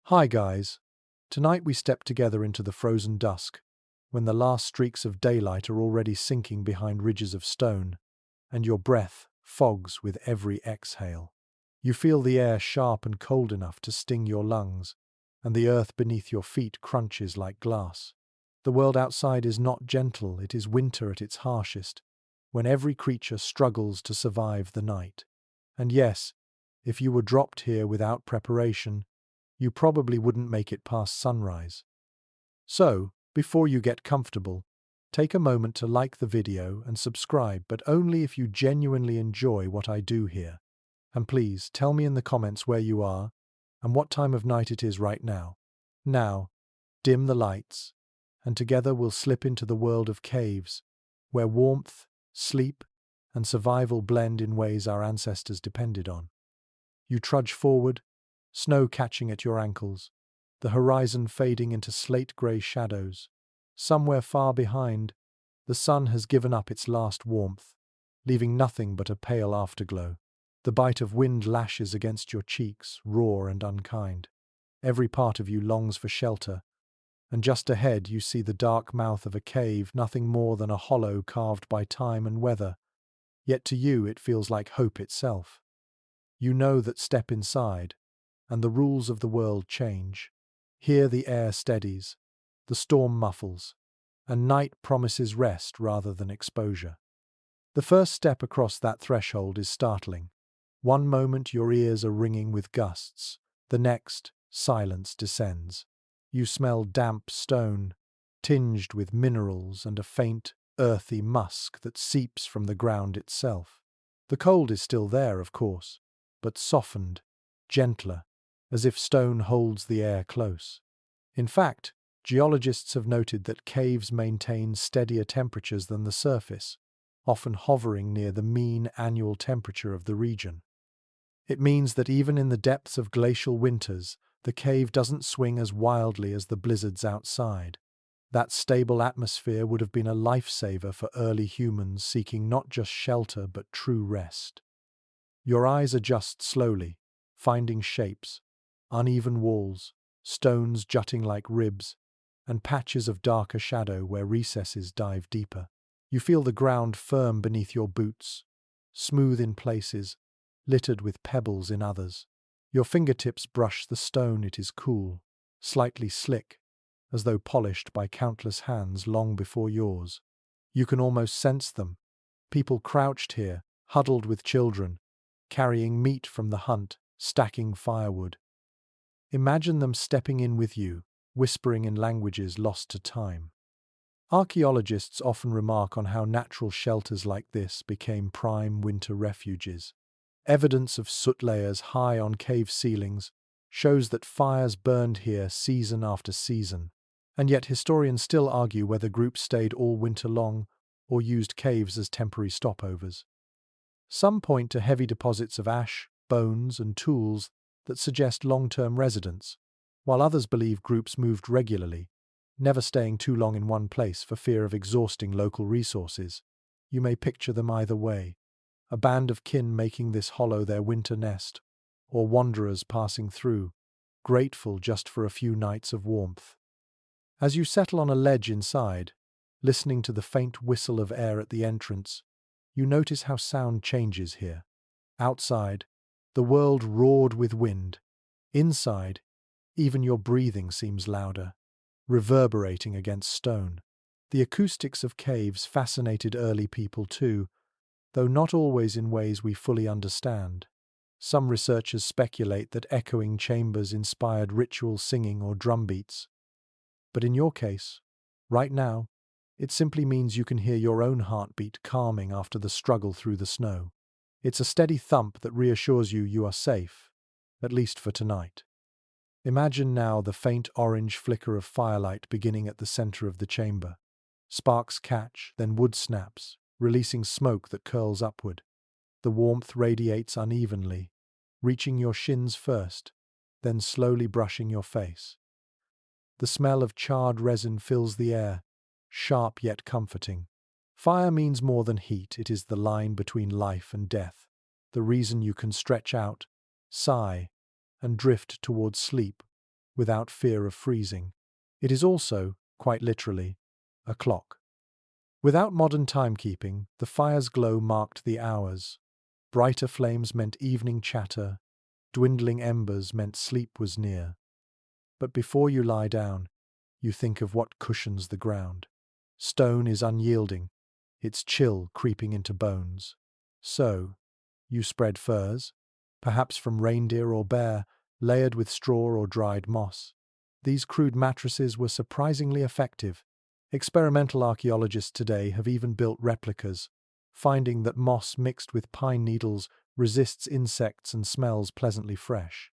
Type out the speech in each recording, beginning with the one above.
Hi guys. Tonight we step together into the frozen dusk, when the last streaks of daylight are already sinking behind ridges of stone, and your breath fogs with every exhale. You feel the air sharp and cold enough to sting your lungs, and the earth beneath your feet crunches like glass. The world outside is not gentle, it is winter at its harshest, when every creature struggles to survive the night. And yes, if you were dropped here without preparation, you probably wouldn't make it past sunrise. So, before you get comfortable, take a moment to like the video and subscribe, but only if you genuinely enjoy what I do here. And please, tell me in the comments where you are and what time of night it is right now. Now, dim the lights, and together we'll slip into the world of caves, where warmth, sleep, and survival blend in ways our ancestors depended on. You trudge forward, snow catching at your ankles, the horizon fading into slate-grey shadows. Somewhere far behind, the sun has given up its last warmth, leaving nothing but a pale afterglow. The bite of wind lashes against your cheeks, raw and unkind. Every part of you longs for shelter, and just ahead you see the dark mouth of a cave, nothing more than a hollow carved by time and weather. Yet to you it feels like hope itself. You know that step inside, and the rules of the world change. Here the air steadies, the storm muffles, and night promises rest rather than exposure. The first step across that threshold is startling. One moment your ears are ringing with gusts, the next, silence descends. You smell damp stone, tinged with minerals and a faint, earthy musk that seeps from the ground itself. The cold is still there, of course, but softened, gentler, as if stone holds the air close. In fact, geologists have noted that caves maintain steadier temperatures than the surface, often hovering near the mean annual temperature of the region. It means that even in the depths of glacial winters, the cave doesn't swing as wildly as the blizzards outside. That stable atmosphere would have been a lifesaver for early humans seeking not just shelter but true rest. Your eyes adjust slowly, finding shapes, uneven walls, stones jutting like ribs, and patches of darker shadow where recesses dive deeper. You feel the ground firm beneath your boots, smooth in places, littered with pebbles in others. Your fingertips brush the stone, it is cool, slightly slick, as though polished by countless hands long before yours. You can almost sense them, people crouched here, huddled with children, carrying meat from the hunt, stacking firewood. Imagine them stepping in with you, whispering in languages lost to time. Archaeologists often remark on how natural shelters like this became prime winter refuges. Evidence of soot layers high on cave ceilings shows that fires burned here season after season, and yet historians still argue whether groups stayed all winter long or used caves as temporary stopovers. Some point to heavy deposits of ash, bones, and tools that suggest long-term residence, while others believe groups moved regularly, never staying too long in one place for fear of exhausting local resources. You may picture them either way, a band of kin making this hollow their winter nest, or wanderers passing through, grateful just for a few nights of warmth. As you settle on a ledge inside, listening to the faint whistle of air at the entrance, you notice how sound changes here. Outside, the world roared with wind. Inside, even your breathing seems louder, reverberating against stone. The acoustics of caves fascinated early people too, though not always in ways we fully understand. Some researchers speculate that echoing chambers inspired ritual singing or drum beats. But in your case, right now, it simply means you can hear your own heartbeat calming after the struggle through the snow. It's a steady thump that reassures you are safe, at least for tonight. Imagine now the faint orange flicker of firelight beginning at the center of the chamber. Sparks catch, then wood snaps, releasing smoke that curls upward. The warmth radiates unevenly, reaching your shins first, then slowly brushing your face. The smell of charred resin fills the air, sharp yet comforting. Fire means more than heat, it is the line between life and death, the reason you can stretch out, sigh, and drift towards sleep without fear of freezing. It is also, quite literally, a clock. Without modern timekeeping, the fire's glow marked the hours. Brighter flames meant evening chatter, dwindling embers meant sleep was near. But before you lie down, you think of what cushions the ground. Stone is unyielding, its chill creeping into bones. So, you spread furs, perhaps from reindeer or bear, layered with straw or dried moss. These crude mattresses were surprisingly effective. Experimental archaeologists today have even built replicas, finding that moss mixed with pine needles resists insects and smells pleasantly fresh.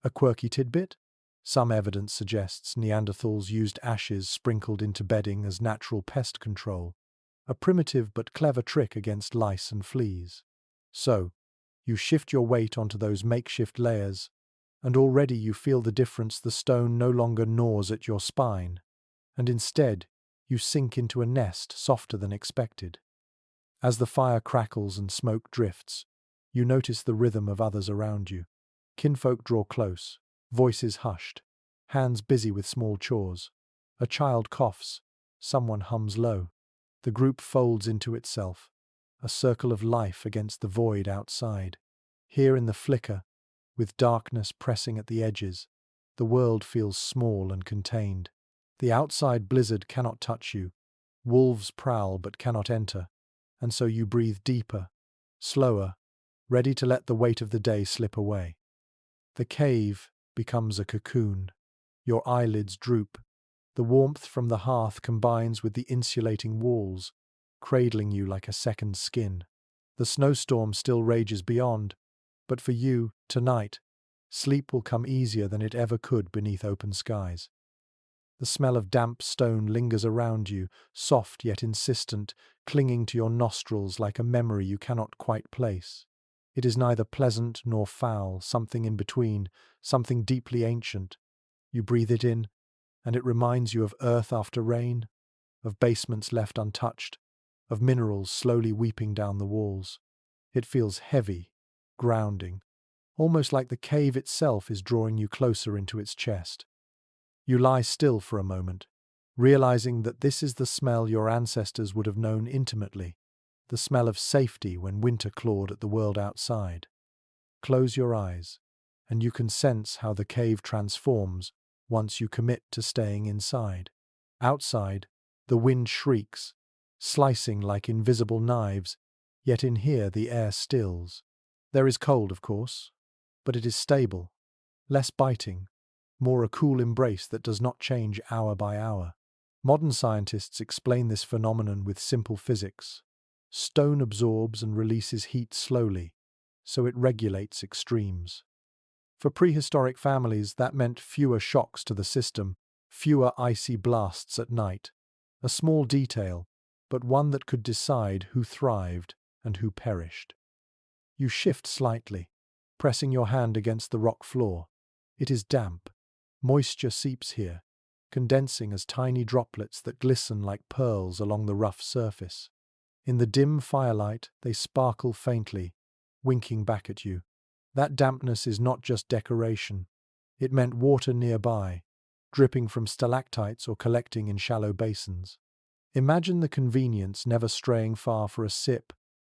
A quirky tidbit? Some evidence suggests Neanderthals used ashes sprinkled into bedding as natural pest control, a primitive but clever trick against lice and fleas. So, you shift your weight onto those makeshift layers, and already you feel the difference. The stone no longer gnaws at your spine, and instead you sink into a nest softer than expected. As the fire crackles and smoke drifts, you notice the rhythm of others around you. Kinfolk draw close, voices hushed, hands busy with small chores. A child coughs, someone hums low. The group folds into itself, a circle of life against the void outside. Here in the flicker, with darkness pressing at the edges, the world feels small and contained. The outside blizzard cannot touch you. Wolves prowl but cannot enter, and so you breathe deeper, slower, ready to let the weight of the day slip away. The cave becomes a cocoon. Your eyelids droop. The warmth from the hearth combines with the insulating walls, cradling you like a second skin. The snowstorm still rages beyond, but for you, tonight, sleep will come easier than it ever could beneath open skies. The smell of damp stone lingers around you, soft yet insistent, clinging to your nostrils like a memory you cannot quite place. It is neither pleasant nor foul, something in between, something deeply ancient. You breathe it in, and it reminds you of earth after rain, of basements left untouched, of minerals slowly weeping down the walls. It feels heavy, grounding, almost like the cave itself is drawing you closer into its chest. You lie still for a moment, realizing that this is the smell your ancestors would have known intimately, the smell of safety when winter clawed at the world outside. Close your eyes, and you can sense how the cave transforms once you commit to staying inside. Outside, the wind shrieks, slicing like invisible knives, yet in here the air stills. There is cold, of course, but it is stable, less biting, more a cool embrace that does not change hour by hour. Modern scientists explain this phenomenon with simple physics. Stone absorbs and releases heat slowly, so it regulates extremes. For prehistoric families, that meant fewer shocks to the system, fewer icy blasts at night. A small detail, but one that could decide who thrived and who perished. You shift slightly, pressing your hand against the rock floor. It is damp. Moisture seeps here, condensing as tiny droplets that glisten like pearls along the rough surface. In the dim firelight, they sparkle faintly, winking back at you. That dampness is not just decoration. It meant water nearby, dripping from stalactites or collecting in shallow basins. Imagine the convenience, never straying far for a sip,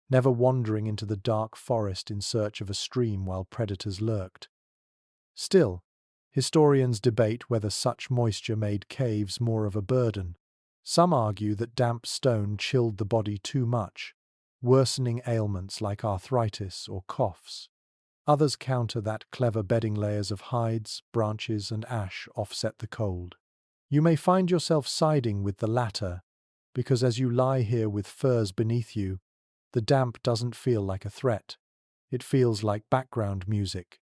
never wandering into the dark forest in search of a stream while predators lurked. Still, historians debate whether such moisture made caves more of a burden. Some argue that damp stone chilled the body too much, worsening ailments like arthritis or coughs. Others counter that clever bedding layers of hides, branches, and ash offset the cold. You may find yourself siding with the latter, because as you lie here with furs beneath you, the damp doesn't feel like a threat. It feels like background music.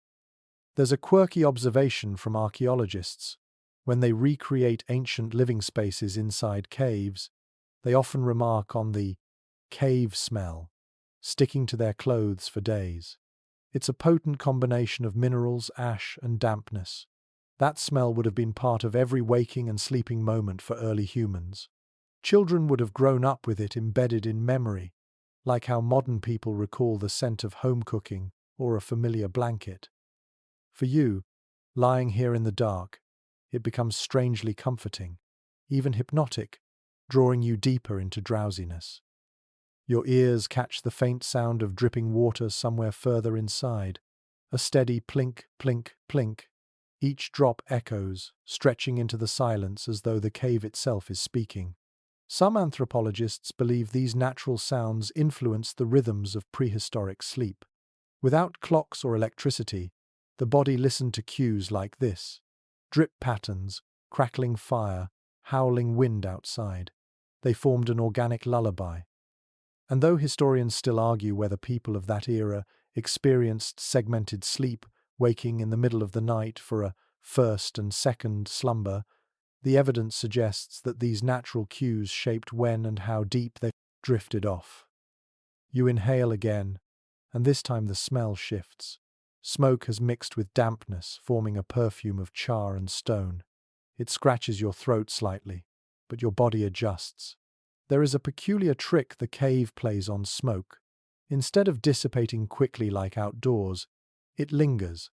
There's a quirky observation from archaeologists. When they recreate ancient living spaces inside caves, they often remark on the cave smell, sticking to their clothes for days. It's a potent combination of minerals, ash, and dampness. That smell would have been part of every waking and sleeping moment for early humans. Children would have grown up with it embedded in memory, like how modern people recall the scent of home cooking or a familiar blanket. For you, Lying here in the dark, it becomes strangely comforting, even hypnotic, drawing you deeper into drowsiness. Your ears catch the faint sound of dripping water somewhere further inside, a steady plink, plink, plink. Each drop echoes, stretching into the silence as though the cave itself is speaking. Some anthropologists believe these natural sounds influence the rhythms of prehistoric sleep. Without clocks or electricity, the body listened to cues like this: drip patterns, crackling fire, howling wind outside. They formed an organic lullaby. And though historians still argue whether people of that era experienced segmented sleep, waking in the middle of the night for a first and second slumber, the evidence suggests that these natural cues shaped when and how deep they drifted off. You inhale again, and this time the smell shifts. Smoke has mixed with dampness, forming a perfume of char and stone. It scratches your throat slightly, but your body adjusts. There is a peculiar trick the cave plays on smoke. Instead of dissipating quickly like outdoors, it lingers,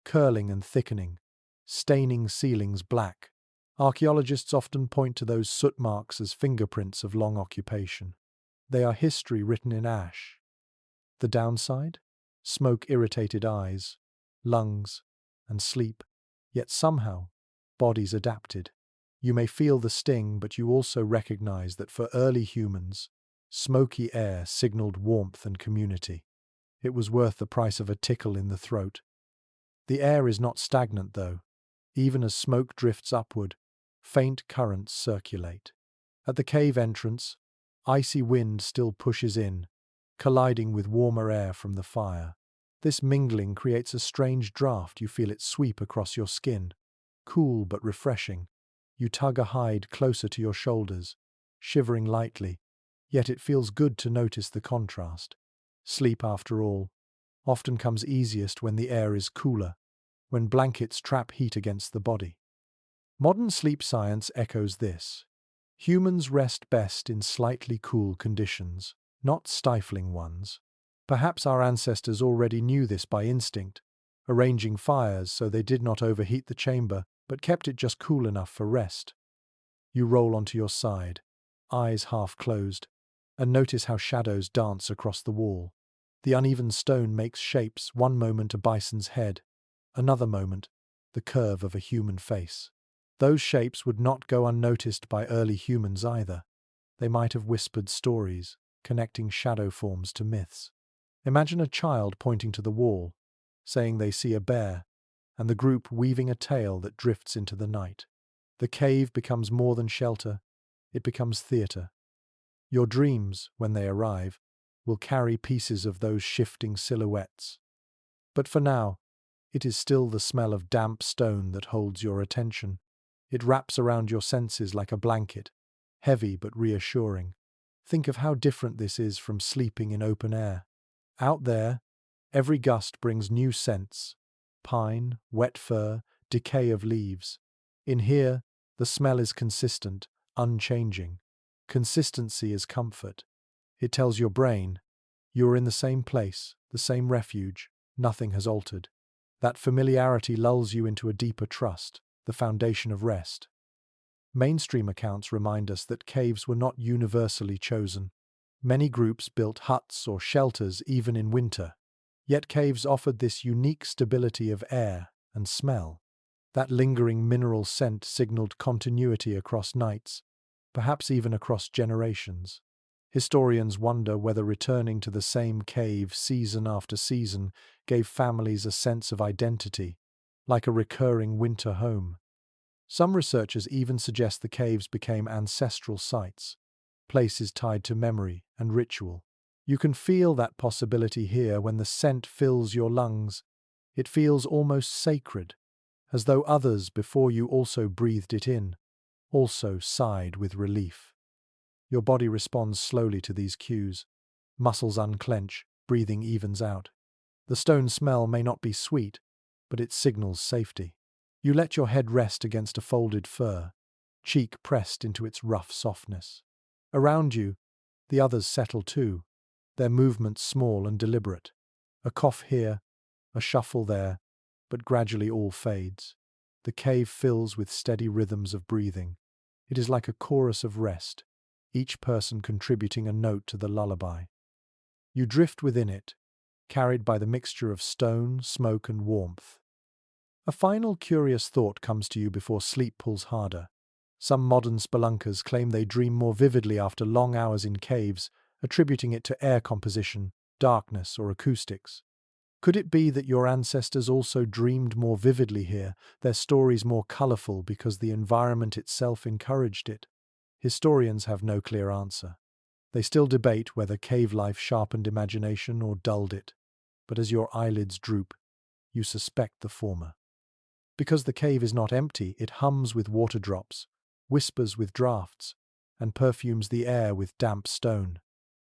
curling and thickening, staining ceilings black. Archaeologists often point to those soot marks as fingerprints of long occupation. They are history written in ash. The downside? Smoke-irritated eyes, lungs, and sleep. Yet somehow, bodies adapted. You may feel the sting, but you also recognize that for early humans, smoky air signaled warmth and community. It was worth the price of a tickle in the throat. The air is not stagnant, though. Even as smoke drifts upward, faint currents circulate. At the cave entrance, icy wind still pushes in, colliding with warmer air from the fire. This mingling creates a strange draft. You feel it sweep across your skin, cool but refreshing. You tug a hide closer to your shoulders, shivering lightly, yet it feels good to notice the contrast. Sleep, after all, often comes easiest when the air is cooler, when blankets trap heat against the body. Modern sleep science echoes this. Humans rest best in slightly cool conditions, not stifling ones. Perhaps our ancestors already knew this by instinct, arranging fires so they did not overheat the chamber, but kept it just cool enough for rest. You roll onto your side, eyes half closed, and notice how shadows dance across the wall. The uneven stone makes shapes, one moment a bison's head, another moment the curve of a human face. Those shapes would not go unnoticed by early humans either. They might have whispered stories, connecting shadow forms to myths. Imagine a child pointing to the wall, saying they see a bear, and the group weaving a tale that drifts into the night. The cave becomes more than shelter, it becomes theatre. Your dreams, when they arrive, will carry pieces of those shifting silhouettes. But for now, it is still the smell of damp stone that holds your attention. It wraps around your senses like a blanket, heavy but reassuring. Think of how different this is from sleeping in open air. Out there, every gust brings new scents: pine, wet fir, decay of leaves. In here, the smell is consistent, unchanging. Consistency is comfort. It tells your brain, you are in the same place, the same refuge, nothing has altered. That familiarity lulls you into a deeper trust, the foundation of rest. Mainstream accounts remind us that caves were not universally chosen. Many groups built huts or shelters even in winter. Yet caves offered this unique stability of air and smell. That lingering mineral scent signaled continuity across nights, perhaps even across generations. Historians wonder whether returning to the same cave season after season gave families a sense of identity, like a recurring winter home. Some researchers even suggest the caves became ancestral sites, places tied to memory and ritual. You can feel that possibility here when the scent fills your lungs. It feels almost sacred, as though others before you also breathed it in, also sighed with relief. Your body responds slowly to these cues. Muscles unclench, breathing evens out. The stone smell may not be sweet, but it signals safety. You let your head rest against a folded fur, cheek pressed into its rough softness. Around you, the others settle too, their movements small and deliberate. A cough here, a shuffle there, but gradually all fades. The cave fills with steady rhythms of breathing. It is like a chorus of rest, each person contributing a note to the lullaby. You drift within it, carried by the mixture of stone, smoke, and warmth. A final curious thought comes to you before sleep pulls harder. Some modern spelunkers claim they dream more vividly after long hours in caves, attributing it to air composition, darkness, or acoustics. Could it be that your ancestors also dreamed more vividly here, their stories more colorful because the environment itself encouraged it? Historians have no clear answer. They still debate whether cave life sharpened imagination or dulled it. But as your eyelids droop, you suspect the former. Because the cave is not empty, it hums with water drops, whispers with draughts, and perfumes the air with damp stone.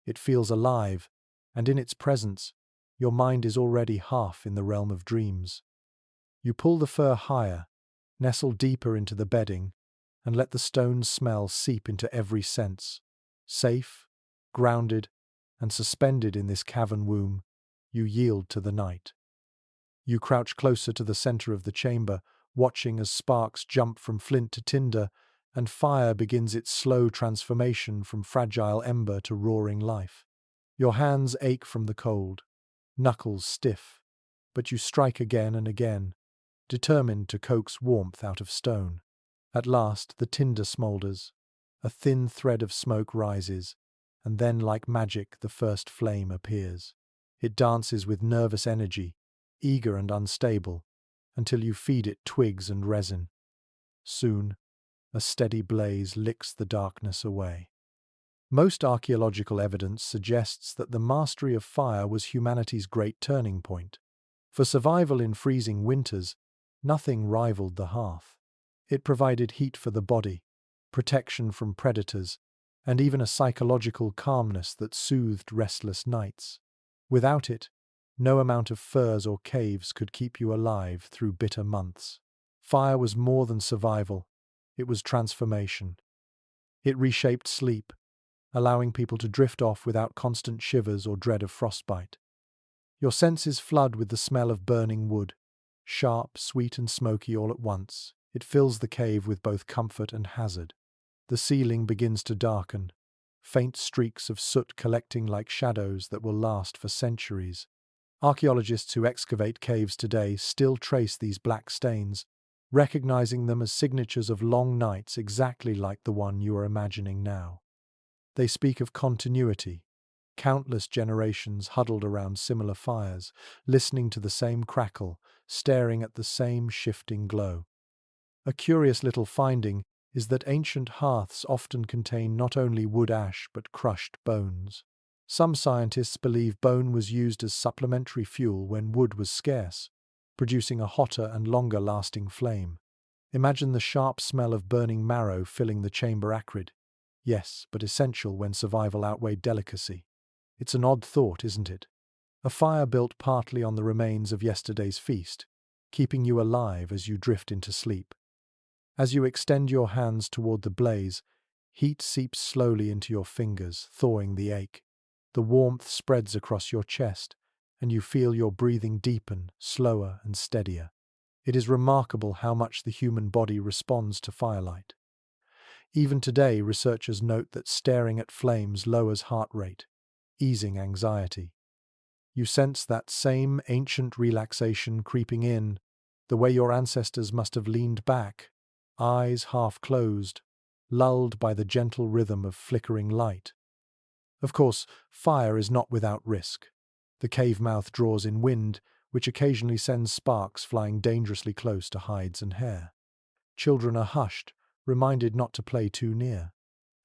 It feels alive, and in its presence, your mind is already half in the realm of dreams. You pull the fur higher, nestle deeper into the bedding, and let the stone smell seep into every sense. Safe, grounded, and suspended in this cavern womb, you yield to the night. You crouch closer to the center of the chamber, watching as sparks jump from flint to tinder, and fire begins its slow transformation from fragile ember to roaring life. Your hands ache from the cold, knuckles stiff, but you strike again and again, determined to coax warmth out of stone. At last, the tinder smolders. A thin thread of smoke rises, and then, like magic, the first flame appears. It dances with nervous energy, eager and unstable, until you feed it twigs and resin. Soon, a steady blaze licks the darkness away. Most archaeological evidence suggests that the mastery of fire was humanity's great turning point. For survival in freezing winters, nothing rivaled the hearth. It provided heat for the body, protection from predators, and even a psychological calmness that soothed restless nights. Without it, no amount of furs or caves could keep you alive through bitter months. Fire was more than survival, it was transformation. It reshaped sleep, allowing people to drift off without constant shivers or dread of frostbite. Your senses flood with the smell of burning wood, sharp, sweet, and smoky all at once. It fills the cave with both comfort and hazard. The ceiling begins to darken, faint streaks of soot collecting like shadows that will last for centuries. Archaeologists who excavate caves today still trace these black stains, recognizing them as signatures of long nights exactly like the one you are imagining now. They speak of continuity, countless generations huddled around similar fires, listening to the same crackle, staring at the same shifting glow. A curious little finding is that ancient hearths often contain not only wood ash but crushed bones. Some scientists believe bone was used as supplementary fuel when wood was scarce, producing a hotter and longer-lasting flame. Imagine the sharp smell of burning marrow filling the chamber acrid. Yes, but essential when survival outweighed delicacy. It's an odd thought, isn't it? A fire built partly on the remains of yesterday's feast, keeping you alive as you drift into sleep. As you extend your hands toward the blaze, heat seeps slowly into your fingers, thawing the ache. The warmth spreads across your chest, and you feel your breathing deepen, slower and steadier. It is remarkable how much the human body responds to firelight. Even today, researchers note that staring at flames lowers heart rate, easing anxiety. You sense that same ancient relaxation creeping in, the way your ancestors must have leaned back, eyes half closed, lulled by the gentle rhythm of flickering light. Of course, fire is not without risk. The cave mouth draws in wind, which occasionally sends sparks flying dangerously close to hides and hair. Children are hushed, reminded not to play too near.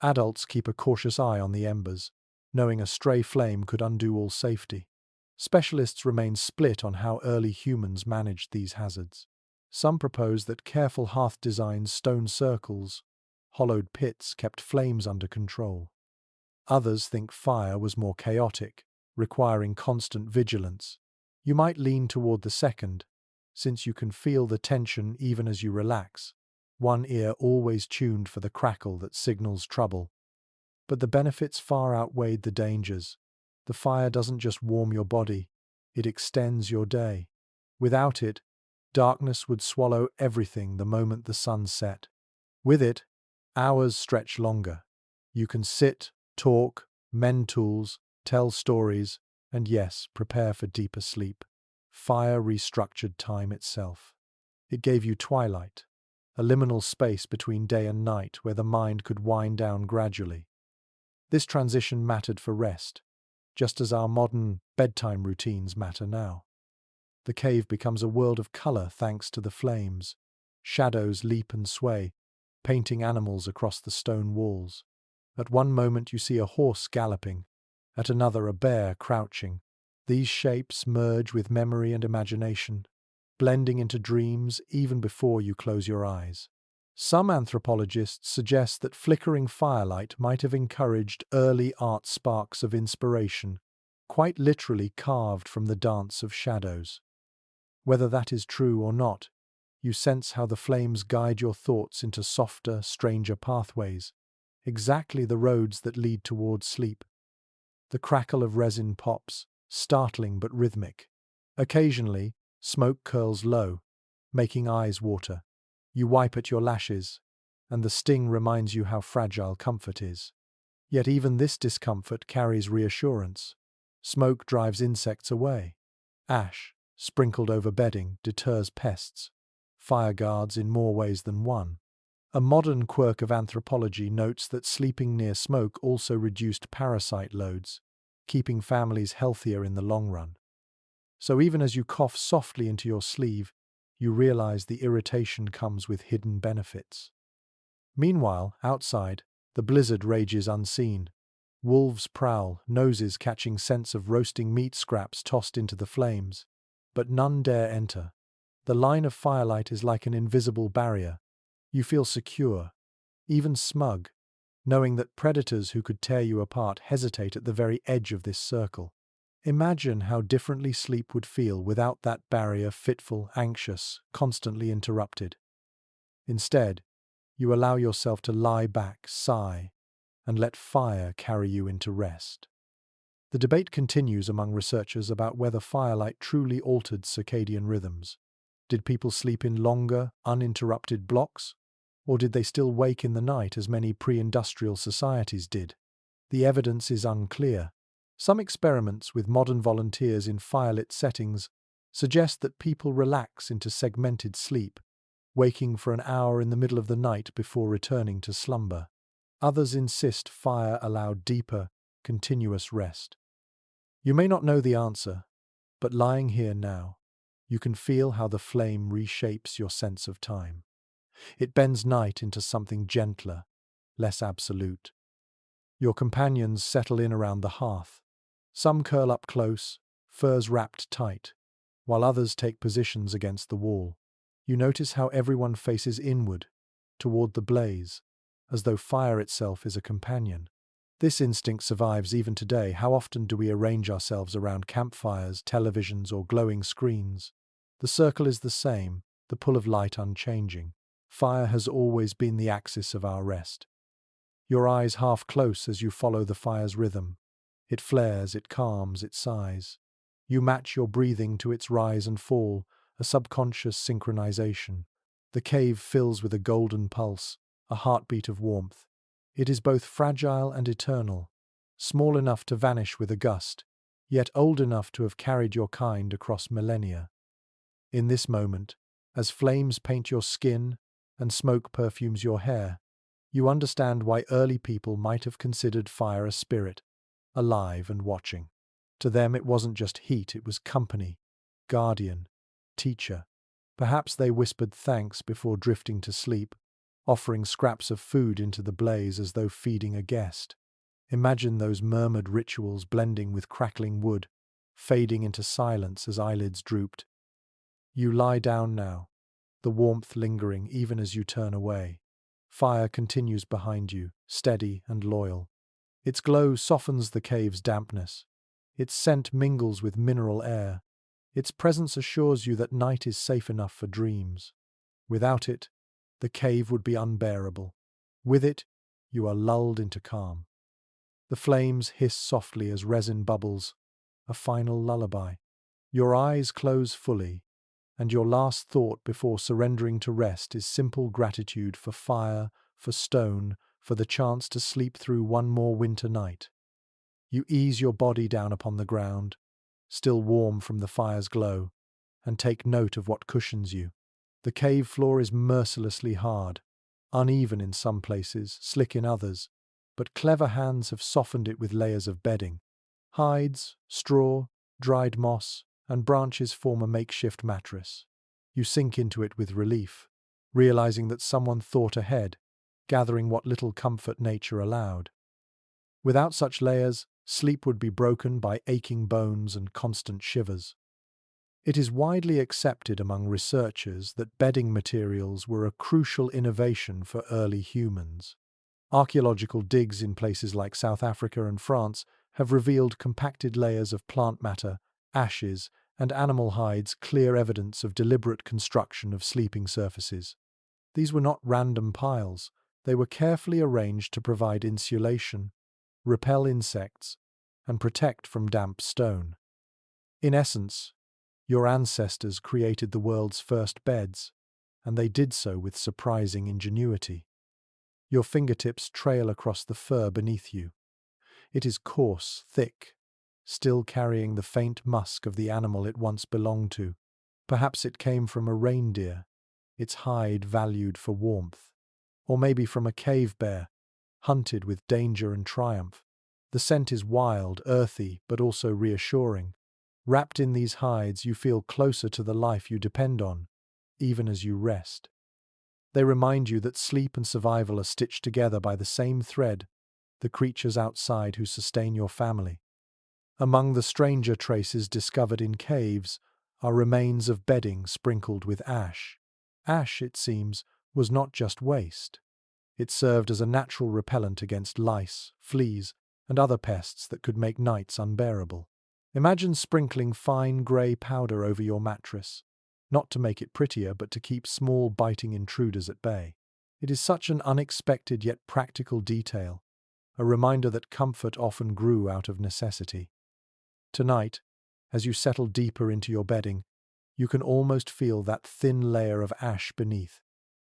Adults keep a cautious eye on the embers, knowing a stray flame could undo all safety. Specialists remain split on how early humans managed these hazards. Some propose that careful hearth designs, stone circles, hollowed pits kept flames under control. Others think fire was more chaotic, requiring constant vigilance. You might lean toward the second, since you can feel the tension even as you relax, one ear always tuned for the crackle that signals trouble. But the benefits far outweighed the dangers. The fire doesn't just warm your body, it extends your day. Without it, Darkness would swallow everything the moment the sun set. With it, hours stretch longer. You can sit, talk, mend tools, tell stories, and yes, prepare for deeper sleep. Fire restructured time itself. It gave you twilight, a liminal space between day and night where the mind could wind down gradually. This transition mattered for rest, just as our modern bedtime routines matter now. The cave becomes a world of color thanks to the flames. Shadows leap and sway, painting animals across the stone walls. At one moment you see a horse galloping, at another a bear crouching. These shapes merge with memory and imagination, blending into dreams even before you close your eyes. Some anthropologists suggest that flickering firelight might have encouraged early art sparks of inspiration, quite literally carved from the dance of shadows. Whether that is true or not, you sense how the flames guide your thoughts into softer, stranger pathways, exactly the roads that lead towards sleep. The crackle of resin pops, startling but rhythmic. Occasionally, smoke curls low, making eyes water. You wipe at your lashes, and the sting reminds you how fragile comfort is. Yet even this discomfort carries reassurance. Smoke drives insects away. Ash, sprinkled over bedding, deters pests. Fire guards in more ways than one. A modern quirk of anthropology notes that sleeping near smoke also reduced parasite loads, keeping families healthier in the long run. So even as you cough softly into your sleeve, you realize the irritation comes with hidden benefits. Meanwhile, outside, the blizzard rages unseen. Wolves prowl, noses catching scents of roasting meat scraps tossed into the flames. But none dare enter. The line of firelight is like an invisible barrier. You feel secure, even smug, knowing that predators who could tear you apart hesitate at the very edge of this circle. Imagine how differently sleep would feel without that barrier, fitful, anxious, constantly interrupted. Instead, you allow yourself to lie back, sigh, and let fire carry you into rest. The debate continues among researchers about whether firelight truly altered circadian rhythms. Did people sleep in longer, uninterrupted blocks? Or did they still wake in the night as many pre-industrial societies did? The evidence is unclear. Some experiments with modern volunteers in firelit settings suggest that people relax into segmented sleep, waking for an hour in the middle of the night before returning to slumber. Others insist fire allowed deeper, continuous rest. You may not know the answer, but lying here now, you can feel how the flame reshapes your sense of time. It bends night into something gentler, less absolute. Your companions settle in around the hearth. Some curl up close, furs wrapped tight, while others take positions against the wall. You notice how everyone faces inward, toward the blaze, as though fire itself is a companion. This instinct survives even today. How often do we arrange ourselves around campfires, televisions, or glowing screens? The circle is the same, the pull of light unchanging. Fire has always been the axis of our rest. Your eyes half close as you follow the fire's rhythm. It flares, it calms, it sighs. You match your breathing to its rise and fall, a subconscious synchronization. The cave fills with a golden pulse, a heartbeat of warmth. It is both fragile and eternal, small enough to vanish with a gust, yet old enough to have carried your kind across millennia. In this moment, as flames paint your skin and smoke perfumes your hair, you understand why early people might have considered fire a spirit, alive and watching. To them it wasn't just heat, it was company, guardian, teacher. Perhaps they whispered thanks before drifting to sleep, offering scraps of food into the blaze as though feeding a guest. Imagine those murmured rituals blending with crackling wood, fading into silence as eyelids drooped. You lie down now, the warmth lingering even as you turn away. Fire continues behind you, steady and loyal. Its glow softens the cave's dampness. Its scent mingles with mineral air. Its presence assures you that night is safe enough for dreams. Without it, the cave would be unbearable. With it, you are lulled into calm. The flames hiss softly as resin bubbles, a final lullaby. Your eyes close fully, and your last thought before surrendering to rest is simple gratitude for fire, for stone, for the chance to sleep through one more winter night. You ease your body down upon the ground, still warm from the fire's glow, and take note of what cushions you. The cave floor is mercilessly hard, uneven in some places, slick in others, but clever hands have softened it with layers of bedding. Hides, straw, dried moss, and branches form a makeshift mattress. You sink into it with relief, realizing that someone thought ahead, gathering what little comfort nature allowed. Without such layers, sleep would be broken by aching bones and constant shivers. It is widely accepted among researchers that bedding materials were a crucial innovation for early humans. Archaeological digs in places like South Africa and France have revealed compacted layers of plant matter, ashes, and animal hides, clear evidence of deliberate construction of sleeping surfaces. These were not random piles, they were carefully arranged to provide insulation, repel insects, and protect from damp stone. In essence, your ancestors created the world's first beds, and they did so with surprising ingenuity. Your fingertips trail across the fur beneath you. It is coarse, thick, still carrying the faint musk of the animal it once belonged to. Perhaps it came from a reindeer, its hide valued for warmth. Or maybe from a cave bear, hunted with danger and triumph. The scent is wild, earthy, but also reassuring. Wrapped in these hides, you feel closer to the life you depend on, even as you rest. They remind you that sleep and survival are stitched together by the same thread, the creatures outside who sustain your family. Among the stranger traces discovered in caves are remains of bedding sprinkled with ash. Ash, it seems, was not just waste. It served as a natural repellent against lice, fleas, and other pests that could make nights unbearable. Imagine sprinkling fine grey powder over your mattress, not to make it prettier, but to keep small biting intruders at bay. It is such an unexpected yet practical detail, a reminder that comfort often grew out of necessity. Tonight, as you settle deeper into your bedding, you can almost feel that thin layer of ash beneath,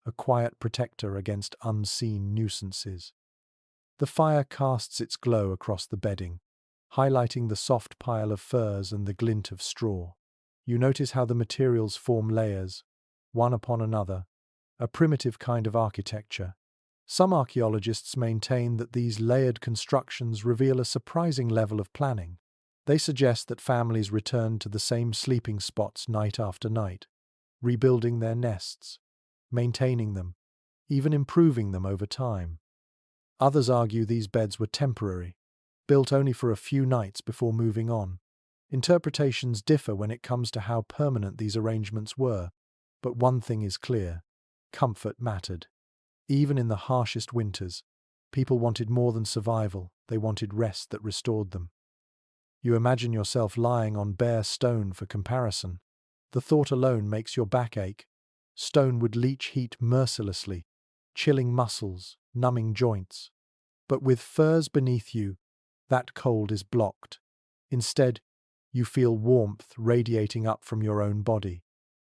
a quiet protector against unseen nuisances. The fire casts its glow across the bedding, highlighting the soft pile of furs and the glint of straw. You notice how the materials form layers, one upon another, a primitive kind of architecture. Some archaeologists maintain that these layered constructions reveal a surprising level of planning. They suggest that families returned to the same sleeping spots night after night, rebuilding their nests, maintaining them, even improving them over time. Others argue these beds were temporary, built only for a few nights before moving on. Interpretations differ when it comes to how permanent these arrangements were, but one thing is clear: comfort mattered. Even in the harshest winters, people wanted more than survival, they wanted rest that restored them. You imagine yourself lying on bare stone for comparison. The thought alone makes your back ache. Stone would leach heat mercilessly, chilling muscles, numbing joints. But with furs beneath you, that cold is blocked. Instead, you feel warmth radiating up from your own body,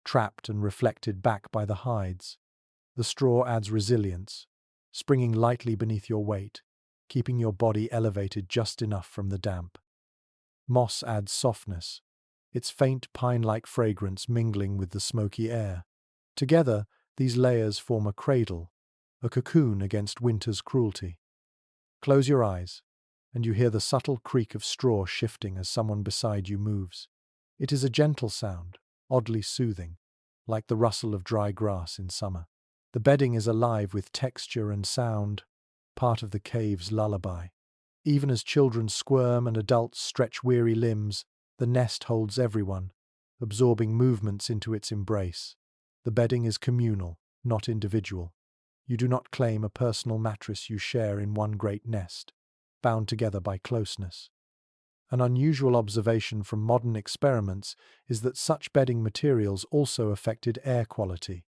trapped and reflected back by the hides. The straw adds resilience, springing lightly beneath your weight, keeping your body elevated just enough from the damp. Moss adds softness, its faint pine-like fragrance mingling with the smoky air. Together, these layers form a cradle, a cocoon against winter's cruelty. Close your eyes, and you hear the subtle creak of straw shifting as someone beside you moves. It is a gentle sound, oddly soothing, like the rustle of dry grass in summer. The bedding is alive with texture and sound, part of the cave's lullaby. Even as children squirm and adults stretch weary limbs, the nest holds everyone, absorbing movements into its embrace. The bedding is communal, not individual. You do not claim a personal mattress, you share in one great nest, bound together by closeness. An unusual observation from modern experiments is that such bedding materials also affected air quality.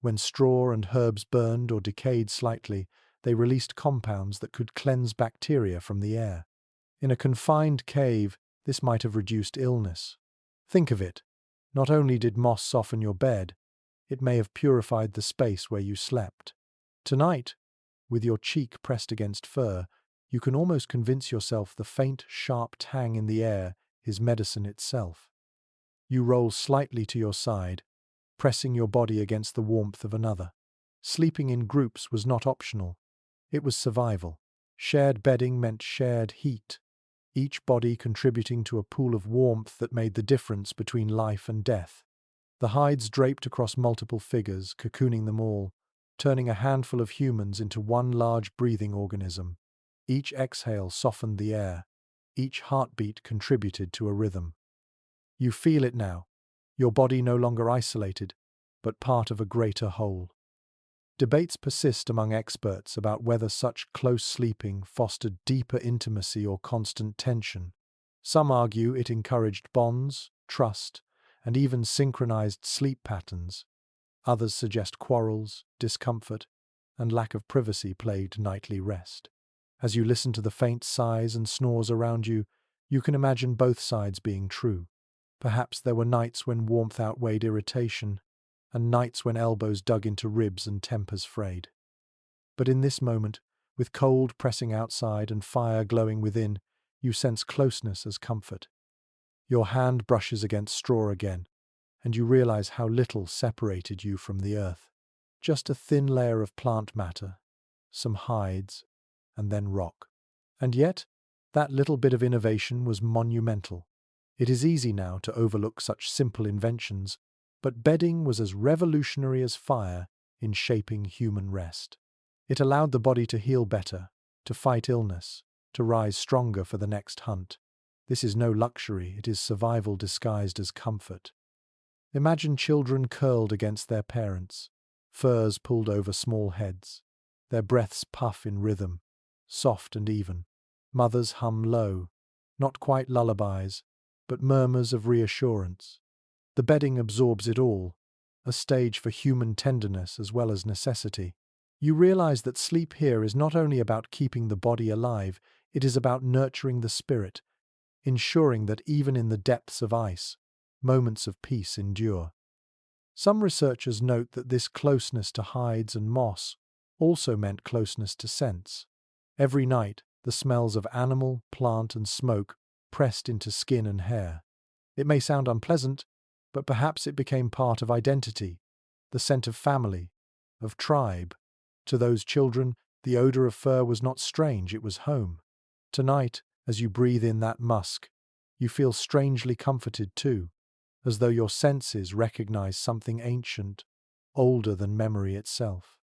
When straw and herbs burned or decayed slightly, they released compounds that could cleanse bacteria from the air. In a confined cave, this might have reduced illness. Think of it. Not only did moss soften your bed, it may have purified the space where you slept. Tonight, with your cheek pressed against fur, you can almost convince yourself the faint, sharp tang in the air is medicine itself. You roll slightly to your side, pressing your body against the warmth of another. Sleeping in groups was not optional. It was survival. Shared bedding meant shared heat, each body contributing to a pool of warmth that made the difference between life and death. The hides draped across multiple figures, cocooning them all, turning a handful of humans into one large breathing organism. Each exhale softened the air. Each heartbeat contributed to a rhythm. You feel it now, your body no longer isolated, but part of a greater whole. Debates persist among experts about whether such close sleeping fostered deeper intimacy or constant tension. Some argue it encouraged bonds, trust, and even synchronized sleep patterns. Others suggest quarrels, discomfort, and lack of privacy plagued nightly rest. As you listen to the faint sighs and snores around you, you can imagine both sides being true. Perhaps there were nights when warmth outweighed irritation, and nights when elbows dug into ribs and tempers frayed. But in this moment, with cold pressing outside and fire glowing within, you sense closeness as comfort. Your hand brushes against straw again, and you realize how little separated you from the earth. Just a thin layer of plant matter, some hides, and then rock. And yet, that little bit of innovation was monumental. It is easy now to overlook such simple inventions, but bedding was as revolutionary as fire in shaping human rest. It allowed the body to heal better, to fight illness, to rise stronger for the next hunt. This is no luxury, it is survival disguised as comfort. Imagine children curled against their parents, furs pulled over small heads. Their breaths puff in rhythm, soft and even. Mothers hum low, not quite lullabies, but murmurs of reassurance. The bedding absorbs it all, a stage for human tenderness as well as necessity. You realize that sleep here is not only about keeping the body alive, it is about nurturing the spirit, ensuring that even in the depths of ice, moments of peace endure. Some researchers note that this closeness to hides and moss also meant closeness to scents. Every night, the smells of animal, plant, and smoke pressed into skin and hair. It may sound unpleasant, but perhaps it became part of identity, the scent of family, of tribe. To those children, the odor of fur was not strange, it was home. Tonight, as you breathe in that musk, you feel strangely comforted too, as though your senses recognize something ancient, older than memory itself.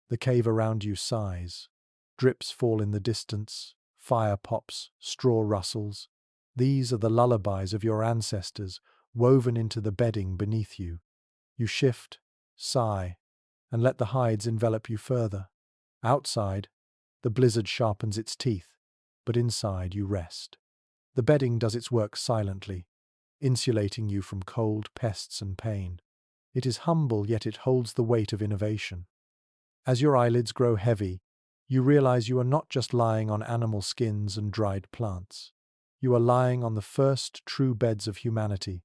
The cave around you sighs. Drips fall in the distance, fire pops, straw rustles. These are the lullabies of your ancestors, woven into the bedding beneath you. You shift, sigh, and let the hides envelop you further. Outside, the blizzard sharpens its teeth, but inside you rest. The bedding does its work silently, insulating you from cold, pests, and pain. It is humble, yet it holds the weight of innovation. As your eyelids grow heavy, you realize you are not just lying on animal skins and dried plants. You are lying on the first true beds of humanity,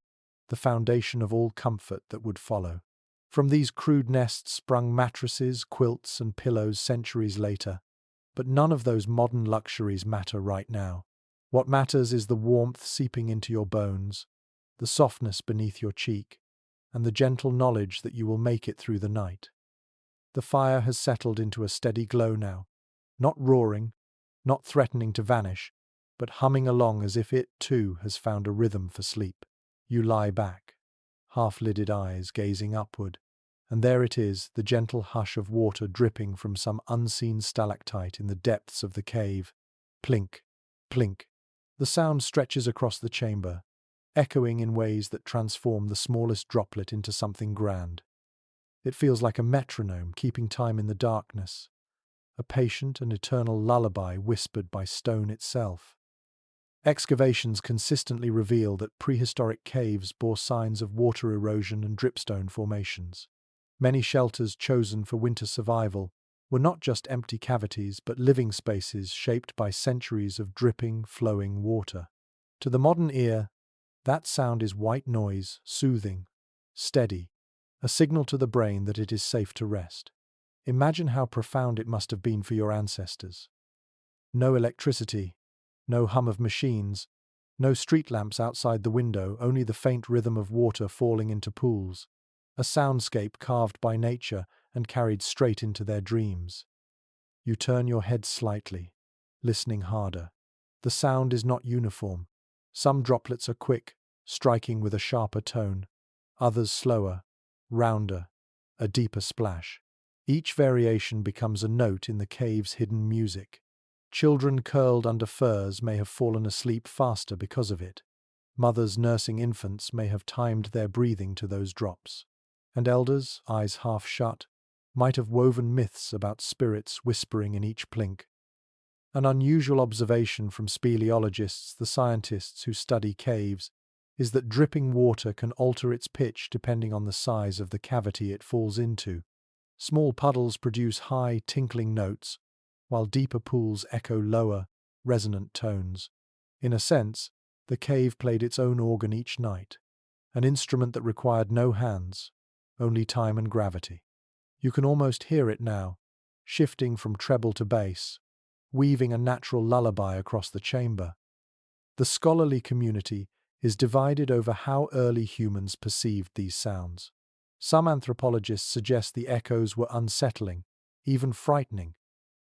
the foundation of all comfort that would follow. From these crude nests sprung mattresses, quilts, and pillows centuries later, but none of those modern luxuries matter right now. What matters is the warmth seeping into your bones, the softness beneath your cheek, and the gentle knowledge that you will make it through the night. The fire has settled into a steady glow now, not roaring, not threatening to vanish, but humming along as if it, too, has found a rhythm for sleep. You lie back, half-lidded eyes gazing upward, and there it is, the gentle hush of water dripping from some unseen stalactite in the depths of the cave. Plink, plink. The sound stretches across the chamber, echoing in ways that transform the smallest droplet into something grand. It feels like a metronome keeping time in the darkness, a patient and eternal lullaby whispered by stone itself. Excavations consistently reveal that prehistoric caves bore signs of water erosion and dripstone formations. Many shelters chosen for winter survival were not just empty cavities but living spaces shaped by centuries of dripping, flowing water. To the modern ear, That sound is white noise, soothing, steady, a signal to the brain that it is safe to rest. Imagine how profound it must have been for your ancestors. No electricity, no hum of machines, no street lamps outside the window, only the faint rhythm of water falling into pools, a soundscape carved by nature and carried straight into their dreams. You turn your head slightly, listening harder. The sound is not uniform. Some droplets are quick, striking with a sharper tone, others slower, rounder, a deeper splash. Each variation becomes a note in the cave's hidden music. Children curled under furs may have fallen asleep faster because of it. Mothers nursing infants may have timed their breathing to those drops. And elders, eyes half shut, might have woven myths about spirits whispering in each plink. An unusual observation from speleologists, the scientists who study caves, is that dripping water can alter its pitch depending on the size of the cavity it falls into. Small puddles produce high, tinkling notes, while deeper pools echo lower, resonant tones. In a sense, the cave played its own organ each night, an instrument that required no hands, only time and gravity. You can almost hear it now, shifting from treble to bass, weaving a natural lullaby across the chamber. The scholarly community is divided over how early humans perceived these sounds. Some anthropologists suggest the echoes were unsettling, even frightening,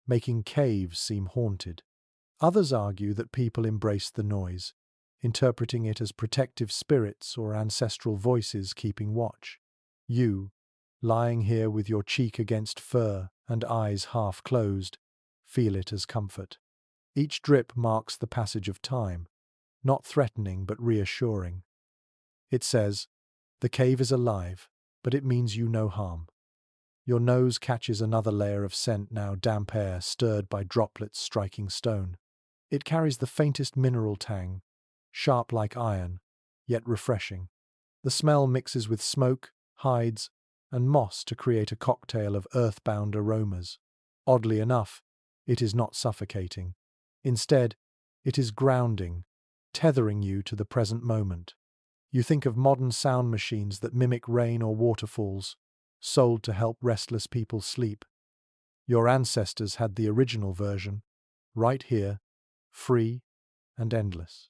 making caves seem haunted. Others argue that people embraced the noise, interpreting it as protective spirits or ancestral voices keeping watch. You, lying here with your cheek against fur and eyes half closed, feel it as comfort. Each drip marks the passage of time, not threatening but reassuring. It says, "The cave is alive, but it means you no harm." Your nose catches another layer of scent, now damp air stirred by droplets striking stone. It carries the faintest mineral tang, sharp like iron, yet refreshing. The smell mixes with smoke, hides, and moss to create a cocktail of earthbound aromas. Oddly enough, it is not suffocating. Instead, it is grounding, tethering you to the present moment. You think of modern sound machines that mimic rain or waterfalls, sold to help restless people sleep. Your ancestors had the original version, right here, free and endless.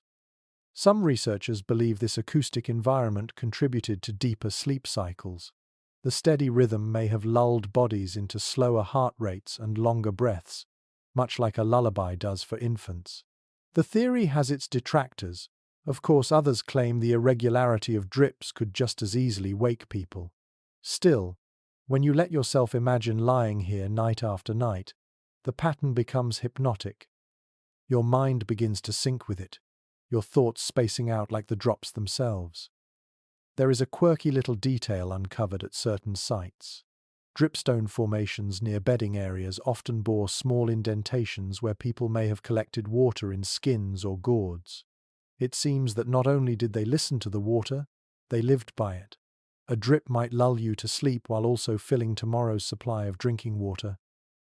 Some researchers believe this acoustic environment contributed to deeper sleep cycles. The steady rhythm may have lulled bodies into slower heart rates and longer breaths, much like a lullaby does for infants. The theory has its detractors. Of course, others claim the irregularity of drips could just as easily wake people. Still, when you let yourself imagine lying here night after night, the pattern becomes hypnotic. Your mind begins to sync with it, your thoughts spacing out like the drops themselves. There is a quirky little detail uncovered at certain sites. Dripstone formations near bedding areas often bore small indentations where people may have collected water in skins or gourds. It seems that not only did they listen to the water, they lived by it. A drip might lull you to sleep while also filling tomorrow's supply of drinking water,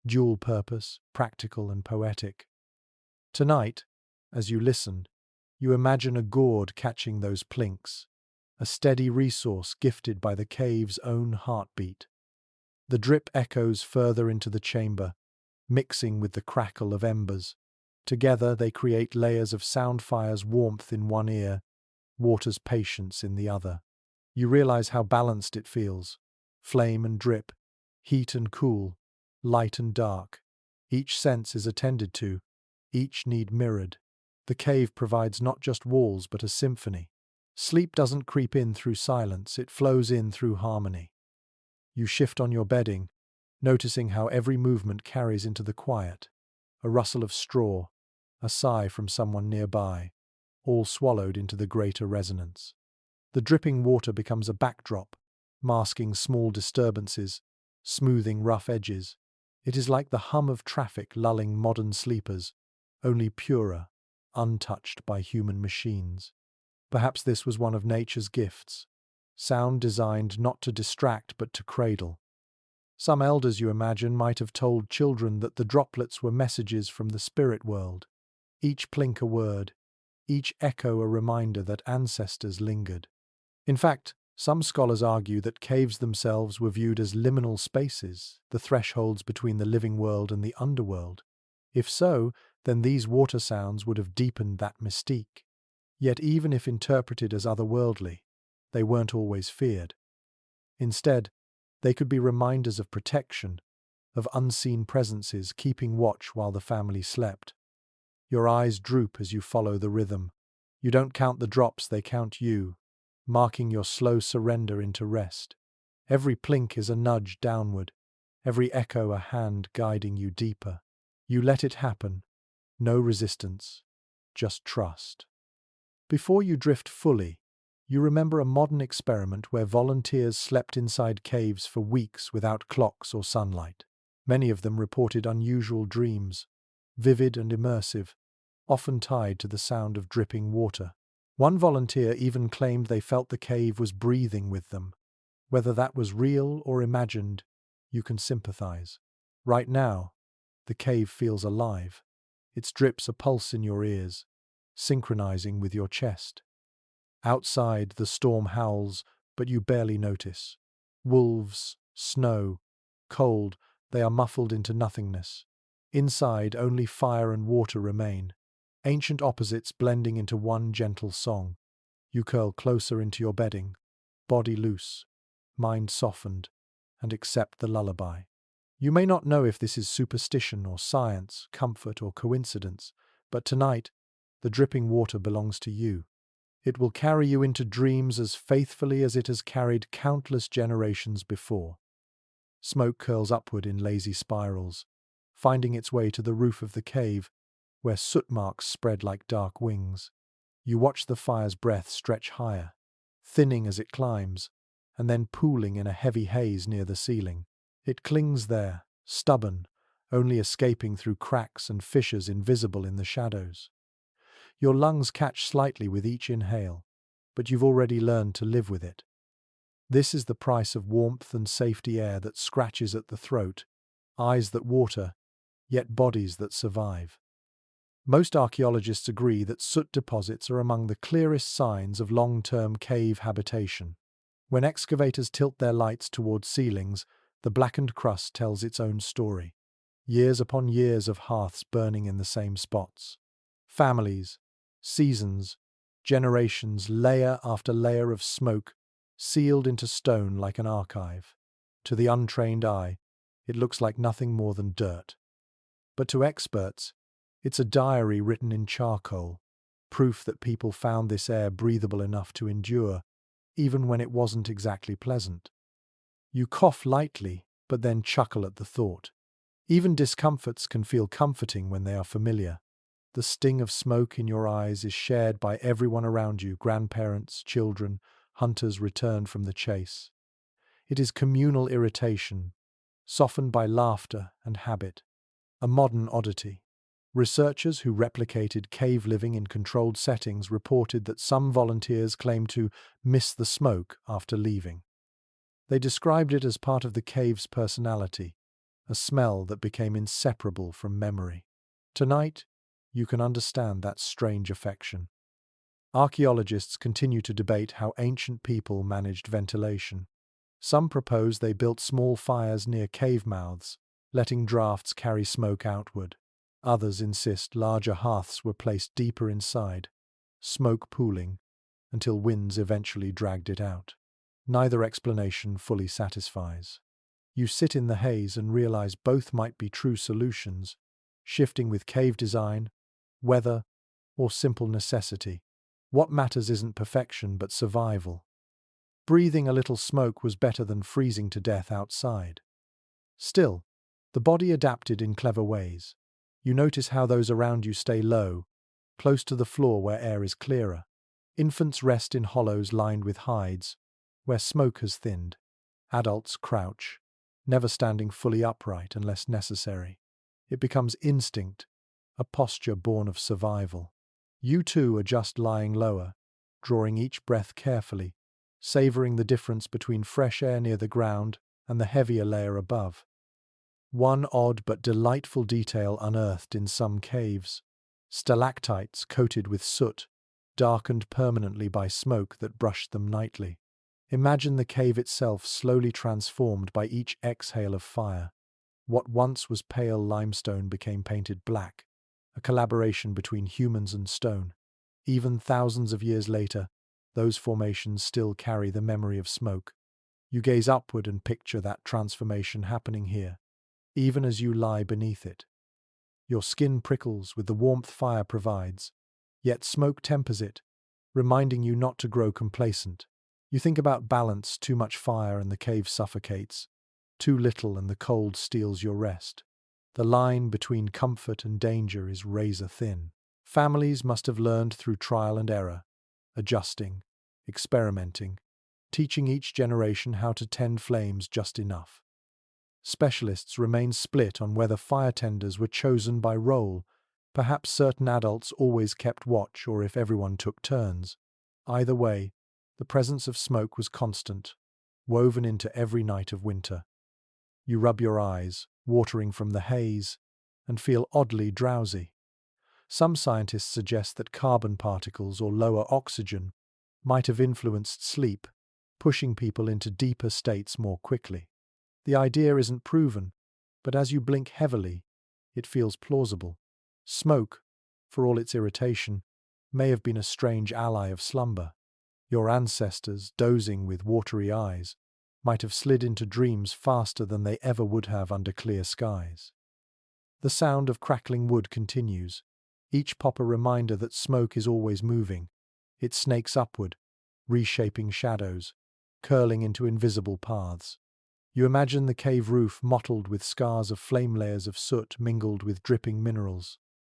dual purpose, practical and poetic. Tonight, as you listen, you imagine a gourd catching those plinks, a steady resource gifted by the cave's own heartbeat. The drip echoes further into the chamber, mixing with the crackle of embers. Together they create layers of soundfire's warmth in one ear, water's patience in the other. You realize how balanced it feels. Flame and drip, heat and cool, light and dark. Each sense is attended to, each need mirrored. The cave provides not just walls but a symphony. Sleep doesn't creep in through silence, it flows in through harmony. You shift on your bedding, noticing how every movement carries into the quiet. A rustle of straw, a sigh from someone nearby, all swallowed into the greater resonance. The dripping water becomes a backdrop, masking small disturbances, smoothing rough edges. It is like the hum of traffic lulling modern sleepers, only purer, untouched by human machines. Perhaps this was one of nature's gifts, sound designed not to distract but to cradle. Some elders, you imagine, might have told children that the droplets were messages from the spirit world, each plink a word, each echo a reminder that ancestors lingered. In fact, some scholars argue that caves themselves were viewed as liminal spaces, the thresholds between the living world and the underworld. If so, then these water sounds would have deepened that mystique. Yet even if interpreted as otherworldly, they weren't always feared. Instead, they could be reminders of protection, of unseen presences keeping watch while the family slept. Your eyes droop as you follow the rhythm. You don't count the drops, they count you, marking your slow surrender into rest. Every plink is a nudge downward, every echo a hand guiding you deeper. You let it happen, no resistance, just trust. Before you drift fully, you remember a modern experiment where volunteers slept inside caves for weeks without clocks or sunlight. Many of them reported unusual dreams, vivid and immersive, often tied to the sound of dripping water. One volunteer even claimed they felt the cave was breathing with them. Whether that was real or imagined, you can sympathize. Right now, the cave feels alive. Its drips a pulse in your ears, synchronizing with your chest. Outside, the storm howls, but you barely notice. Wolves, snow, cold, they are muffled into nothingness. Inside, only fire and water remain, ancient opposites blending into one gentle song. You curl closer into your bedding, body loose, mind softened, and accept the lullaby. You may not know if this is superstition or science, comfort or coincidence, but tonight, the dripping water belongs to you. It will carry you into dreams as faithfully as it has carried countless generations before. Smoke curls upward in lazy spirals, finding its way to the roof of the cave, where soot marks spread like dark wings. You watch the fire's breath stretch higher, thinning as it climbs, and then pooling in a heavy haze near the ceiling. It clings there, stubborn, only escaping through cracks and fissures invisible in the shadows. Your lungs catch slightly with each inhale, but you've already learned to live with it. This is the price of warmth and safety, air that scratches at the throat, eyes that water, yet bodies that survive. Most archaeologists agree that soot deposits are among the clearest signs of long-term cave habitation. When excavators tilt their lights toward ceilings, the blackened crust tells its own story. Years upon years of hearths burning in the same spots. Families, seasons, generations, layer after layer of smoke, sealed into stone like an archive. To the untrained eye, it looks like nothing more than dirt. But to experts, it's a diary written in charcoal, proof that people found this air breathable enough to endure, even when it wasn't exactly pleasant. You cough lightly, but then chuckle at the thought. Even discomforts can feel comforting when they are familiar. The sting of smoke in your eyes is shared by everyone around you, grandparents, children, hunters returned from the chase. It is communal irritation, softened by laughter and habit. A modern oddity. Researchers who replicated cave living in controlled settings reported that some volunteers claimed to miss the smoke after leaving. They described it as part of the cave's personality, a smell that became inseparable from memory. Tonight, you can understand that strange affection. Archaeologists continue to debate how ancient people managed ventilation. Some propose they built small fires near cave mouths, letting drafts carry smoke outward. Others insist larger hearths were placed deeper inside, smoke pooling, until winds eventually dragged it out. Neither explanation fully satisfies. You sit in the haze and realize both might be true solutions, shifting with cave design, weather, or simple necessity. What matters isn't perfection but survival. Breathing a little smoke was better than freezing to death outside. Still, the body adapted in clever ways. You notice how those around you stay low, close to the floor where air is clearer. Infants rest in hollows lined with hides, where smoke has thinned. Adults crouch, never standing fully upright unless necessary. It becomes instinct, a posture born of survival. You too are just lying lower, drawing each breath carefully, savoring the difference between fresh air near the ground and the heavier layer above. One odd but delightful detail unearthed in some caves: stalactites coated with soot, darkened permanently by smoke that brushed them nightly. Imagine the cave itself slowly transformed by each exhale of fire. What once was pale limestone became painted black, a collaboration between humans and stone. Even thousands of years later, those formations still carry the memory of smoke. You gaze upward and picture that transformation happening here, even as you lie beneath it. Your skin prickles with the warmth fire provides, yet smoke tempers it, reminding you not to grow complacent. You think about balance, too much fire and the cave suffocates, too little and the cold steals your rest. The line between comfort and danger is razor thin. Families must have learned through trial and error, adjusting, experimenting, teaching each generation how to tend flames just enough. Specialists remain split on whether fire tenders were chosen by role. Perhaps certain adults always kept watch or if everyone took turns. Either way, the presence of smoke was constant, woven into every night of winter. You rub your eyes, watering from the haze, and feel oddly drowsy. Some scientists suggest that carbon particles or lower oxygen might have influenced sleep, pushing people into deeper states more quickly. The idea isn't proven, but as you blink heavily, it feels plausible. Smoke, for all its irritation, may have been a strange ally of slumber. Your ancestors, dozing with watery eyes, might have slid into dreams faster than they ever would have under clear skies. The sound of crackling wood continues, each pop a reminder that smoke is always moving. It snakes upward, reshaping shadows, curling into invisible paths. You imagine the cave roof mottled with scars of flame layers of soot mingled with dripping minerals.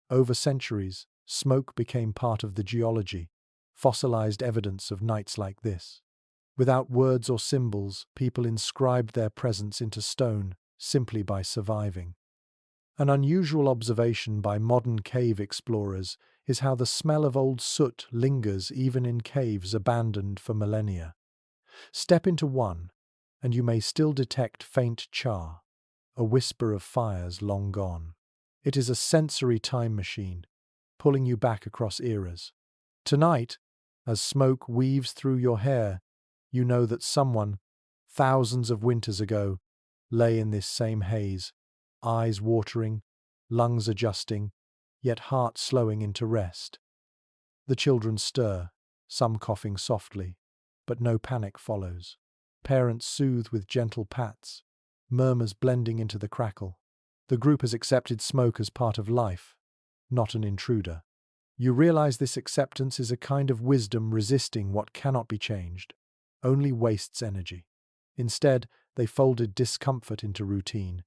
Over centuries, smoke became part of the geology, fossilized evidence of nights like this. Without words or symbols, people inscribed their presence into stone simply by surviving. An unusual observation by modern cave explorers is how the smell of old soot lingers even in caves abandoned for millennia. Step into one, and you may still detect faint char, a whisper of fires long gone. It is a sensory time machine, pulling you back across eras. Tonight, as smoke weaves through your hair, you know that someone, thousands of winters ago, lay in this same haze, eyes watering, lungs adjusting, yet heart slowing into rest. The children stir, some coughing softly, but no panic follows. Parents soothe with gentle pats, murmurs blending into the crackle. The group has accepted smoke as part of life, not an intruder. You realize this acceptance is a kind of wisdom resisting what cannot be changed, only wastes energy. Instead, they folded discomfort into routine,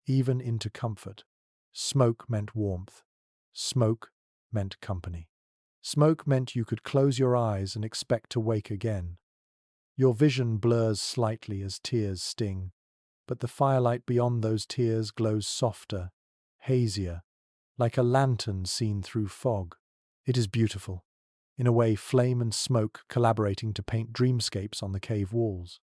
even into comfort. Smoke meant warmth. Smoke meant company. Smoke meant you could close your eyes and expect to wake again. Your vision blurs slightly as tears sting, but the firelight beyond those tears glows softer, hazier, like a lantern seen through fog. It is beautiful. In a way, flame and smoke collaborating to paint dreamscapes on the cave walls.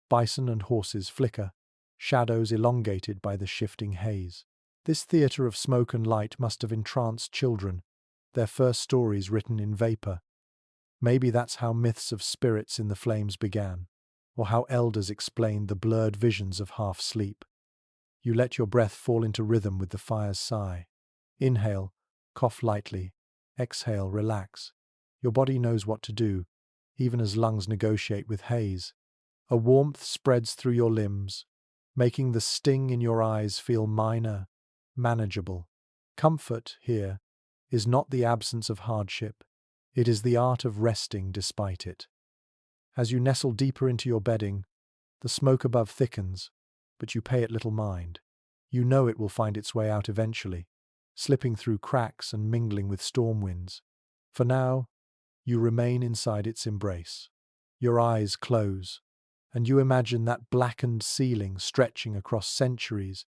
Bison and horses flicker, shadows elongated by the shifting haze. This theatre of smoke and light must have entranced children, their first stories written in vapor. Maybe that's how myths of spirits in the flames began, or how elders explained the blurred visions of half-sleep. You let your breath fall into rhythm with the fire's sigh. Inhale, cough lightly. Exhale, relax. Your body knows what to do, even as lungs negotiate with haze. A warmth spreads through your limbs, making the sting in your eyes feel minor, manageable. Comfort, here, is not the absence of hardship. It is the art of resting despite it. As you nestle deeper into your bedding, the smoke above thickens, but you pay it little mind. You know it will find its way out eventually, slipping through cracks and mingling with storm winds. For now, you remain inside its embrace. Your eyes close, and you imagine that blackened ceiling stretching across centuries,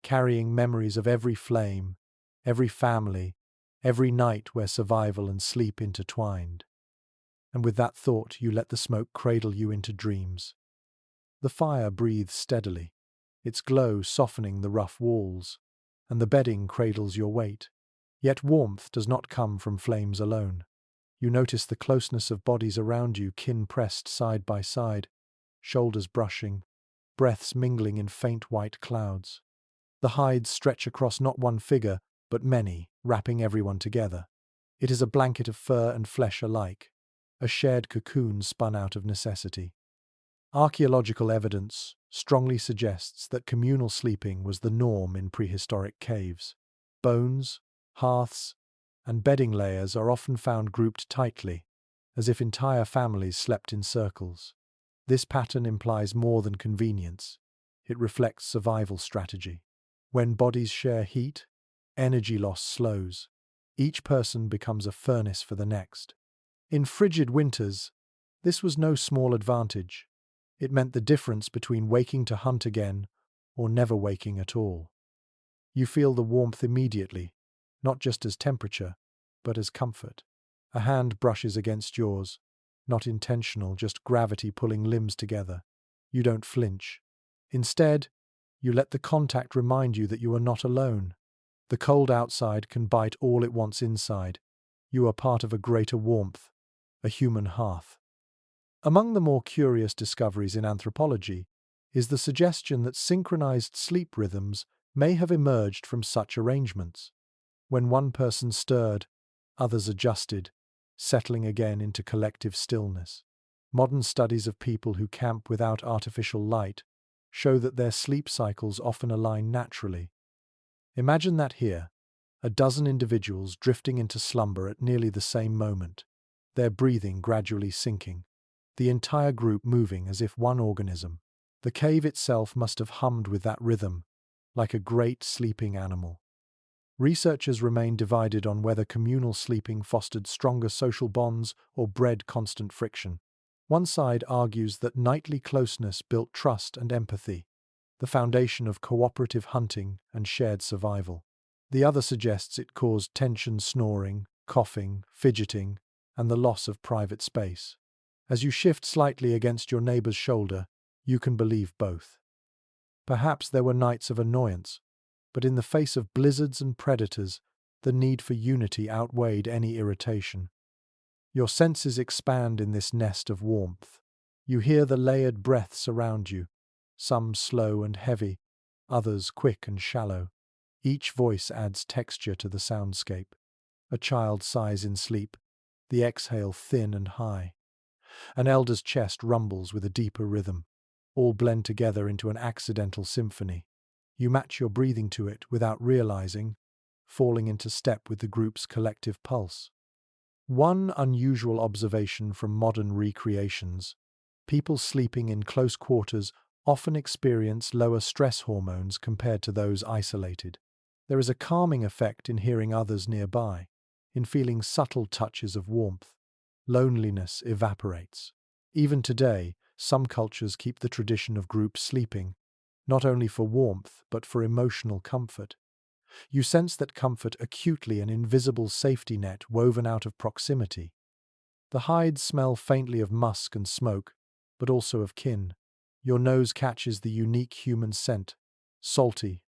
carrying memories of every flame, every family, every night where survival and sleep intertwined. And with that thought, you let the smoke cradle you into dreams. The fire breathes steadily, its glow softening the rough walls, and the bedding cradles your weight. Yet warmth does not come from flames alone. You notice the closeness of bodies around you, kin pressed side by side, shoulders brushing, breaths mingling in faint white clouds. The hides stretch across not one figure, but many, wrapping everyone together. It is a blanket of fur and flesh alike, a shared cocoon spun out of necessity. Archaeological evidence strongly suggests that communal sleeping was the norm in prehistoric caves. Bones, hearths, and bedding layers are often found grouped tightly, as if entire families slept in circles. This pattern implies more than convenience. It reflects survival strategy. When bodies share heat, energy loss slows. Each person becomes a furnace for the next. In frigid winters, this was no small advantage. It meant the difference between waking to hunt again or never waking at all. You feel the warmth immediately, not just as temperature, but as comfort. A hand brushes against yours, not intentional, just gravity pulling limbs together. You don't flinch. Instead, you let the contact remind you that you are not alone. The cold outside can bite all it wants inside. You are part of a greater warmth, a human hearth. Among the more curious discoveries in anthropology is the suggestion that synchronized sleep rhythms may have emerged from such arrangements. When one person stirred, others adjusted, settling again into collective stillness. Modern studies of people who camp without artificial light show that their sleep cycles often align naturally. Imagine that here, a dozen individuals drifting into slumber at nearly the same moment, their breathing gradually sinking, the entire group moving as if one organism. The cave itself must have hummed with that rhythm, like a great sleeping animal. Researchers remain divided on whether communal sleeping fostered stronger social bonds or bred constant friction. One side argues that nightly closeness built trust and empathy, the foundation of cooperative hunting and shared survival. The other suggests it caused tension, snoring, coughing, fidgeting, and the loss of private space. As you shift slightly against your neighbor's shoulder, you can believe both. Perhaps there were nights of annoyance, but in the face of blizzards and predators, the need for unity outweighed any irritation. Your senses expand in this nest of warmth. You hear the layered breaths around you, some slow and heavy, others quick and shallow. Each voice adds texture to the soundscape. A child sighs in sleep, the exhale thin and high. An elder's chest rumbles with a deeper rhythm, all blend together into an accidental symphony. You match your breathing to it without realizing, falling into step with the group's collective pulse. One unusual observation from modern recreations: people sleeping in close quarters often experience lower stress hormones compared to those isolated. There is a calming effect in hearing others nearby, in feeling subtle touches of warmth. Loneliness evaporates. Even today, some cultures keep the tradition of group sleeping, not only for warmth but for emotional comfort. You sense that comfort acutely, an invisible safety net woven out of proximity. The hides smell faintly of musk and smoke, but also of kin. Your nose catches the unique human scent, salty,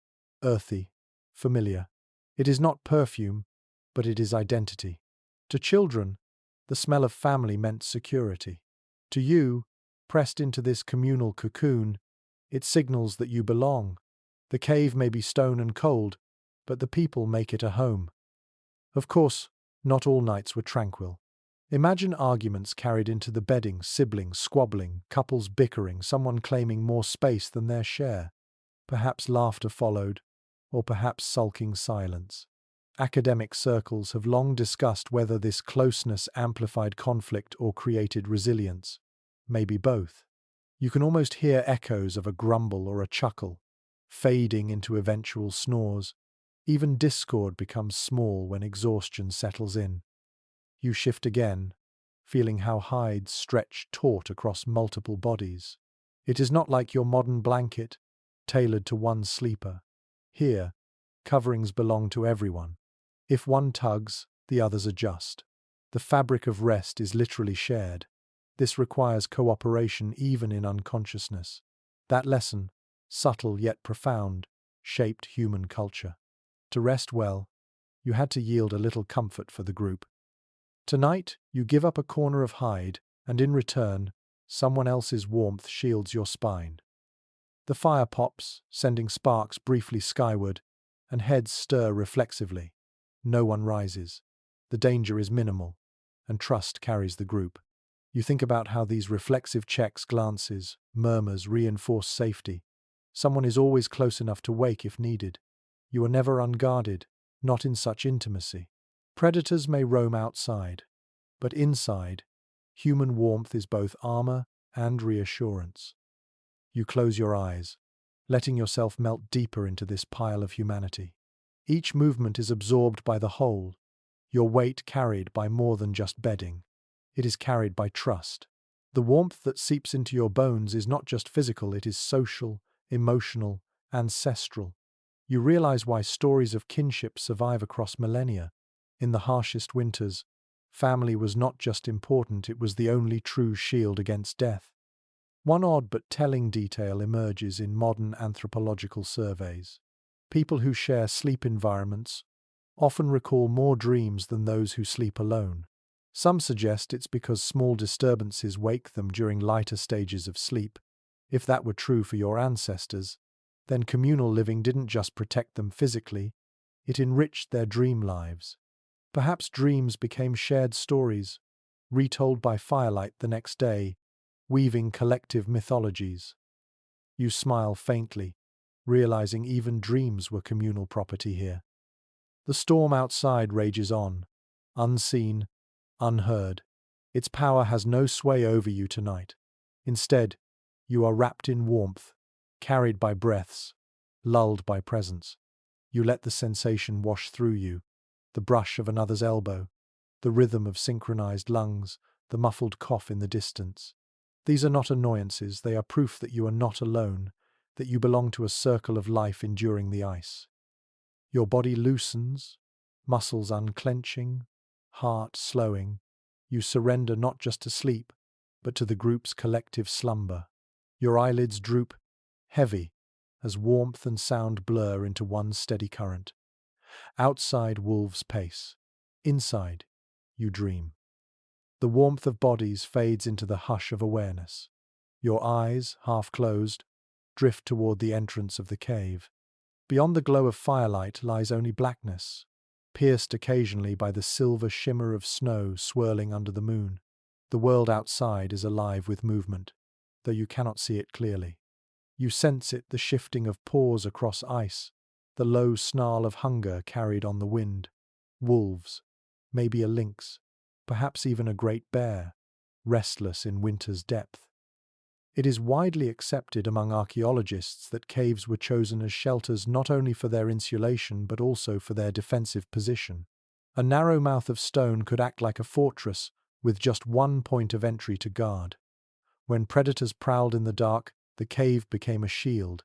earthy, familiar. It is not perfume, but it is identity. To children, the smell of family meant security. To you, pressed into this communal cocoon, it signals that you belong. The cave may be stone and cold, but the people make it a home. Of course, not all nights were tranquil. Imagine arguments carried into the bedding, siblings squabbling, couples bickering, someone claiming more space than their share. Perhaps laughter followed, or perhaps sulking silence. Academic circles have long discussed whether this closeness amplified conflict or created resilience. Maybe both. You can almost hear echoes of a grumble or a chuckle, fading into eventual snores. Even discord becomes small when exhaustion settles in. You shift again, feeling how hides stretch taut across multiple bodies. It is not like your modern blanket, tailored to one sleeper. Here, coverings belong to everyone. If one tugs, the others adjust. The fabric of rest is literally shared. This requires cooperation even in unconsciousness. That lesson, subtle yet profound, shaped human culture. To rest well, you had to yield a little comfort for the group. Tonight, you give up a corner of hide, and in return, someone else's warmth shields your spine. The fire pops, sending sparks briefly skyward, and heads stir reflexively. No one rises. The danger is minimal, and trust carries the group. You think about how these reflexive checks, glances, murmurs reinforce safety. Someone is always close enough to wake if needed. You are never unguarded, not in such intimacy. Predators may roam outside, but inside, human warmth is both armor and reassurance. You close your eyes, letting yourself melt deeper into this pile of humanity. Each movement is absorbed by the whole, your weight carried by more than just bedding. It is carried by trust. The warmth that seeps into your bones is not just physical, it is social, emotional, ancestral. You realize why stories of kinship survive across millennia. In the harshest winters, family was not just important, it was the only true shield against death. One odd but telling detail emerges in modern anthropological surveys. People who share sleep environments often recall more dreams than those who sleep alone. Some suggest it's because small disturbances wake them during lighter stages of sleep. If that were true for your ancestors, then communal living didn't just protect them physically, it enriched their dream lives. Perhaps dreams became shared stories, retold by firelight the next day, weaving collective mythologies. You smile faintly, realizing even dreams were communal property here. The storm outside rages on, unseen, unheard. Its power has no sway over you tonight. Instead, you are wrapped in warmth, carried by breaths, lulled by presence. You let the sensation wash through you, the brush of another's elbow, the rhythm of synchronized lungs, the muffled cough in the distance. These are not annoyances, they are proof that you are not alone, that you belong to a circle of life enduring the ice. Your body loosens, muscles unclenching, heart slowing. You surrender not just to sleep, but to the group's collective slumber. Your eyelids droop, heavy, as warmth and sound blur into one steady current. Outside, wolves pace. Inside, you dream. The warmth of bodies fades into the hush of awareness. Your eyes, half closed, drift toward the entrance of the cave. Beyond the glow of firelight lies only blackness, pierced occasionally by the silver shimmer of snow swirling under the moon. The world outside is alive with movement, though you cannot see it clearly. You sense it, the shifting of paws across ice, the low snarl of hunger carried on the wind. Wolves, maybe a lynx, perhaps even a great bear, restless in winter's depth. It is widely accepted among archaeologists that caves were chosen as shelters not only for their insulation but also for their defensive position. A narrow mouth of stone could act like a fortress with just one point of entry to guard. When predators prowled in the dark, the cave became a shield.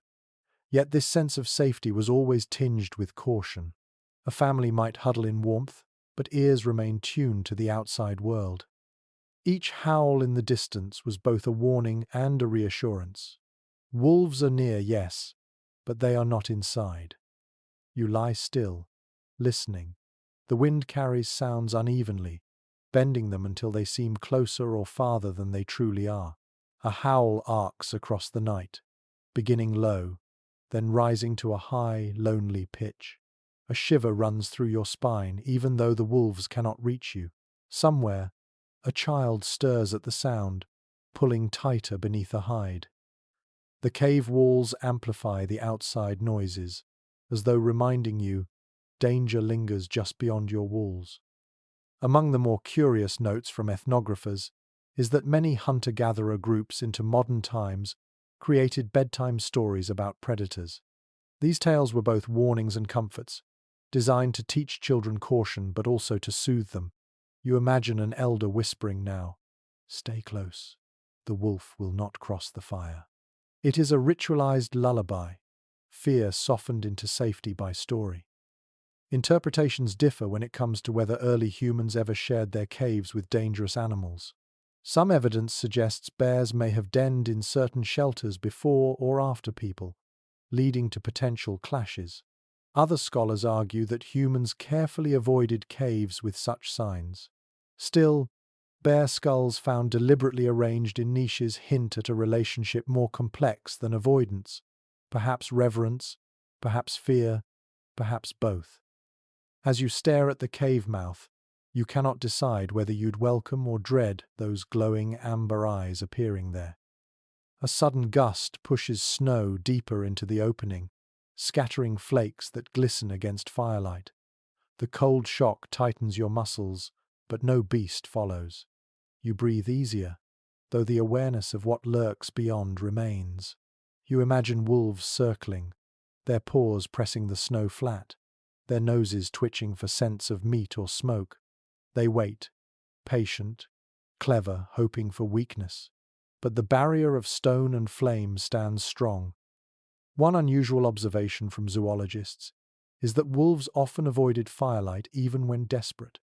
Yet this sense of safety was always tinged with caution. A family might huddle in warmth, but ears remained tuned to the outside world. Each howl in the distance was both a warning and a reassurance. Wolves are near, yes, but they are not inside. You lie still, listening. The wind carries sounds unevenly, bending them until they seem closer or farther than they truly are. A howl arcs across the night, beginning low, then rising to a high, lonely pitch. A shiver runs through your spine, even though the wolves cannot reach you. Somewhere, a child stirs at the sound, pulling tighter beneath a hide. The cave walls amplify the outside noises, as though reminding you, danger lingers just beyond your walls. Among the more curious notes from ethnographers is that many hunter-gatherer groups into modern times created bedtime stories about predators. These tales were both warnings and comforts, designed to teach children caution but also to soothe them. You imagine an elder whispering now, "Stay close. The wolf will not cross the fire." It is a ritualized lullaby, fear softened into safety by story. Interpretations differ when it comes to whether early humans ever shared their caves with dangerous animals. Some evidence suggests bears may have denned in certain shelters before or after people, leading to potential clashes. Other scholars argue that humans carefully avoided caves with such signs. Still, bear skulls found deliberately arranged in niches hint at a relationship more complex than avoidance, perhaps reverence, perhaps fear, perhaps both. As you stare at the cave mouth, you cannot decide whether you'd welcome or dread those glowing amber eyes appearing there. A sudden gust pushes snow deeper into the opening, scattering flakes that glisten against firelight. The cold shock tightens your muscles, but no beast follows. You breathe easier, though the awareness of what lurks beyond remains. You imagine wolves circling, their paws pressing the snow flat, their noses twitching for scents of meat or smoke. They wait, patient, clever, hoping for weakness. But the barrier of stone and flame stands strong. One unusual observation from zoologists is that wolves often avoided firelight even when desperate.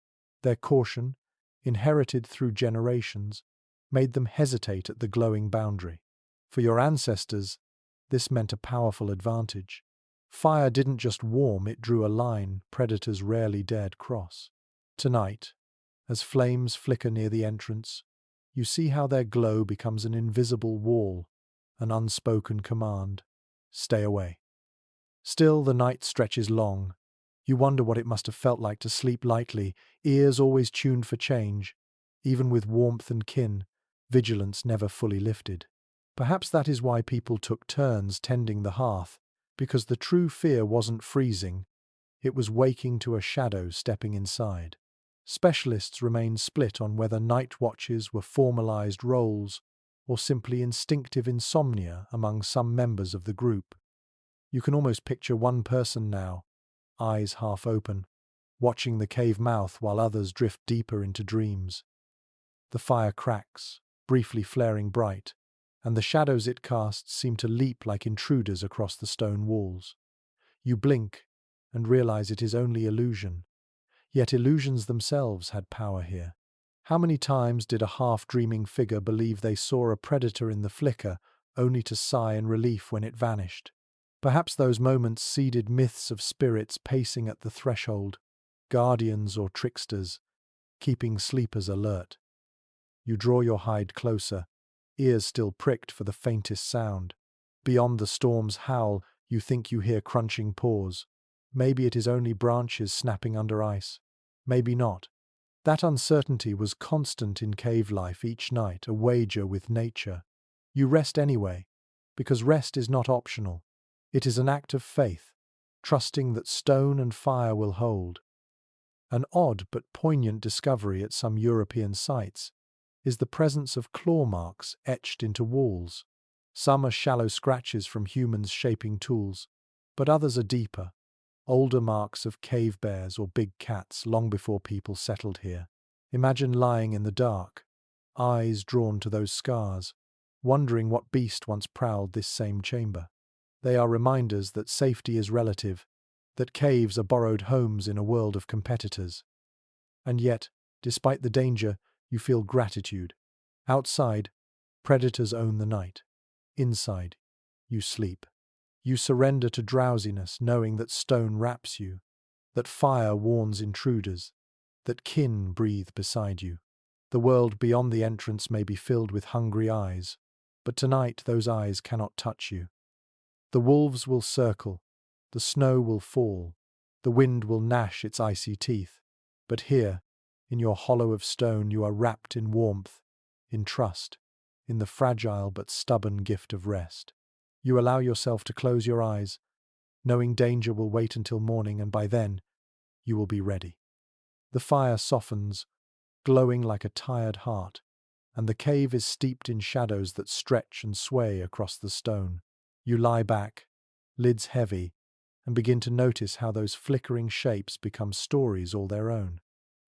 Their caution, inherited through generations, made them hesitate at the glowing boundary. For your ancestors, this meant a powerful advantage. Fire didn't just warm, it drew a line predators rarely dared cross. Tonight, as flames flicker near the entrance, you see how their glow becomes an invisible wall, an unspoken command. Stay away. Still, the night stretches long. You wonder what it must have felt like to sleep lightly, ears always tuned for change. Even with warmth and kin, vigilance never fully lifted. Perhaps that is why people took turns tending the hearth, because the true fear wasn't freezing, it was waking to a shadow stepping inside. Specialists remain split on whether night watches were formalized roles or simply instinctive insomnia among some members of the group. You can almost picture one person now, eyes half open, watching the cave mouth while others drift deeper into dreams. The fire cracks, briefly flaring bright, and the shadows it casts seem to leap like intruders across the stone walls. You blink and realize it is only illusion. Yet illusions themselves had power here. How many times did a half-dreaming figure believe they saw a predator in the flicker, only to sigh in relief when it vanished? Perhaps those moments seeded myths of spirits pacing at the threshold, guardians or tricksters, keeping sleepers alert. You draw your hide closer, ears still pricked for the faintest sound. Beyond the storm's howl, you think you hear crunching paws. Maybe it is only branches snapping under ice. Maybe not. That uncertainty was constant in cave life each night, a wager with nature. You rest anyway, because rest is not optional. It is an act of faith, trusting that stone and fire will hold. An odd but poignant discovery at some European sites is the presence of claw marks etched into walls. Some are shallow scratches from humans shaping tools, but others are deeper, older marks of cave bears or big cats long before people settled here. Imagine lying in the dark, eyes drawn to those scars, wondering what beast once prowled this same chamber. They are reminders that safety is relative, that caves are borrowed homes in a world of competitors. And yet, despite the danger, you feel gratitude. Outside, predators own the night. Inside, you sleep. You surrender to drowsiness, knowing that stone wraps you, that fire warns intruders, that kin breathe beside you. The world beyond the entrance may be filled with hungry eyes, but tonight those eyes cannot touch you. The wolves will circle, the snow will fall, the wind will gnash its icy teeth, but here, in your hollow of stone, you are wrapped in warmth, in trust, in the fragile but stubborn gift of rest. You allow yourself to close your eyes, knowing danger will wait until morning, and by then, you will be ready. The fire softens, glowing like a tired heart, and the cave is steeped in shadows that stretch and sway across the stone. You lie back, lids heavy, and begin to notice how those flickering shapes become stories all their own.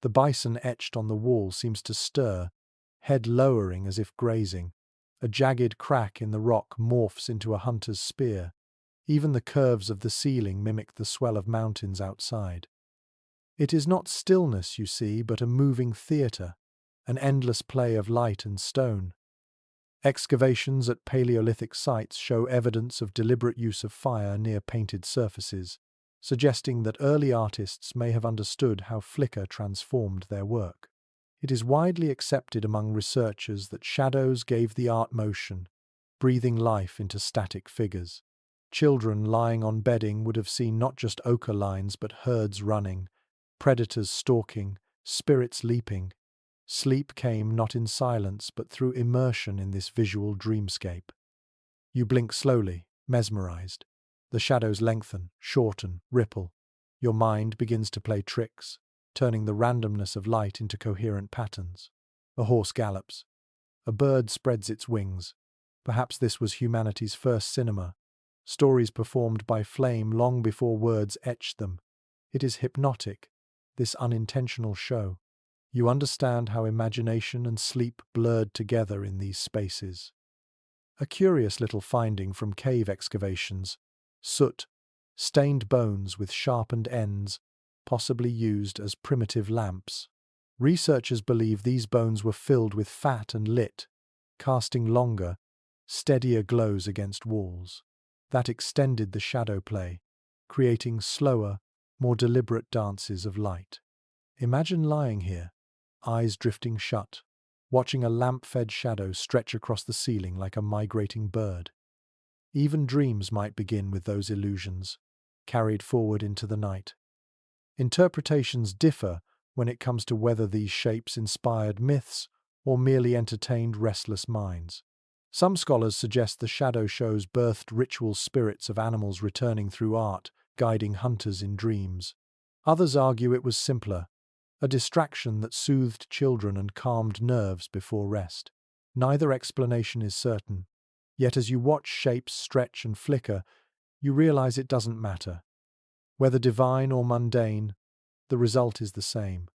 The bison etched on the wall seems to stir, head lowering as if grazing. A jagged crack in the rock morphs into a hunter's spear. Even the curves of the ceiling mimic the swell of mountains outside. It is not stillness, you see, but a moving theatre, an endless play of light and stone. Excavations at Paleolithic sites show evidence of deliberate use of fire near painted surfaces, suggesting that early artists may have understood how flicker transformed their work. It is widely accepted among researchers that shadows gave the art motion, breathing life into static figures. Children lying on bedding would have seen not just ochre lines but herds running, predators stalking, spirits leaping. Sleep came not in silence but through immersion in this visual dreamscape. You blink slowly, mesmerized. The shadows lengthen, shorten, ripple. Your mind begins to play tricks, turning the randomness of light into coherent patterns. A horse gallops. A bird spreads its wings. Perhaps this was humanity's first cinema. Stories performed by flame long before words etched them. It is hypnotic, this unintentional show. You understand how imagination and sleep blurred together in these spaces. A curious little finding from cave excavations: soot, stained bones with sharpened ends, possibly used as primitive lamps. Researchers believe these bones were filled with fat and lit, casting longer, steadier glows against walls. That extended the shadow play, creating slower, more deliberate dances of light. Imagine lying here, eyes drifting shut, watching a lamp-fed shadow stretch across the ceiling like a migrating bird. Even dreams might begin with those illusions, carried forward into the night. Interpretations differ when it comes to whether these shapes inspired myths or merely entertained restless minds. Some scholars suggest the shadow shows birthed ritual spirits of animals returning through art, guiding hunters in dreams. Others argue it was simpler, a distraction that soothed children and calmed nerves before rest. Neither explanation is certain, yet as you watch shapes stretch and flicker, you realize it doesn't matter. Whether divine or mundane, the result is the same: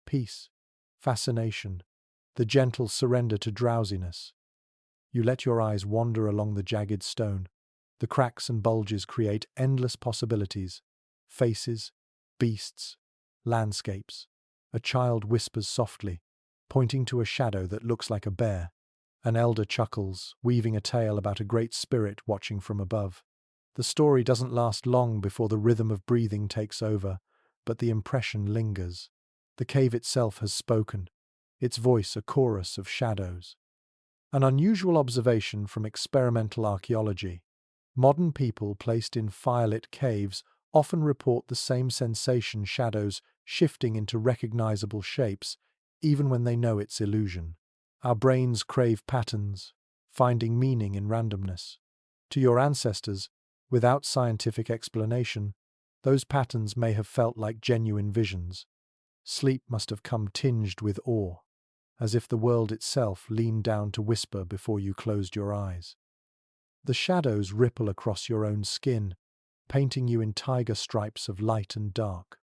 peace, fascination, the gentle surrender to drowsiness. You let your eyes wander along the jagged stone. The cracks and bulges create endless possibilities: faces, beasts, landscapes. A child whispers softly, pointing to a shadow that looks like a bear. An elder chuckles, weaving a tale about a great spirit watching from above. The story doesn't last long before the rhythm of breathing takes over, but the impression lingers. The cave itself has spoken, its voice a chorus of shadows. An unusual observation from experimental archaeology: modern people placed in firelit caves often report the same sensation: shadows shifting into recognizable shapes, even when they know it's illusion. Our brains crave patterns, finding meaning in randomness. To your ancestors, without scientific explanation, those patterns may have felt like genuine visions. Sleep must have come tinged with awe, as if the world itself leaned down to whisper before you closed your eyes. The shadows ripple across your own skin, painting you in tiger stripes of light and dark.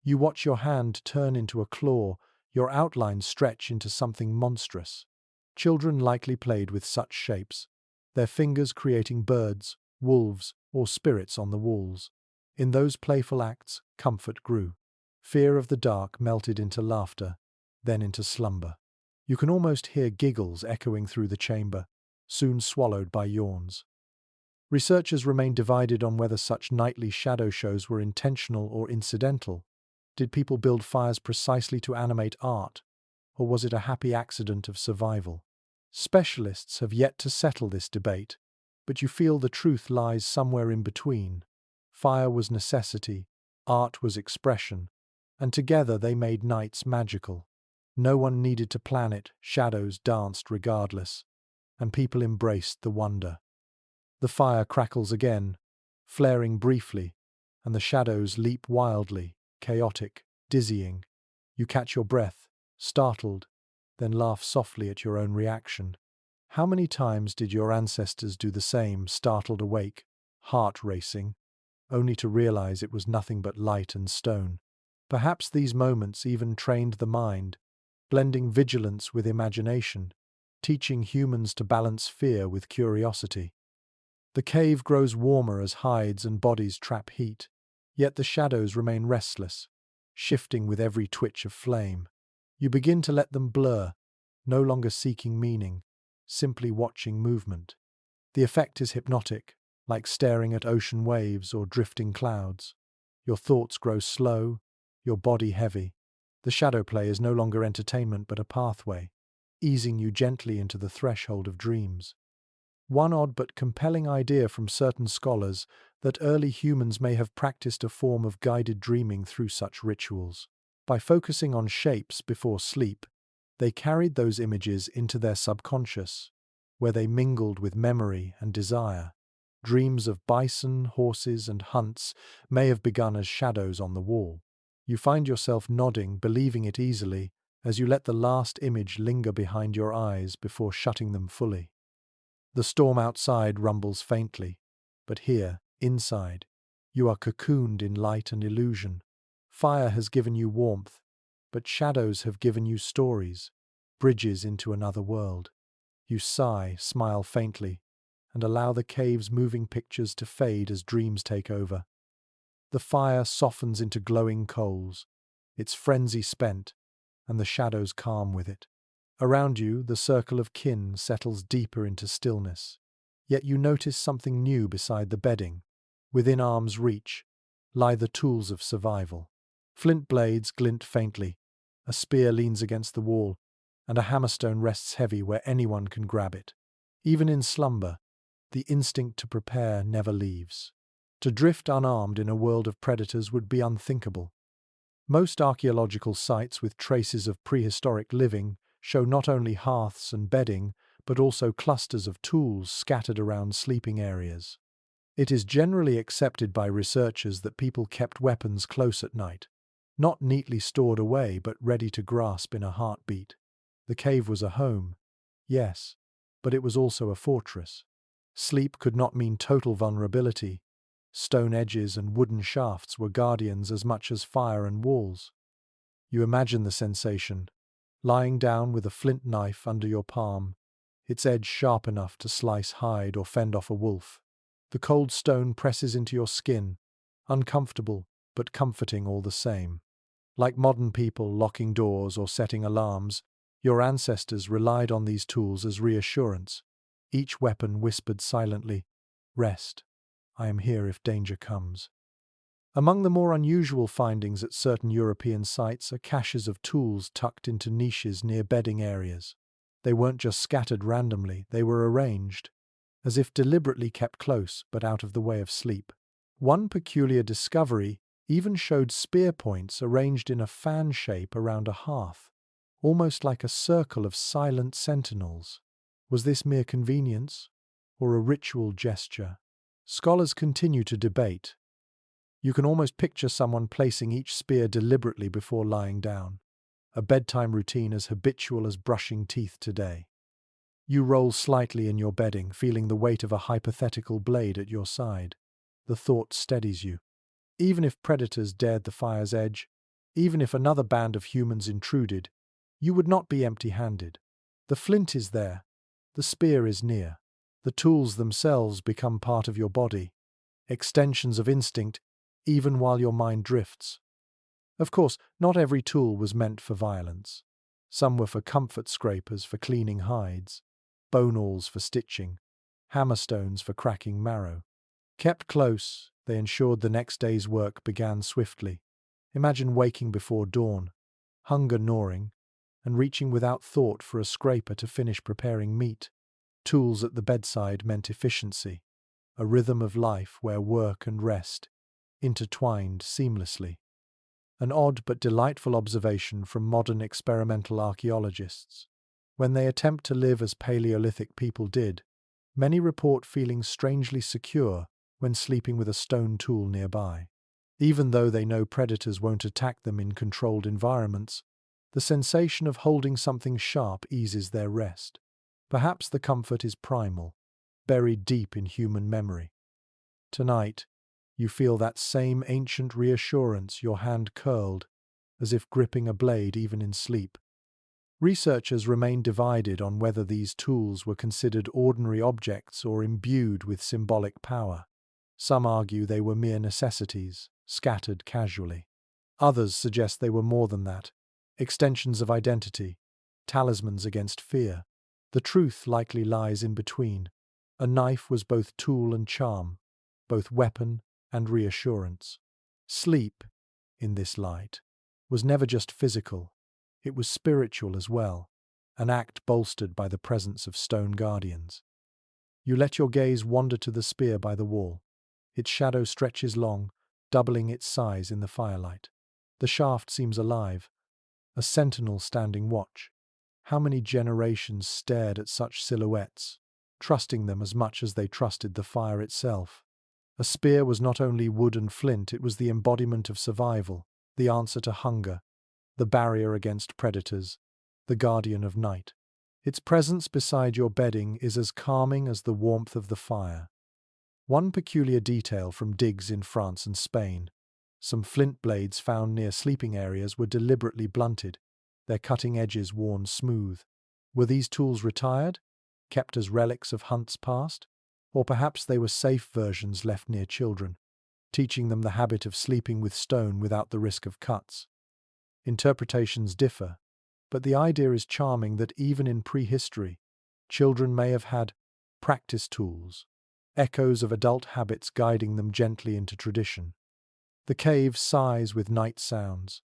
You watch your hand turn into a claw, your outlines stretch into something monstrous. Children likely played with such shapes, their fingers creating birds, wolves, or spirits on the walls. In those playful acts, comfort grew. Fear of the dark melted into laughter, then into slumber. You can almost hear giggles echoing through the chamber, soon swallowed by yawns. Researchers remain divided on whether such nightly shadow shows were intentional or incidental. Did people build fires precisely to animate art, or was it a happy accident of survival? Specialists have yet to settle this debate, but you feel the truth lies somewhere in between. Fire was necessity, art was expression, and together they made nights magical. No one needed to plan it, shadows danced regardless, and people embraced the wonder. The fire crackles again, flaring briefly, and the shadows leap wildly, chaotic, dizzying. You catch your breath, startled, then laugh softly at your own reaction. How many times did your ancestors do the same, startled awake, heart racing, only to realize it was nothing but light and stone? Perhaps these moments even trained the mind, blending vigilance with imagination, teaching humans to balance fear with curiosity. The cave grows warmer as hides and bodies trap heat, yet the shadows remain restless, shifting with every twitch of flame. You begin to let them blur, no longer seeking meaning, simply watching movement. The effect is hypnotic, like staring at ocean waves or drifting clouds. Your thoughts grow slow, your body heavy. The shadow play is no longer entertainment but a pathway, easing you gently into the threshold of dreams. One odd but compelling idea from certain scholars that early humans may have practiced a form of guided dreaming through such rituals. By focusing on shapes before sleep, they carried those images into their subconscious, where they mingled with memory and desire. Dreams of bison, horses, and hunts may have begun as shadows on the wall. You find yourself nodding, believing it easily, as you let the last image linger behind your eyes before shutting them fully. The storm outside rumbles faintly, but here, inside, you are cocooned in light and illusion. Fire has given you warmth, but shadows have given you stories, bridges into another world. You sigh, smile faintly, and allow the cave's moving pictures to fade as dreams take over. The fire softens into glowing coals, its frenzy spent, and the shadows calm with it. Around you, the circle of kin settles deeper into stillness. Yet you notice something new beside the bedding. Within arm's reach lie the tools of survival. Flint blades glint faintly, a spear leans against the wall, and a hammerstone rests heavy where anyone can grab it. Even in slumber, the instinct to prepare never leaves. To drift unarmed in a world of predators would be unthinkable. Most archaeological sites with traces of prehistoric living show not only hearths and bedding, but also clusters of tools scattered around sleeping areas. It is generally accepted by researchers that people kept weapons close at night, not neatly stored away but ready to grasp in a heartbeat. The cave was a home, yes, but it was also a fortress. Sleep could not mean total vulnerability. Stone edges and wooden shafts were guardians as much as fire and walls. You imagine the sensation, lying down with a flint knife under your palm, its edge sharp enough to slice hide or fend off a wolf. The cold stone presses into your skin, uncomfortable but comforting all the same. Like modern people locking doors or setting alarms, your ancestors relied on these tools as reassurance. Each weapon whispered silently, "Rest. I am here if danger comes." Among the more unusual findings at certain European sites are caches of tools tucked into niches near bedding areas. They weren't just scattered randomly, they were arranged, as if deliberately kept close but out of the way of sleep. One peculiar discovery even showed spear points arranged in a fan shape around a hearth, almost like a circle of silent sentinels. Was this mere convenience, or a ritual gesture? Scholars continue to debate. You can almost picture someone placing each spear deliberately before lying down, a bedtime routine as habitual as brushing teeth today. You roll slightly in your bedding, feeling the weight of a hypothetical blade at your side. The thought steadies you. Even if predators dared the fire's edge, even if another band of humans intruded, you would not be empty-handed. The flint is there, the spear is near. The tools themselves become part of your body, extensions of instinct, even while your mind drifts. Of course, not every tool was meant for violence. Some were for comfort scrapers for cleaning hides, bone awls for stitching, hammerstones for cracking marrow. Kept close, they ensured the next day's work began swiftly. Imagine waking before dawn, hunger gnawing, and reaching without thought for a scraper to finish preparing meat. Tools at the bedside meant efficiency, a rhythm of life where work and rest intertwined seamlessly. An odd but delightful observation from modern experimental archaeologists. When they attempt to live as Paleolithic people did, many report feeling strangely secure when sleeping with a stone tool nearby. Even though they know predators won't attack them in controlled environments, the sensation of holding something sharp eases their rest. Perhaps the comfort is primal, buried deep in human memory. Tonight, you feel that same ancient reassurance, your hand curled, as if gripping a blade even in sleep. Researchers remain divided on whether these tools were considered ordinary objects or imbued with symbolic power. Some argue they were mere necessities, scattered casually. Others suggest they were more than that, extensions of identity, talismans against fear. The truth likely lies in between. A knife was both tool and charm, both weapon and reassurance. Sleep, in this light, was never just physical, it was spiritual as well, an act bolstered by the presence of stone guardians. You let your gaze wander to the spear by the wall. Its shadow stretches long, doubling its size in the firelight. The shaft seems alive, a sentinel standing watch. How many generations stared at such silhouettes, trusting them as much as they trusted the fire itself? A spear was not only wood and flint, it was the embodiment of survival, the answer to hunger, the barrier against predators, the guardian of night. Its presence beside your bedding is as calming as the warmth of the fire. One peculiar detail from digs in France and Spain: some flint blades found near sleeping areas were deliberately blunted, their cutting edges worn smooth. Were these tools retired, kept as relics of hunts past? Or perhaps they were safe versions left near children, teaching them the habit of sleeping with stone without the risk of cuts. Interpretations differ, but the idea is charming that even in prehistory, children may have had practice tools, echoes of adult habits guiding them gently into tradition. The cave sighs with night sounds,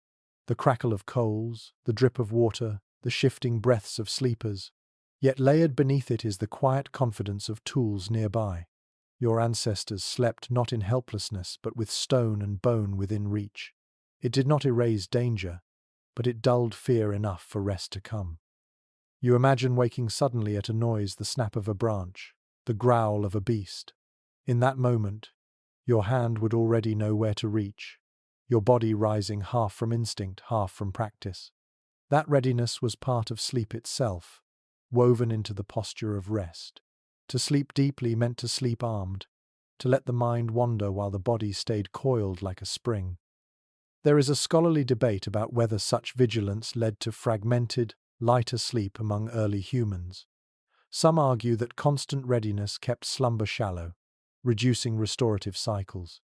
the crackle of coals, the drip of water, the shifting breaths of sleepers. Yet layered beneath it is the quiet confidence of tools nearby. Your ancestors slept not in helplessness, but with stone and bone within reach. It did not erase danger, but it dulled fear enough for rest to come. You imagine waking suddenly at a noise, the snap of a branch, the growl of a beast. In that moment, your hand would already know where to reach, your body rising half from instinct, half from practice. That readiness was part of sleep itself, woven into the posture of rest. To sleep deeply meant to sleep armed, to let the mind wander while the body stayed coiled like a spring. There is a scholarly debate about whether such vigilance led to fragmented, lighter sleep among early humans. Some argue that constant readiness kept slumber shallow, reducing restorative cycles.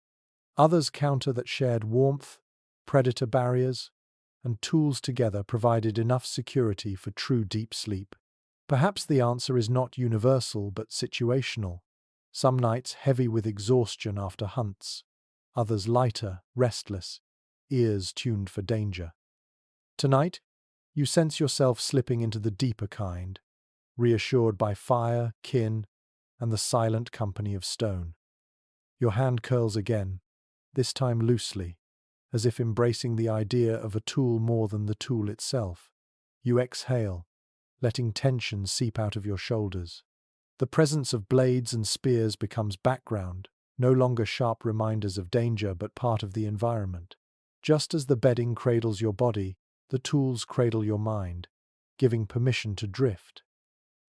Others counter that shared warmth, predator barriers, and tools together provided enough security for true deep sleep. Perhaps the answer is not universal but situational. Some nights heavy with exhaustion after hunts, others lighter, restless, ears tuned for danger. Tonight, you sense yourself slipping into the deeper kind, reassured by fire, kin, and the silent company of stone. Your hand curls again, this time loosely, as if embracing the idea of a tool more than the tool itself. You exhale, letting tension seep out of your shoulders. The presence of blades and spears becomes background, no longer sharp reminders of danger but part of the environment. Just as the bedding cradles your body, the tools cradle your mind, giving permission to drift.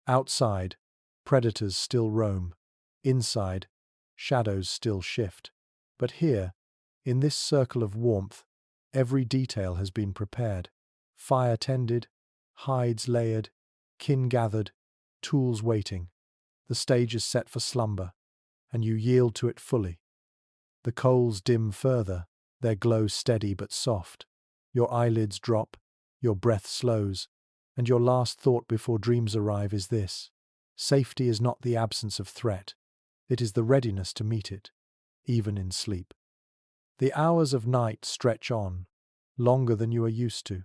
Outside, predators still roam. Inside, shadows still shift. But here, in this circle of warmth, every detail has been prepared. Fire tended, hides layered, kin gathered, tools waiting. The stage is set for slumber, and you yield to it fully. The coals dim further, their glow steady but soft. Your eyelids drop, your breath slows, and your last thought before dreams arrive is this: safety is not the absence of threat, it is the readiness to meet it, even in sleep. The hours of night stretch on, longer than you are used to.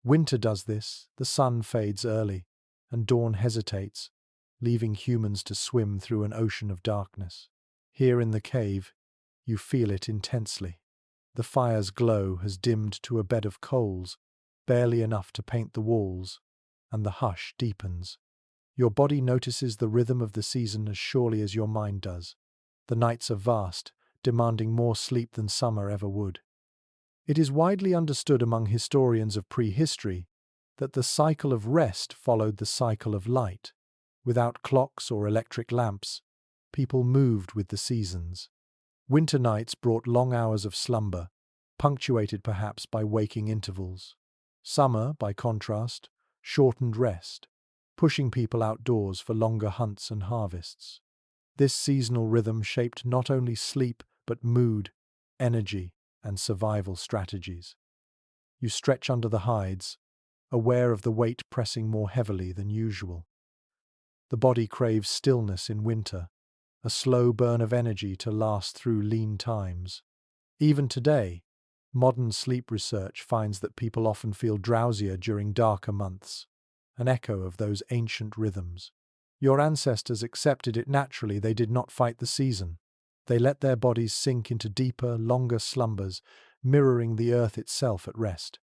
Winter does this, the sun fades early, and dawn hesitates, leaving humans to swim through an ocean of darkness. Here in the cave, you feel it intensely. The fire's glow has dimmed to a bed of coals, barely enough to paint the walls, and the hush deepens. Your body notices the rhythm of the season as surely as your mind does. The nights are vast, demanding more sleep than summer ever would. It is widely understood among historians of prehistory that the cycle of rest followed the cycle of light. Without clocks or electric lamps, people moved with the seasons. Winter nights brought long hours of slumber, punctuated perhaps by waking intervals. Summer, by contrast, shortened rest, pushing people outdoors for longer hunts and harvests. This seasonal rhythm shaped not only sleep but mood, energy, and survival strategies. You stretch under the hides, aware of the weight pressing more heavily than usual. The body craves stillness in winter, a slow burn of energy to last through lean times. Even today, Modern sleep research finds that people often feel drowsier during darker months, an echo of those ancient rhythms. Your ancestors accepted it naturally. They did not fight the season. They let their bodies sink into deeper, longer slumbers, mirroring the earth itself at rest.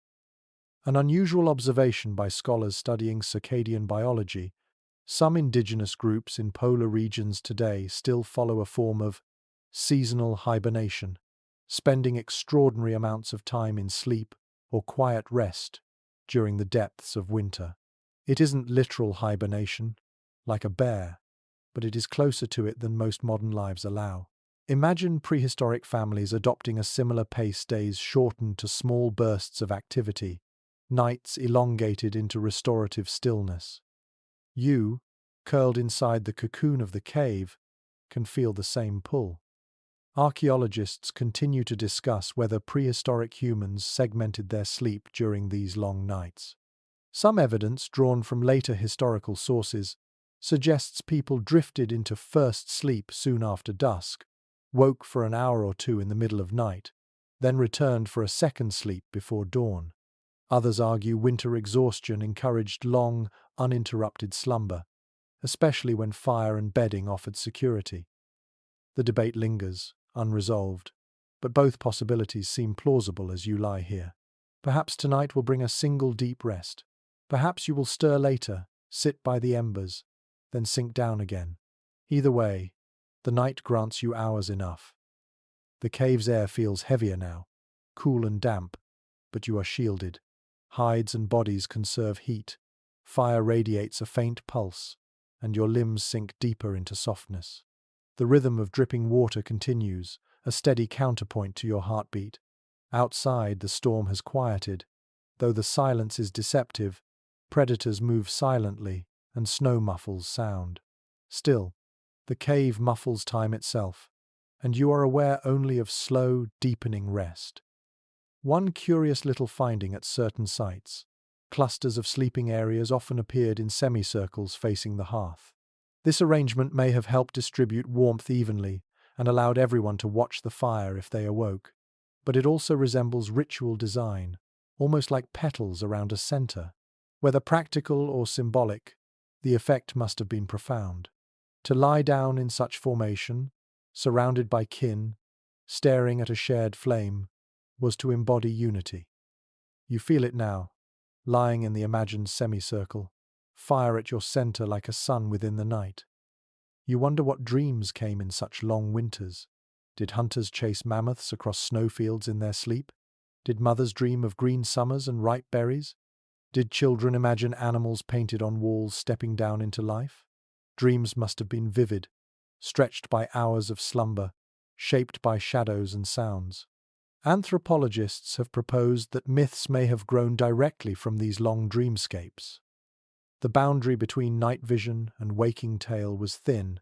An unusual observation by scholars studying circadian biology. Some indigenous groups in polar regions today still follow a form of seasonal hibernation, spending extraordinary amounts of time in sleep or quiet rest during the depths of winter. It isn't literal hibernation, like a bear, but it is closer to it than most modern lives allow. Imagine prehistoric families adopting a similar pace, days shortened to small bursts of activity, nights elongated into restorative stillness. You, curled inside the cocoon of the cave, can feel the same pull. Archaeologists continue to discuss whether prehistoric humans segmented their sleep during these long nights. Some evidence drawn from later historical sources suggests people drifted into first sleep soon after dusk, woke for an hour or two in the middle of night, then returned for a second sleep before dawn. Others argue winter exhaustion encouraged long, uninterrupted slumber, especially when fire and bedding offered security. The debate lingers, unresolved, but both possibilities seem plausible as you lie here. Perhaps tonight will bring a single deep rest. Perhaps you will stir later, sit by the embers, then sink down again. Either way, the night grants you hours enough. The cave's air feels heavier now, cool and damp, but you are shielded. Hides and bodies conserve heat. Fire radiates a faint pulse, and your limbs sink deeper into softness. The rhythm of dripping water continues, a steady counterpoint to your heartbeat. Outside, the storm has quieted. Though the silence is deceptive, predators move silently, and snow muffles sound. Still, the cave muffles time itself, and you are aware only of slow, deepening rest. One curious little finding at certain sites: clusters of sleeping areas often appeared in semicircles facing the hearth. This arrangement may have helped distribute warmth evenly and allowed everyone to watch the fire if they awoke, but it also resembles ritual design, almost like petals around a center. Whether practical or symbolic, the effect must have been profound. To lie down in such formation, surrounded by kin, staring at a shared flame, was to embody unity. You feel it now, lying in the imagined semicircle, fire at your center like a sun within the night. You wonder what dreams came in such long winters. Did hunters chase mammoths across snowfields in their sleep? Did mothers dream of green summers and ripe berries? Did children imagine animals painted on walls stepping down into life? Dreams must have been vivid, stretched by hours of slumber, shaped by shadows and sounds. Anthropologists have proposed that myths may have grown directly from these long dreamscapes. The boundary between night vision and waking tale was thin,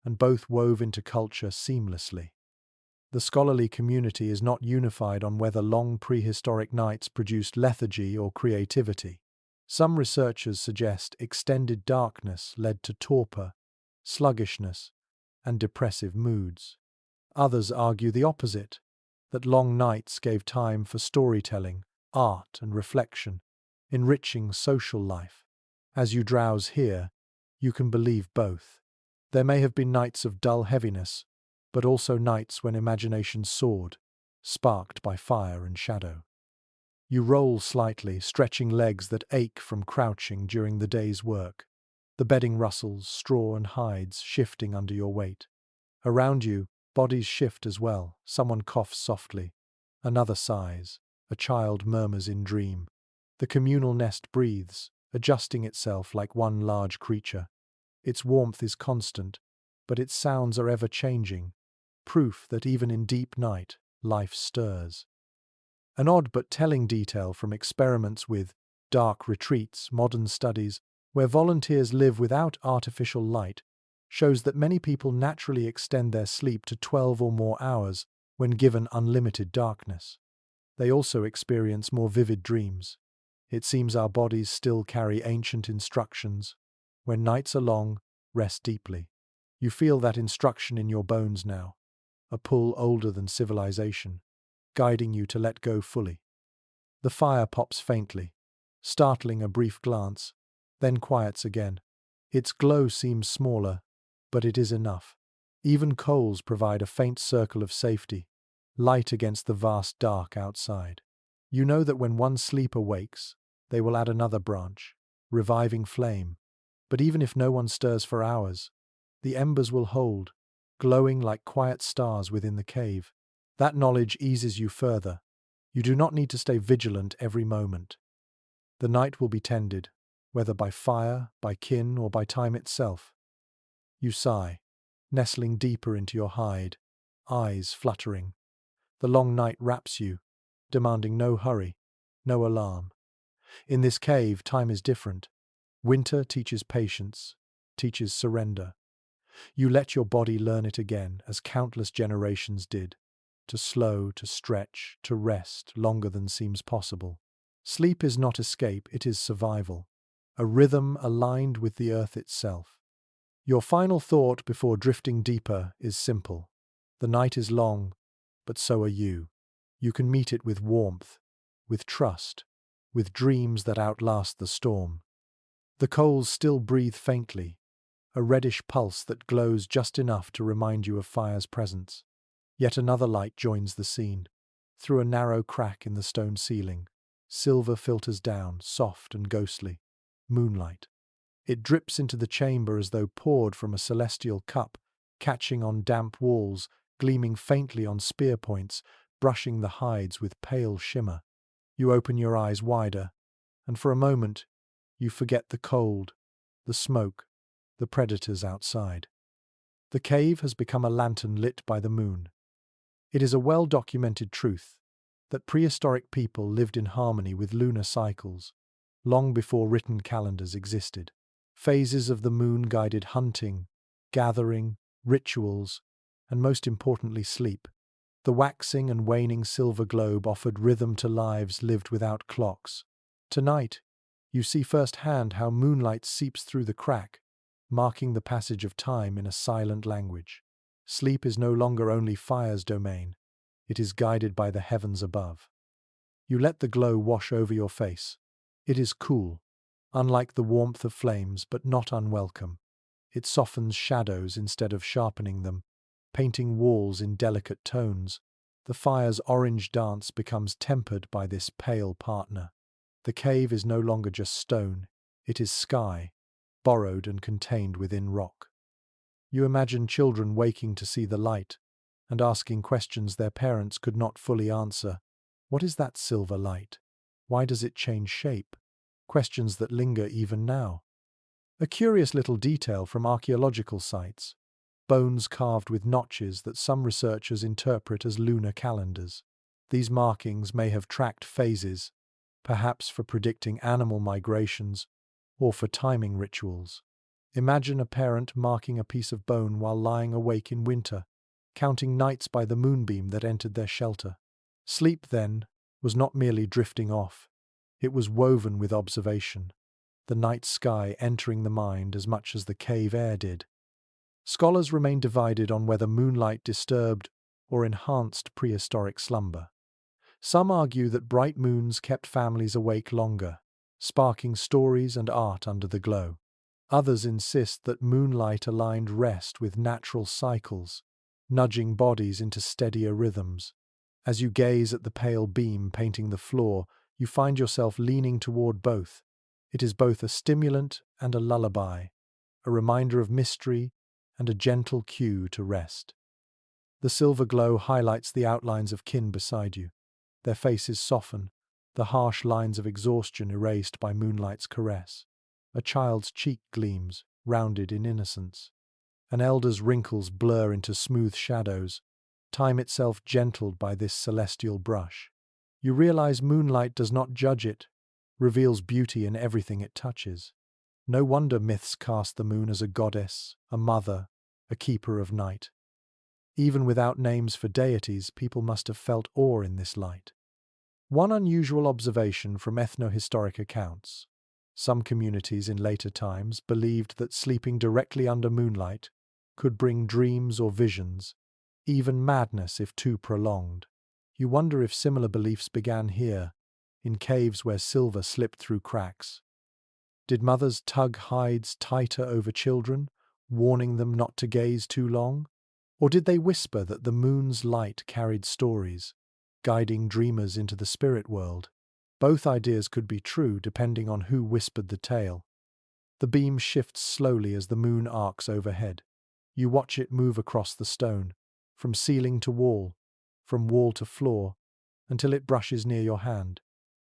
and both wove into culture seamlessly. The scholarly community is not unified on whether long prehistoric nights produced lethargy or creativity. Some researchers suggest extended darkness led to torpor, sluggishness, and depressive moods. Others argue the opposite, that long nights gave time for storytelling, art, and reflection, enriching social life. As you drowse here, you can believe both. There may have been nights of dull heaviness, but also nights when imagination soared, sparked by fire and shadow. You roll slightly, stretching legs that ache from crouching during the day's work. The bedding rustles, straw and hides shifting under your weight. Around you, bodies shift as well. Someone coughs softly. Another sighs. A child murmurs in dream. The communal nest breathes, adjusting itself like one large creature. Its warmth is constant, but its sounds are ever-changing, proof that even in deep night, life stirs. An odd but telling detail from experiments with dark retreats, modern studies, where volunteers live without artificial light, shows that many people naturally extend their sleep to 12 or more hours when given unlimited darkness. They also experience more vivid dreams. It seems our bodies still carry ancient instructions. When nights are long, rest deeply. You feel that instruction in your bones now, a pull older than civilization. guiding you to let go fully. The fire pops faintly, startling a brief glance, then quiets again. Its glow seems smaller, but it is enough. Even coals provide a faint circle of safety, light against the vast dark outside. You know that when one sleeper wakes, they will add another branch, reviving flame. But even if no one stirs for hours, the embers will hold, glowing like quiet stars within the cave. That knowledge eases you further. You do not need to stay vigilant every moment. The night will be tended, whether by fire, by kin, or by time itself. You sigh, nestling deeper into your hide, eyes fluttering. The long night wraps you, demanding no hurry, no alarm. In this cave, time is different. Winter teaches patience, teaches surrender. You let your body learn it again, as countless generations did, to slow, to stretch, to rest longer than seems possible. Sleep is not escape, it is survival, a rhythm aligned with the earth itself. Your final thought before drifting deeper is simple. The night is long, but so are you. You can meet it with warmth, with trust, with dreams that outlast the storm. The coals still breathe faintly, a reddish pulse that glows just enough to remind you of fire's presence. Yet another light joins the scene. Through a narrow crack in the stone ceiling, silver filters down, soft and ghostly. Moonlight. It drips into the chamber as though poured from a celestial cup, catching on damp walls, gleaming faintly on spear points, brushing the hides with pale shimmer. You open your eyes wider, and for a moment, you forget the cold, the smoke, the predators outside. The cave has become a lantern lit by the moon. It is a well-documented truth that prehistoric people lived in harmony with lunar cycles, long before written calendars existed. Phases of the moon guided hunting, gathering, rituals, and most importantly sleep. The waxing and waning silver globe offered rhythm to lives lived without clocks. Tonight, you see firsthand how moonlight seeps through the crack, marking the passage of time in a silent language. Sleep is no longer only fire's domain, it is guided by the heavens above. You let the glow wash over your face. It is cool, unlike the warmth of flames, but not unwelcome. It softens shadows instead of sharpening them, painting walls in delicate tones. The fire's orange dance becomes tempered by this pale partner. The cave is no longer just stone, it is sky, borrowed and contained within rock. You imagine children waking to see the light and asking questions their parents could not fully answer. What is that silver light? Why does it change shape? Questions that linger even now. A curious little detail from archaeological sites: bones carved with notches that some researchers interpret as lunar calendars. These markings may have tracked phases, perhaps for predicting animal migrations or for timing rituals. Imagine a parent marking a piece of bone while lying awake in winter, counting nights by the moonbeam that entered their shelter. Sleep, then, was not merely drifting off. It was woven with observation, the night sky entering the mind as much as the cave air did. Scholars remain divided on whether moonlight disturbed or enhanced prehistoric slumber. Some argue that bright moons kept families awake longer, sparking stories and art under the glow. Others insist that moonlight aligned rest with natural cycles, nudging bodies into steadier rhythms. As you gaze at the pale beam painting the floor, you find yourself leaning toward both. It is both a stimulant and a lullaby, a reminder of mystery and a gentle cue to rest. The silver glow highlights the outlines of kin beside you. Their faces soften, the harsh lines of exhaustion erased by moonlight's caress. A child's cheek gleams, rounded in innocence. An elder's wrinkles blur into smooth shadows, time itself gentled by this celestial brush. You realize moonlight does not judge it, reveals beauty in everything it touches. No wonder myths cast the moon as a goddess, a mother, a keeper of night. Even without names for deities, people must have felt awe in this light. One unusual observation from ethnohistoric accounts: some communities in later times believed that sleeping directly under moonlight could bring dreams or visions, even madness if too prolonged. You wonder if similar beliefs began here, in caves where silver slipped through cracks. Did mothers tug hides tighter over children, warning them not to gaze too long? Or did they whisper that the moon's light carried stories, guiding dreamers into the spirit world? Both ideas could be true depending on who whispered the tale. The beam shifts slowly as the moon arcs overhead. You watch it move across the stone, from ceiling to wall, from wall to floor, until it brushes near your hand.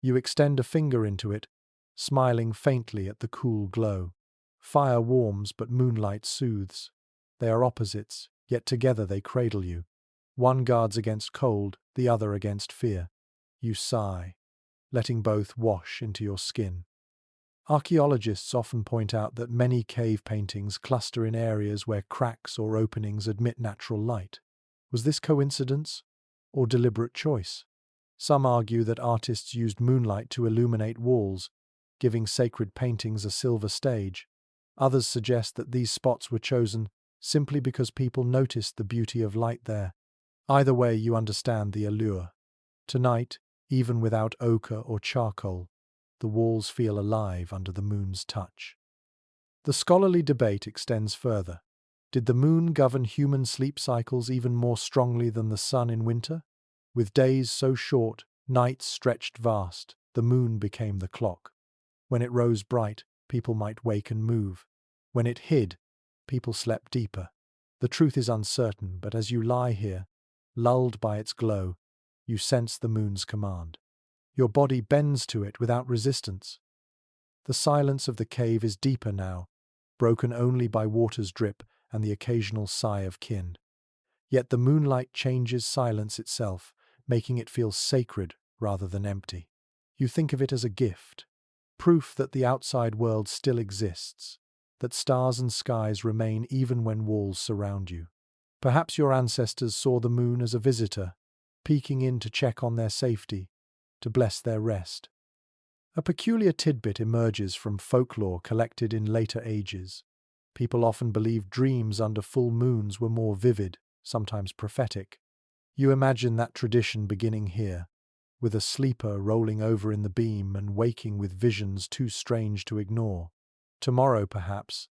You extend a finger into it, smiling faintly at the cool glow. Fire warms, but moonlight soothes. They are opposites, yet together they cradle you. One guards against cold, the other against fear. You sigh, letting both wash into your skin. Archaeologists often point out that many cave paintings cluster in areas where cracks or openings admit natural light. Was this coincidence or deliberate choice? Some argue that artists used moonlight to illuminate walls, giving sacred paintings a silver stage. Others suggest that these spots were chosen simply because people noticed the beauty of light there. Either way, you understand the allure. Tonight, even without ochre or charcoal, the walls feel alive under the moon's touch. The scholarly debate extends further. Did the moon govern human sleep cycles even more strongly than the sun in winter? With days so short, nights stretched vast, the moon became the clock. When it rose bright, people might wake and move. When it hid, people slept deeper. The truth is uncertain, but as you lie here, lulled by its glow, you sense the moon's command. Your body bends to it without resistance. The silence of the cave is deeper now, broken only by water's drip and the occasional sigh of kin. Yet the moonlight changes silence itself, making it feel sacred rather than empty. You think of it as a gift, proof that the outside world still exists, that stars and skies remain even when walls surround you. Perhaps your ancestors saw the moon as a visitor, peeking in to check on their safety, to bless their rest. A peculiar tidbit emerges from folklore collected in later ages. People often believed dreams under full moons were more vivid, sometimes prophetic. You imagine that tradition beginning here, with a sleeper rolling over in the beam and waking with visions too strange to ignore. Tomorrow, perhaps,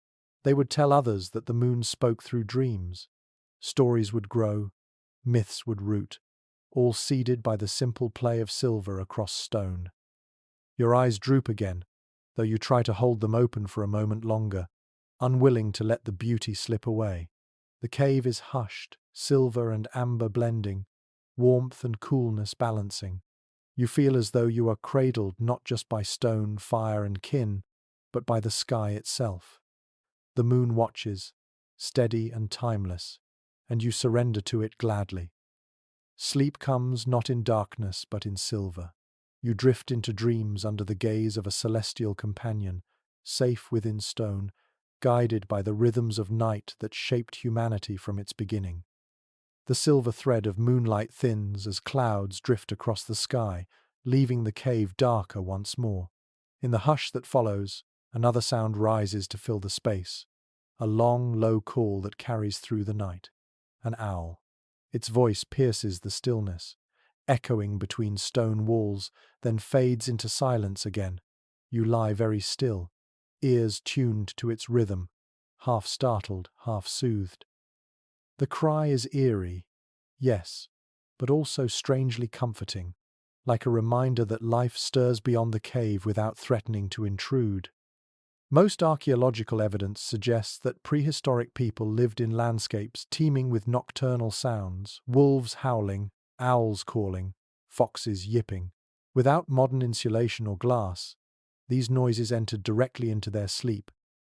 they would tell others that the moon spoke through dreams. Stories would grow, myths would root, all seeded by the simple play of silver across stone. Your eyes droop again, though you try to hold them open for a moment longer, unwilling to let the beauty slip away. The cave is hushed, silver and amber blending, warmth and coolness balancing. You feel as though you are cradled not just by stone, fire and kin, but by the sky itself. The moon watches, steady and timeless, and you surrender to it gladly. Sleep comes not in darkness but in silver. You drift into dreams under the gaze of a celestial companion, safe within stone, guided by the rhythms of night that shaped humanity from its beginning. The silver thread of moonlight thins as clouds drift across the sky, leaving the cave darker once more. In the hush that follows, another sound rises to fill the space, a long, low call that carries through the night. An owl. Its voice pierces the stillness, echoing between stone walls, then fades into silence again. You lie very still, ears tuned to its rhythm, half startled, half soothed. The cry is eerie, yes, but also strangely comforting, like a reminder that life stirs beyond the cave without threatening to intrude. Most archaeological evidence suggests that prehistoric people lived in landscapes teeming with nocturnal sounds, wolves howling, owls calling, foxes yipping. Without modern insulation or glass, these noises entered directly into their sleep,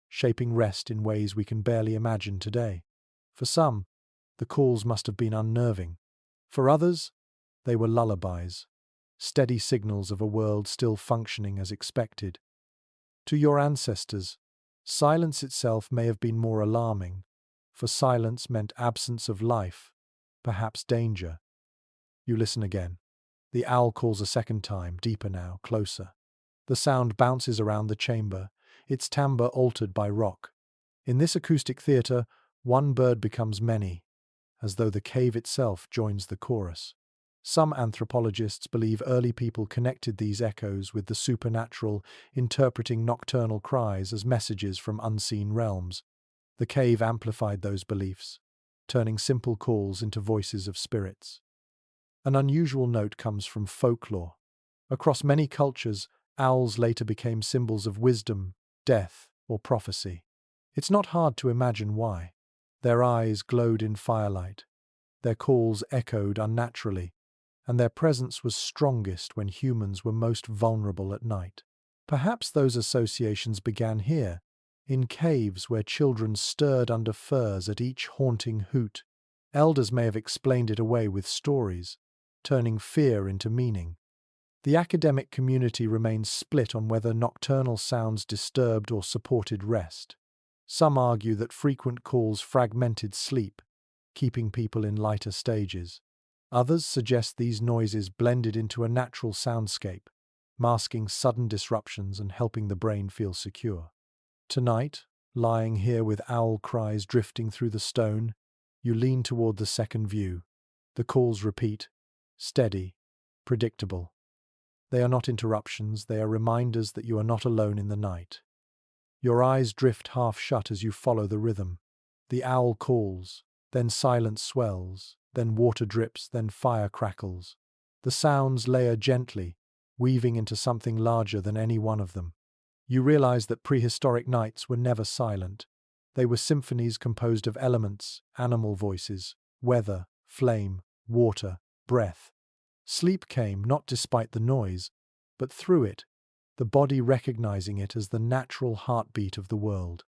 shaping rest in ways we can barely imagine today. For some, the calls must have been unnerving. For others, they were lullabies, steady signals of a world still functioning as expected. To your ancestors, silence itself may have been more alarming, for silence meant absence of life, perhaps danger. You listen again. The owl calls a second time, deeper now, closer. The sound bounces around the chamber, its timbre altered by rock. In this acoustic theatre, one bird becomes many, as though the cave itself joins the chorus. Some anthropologists believe early people connected these echoes with the supernatural, interpreting nocturnal cries as messages from unseen realms. The cave amplified those beliefs, turning simple calls into voices of spirits. An unusual note comes from folklore. Across many cultures, owls later became symbols of wisdom, death, or prophecy. It's not hard to imagine why. Their eyes glowed in firelight, their calls echoed unnaturally, and their presence was strongest when humans were most vulnerable at night. Perhaps those associations began here, in caves where children stirred under firs at each haunting hoot. Elders may have explained it away with stories, turning fear into meaning. The academic community remains split on whether nocturnal sounds disturbed or supported rest. Some argue that frequent calls fragmented sleep, keeping people in lighter stages. Others suggest these noises blended into a natural soundscape, masking sudden disruptions and helping the brain feel secure. Tonight, lying here with owl cries drifting through the stone, you lean toward the second view. The calls repeat, steady, predictable. They are not interruptions, they are reminders that you are not alone in the night. Your eyes drift half shut as you follow the rhythm. The owl calls, then silence swells, then water drips, then fire crackles. The sounds layer gently, weaving into something larger than any one of them. You realize that prehistoric nights were never silent. They were symphonies composed of elements, animal voices, weather, flame, water, breath. Sleep came not despite the noise, but through it, the body recognizing it as the natural heartbeat of the world.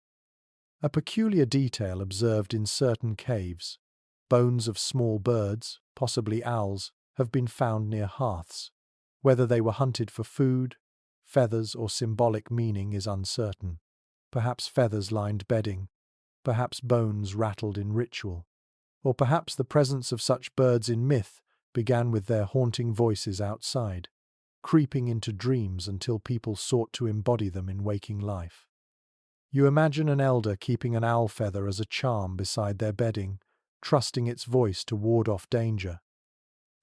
A peculiar detail observed in certain caves: bones of small birds, possibly owls, have been found near hearths. Whether they were hunted for food, feathers, or symbolic meaning is uncertain. Perhaps feathers lined bedding, perhaps bones rattled in ritual, or perhaps the presence of such birds in myth began with their haunting voices outside, creeping into dreams until people sought to embody them in waking life. You imagine an elder keeping an owl feather as a charm beside their bedding, trusting its voice to ward off danger.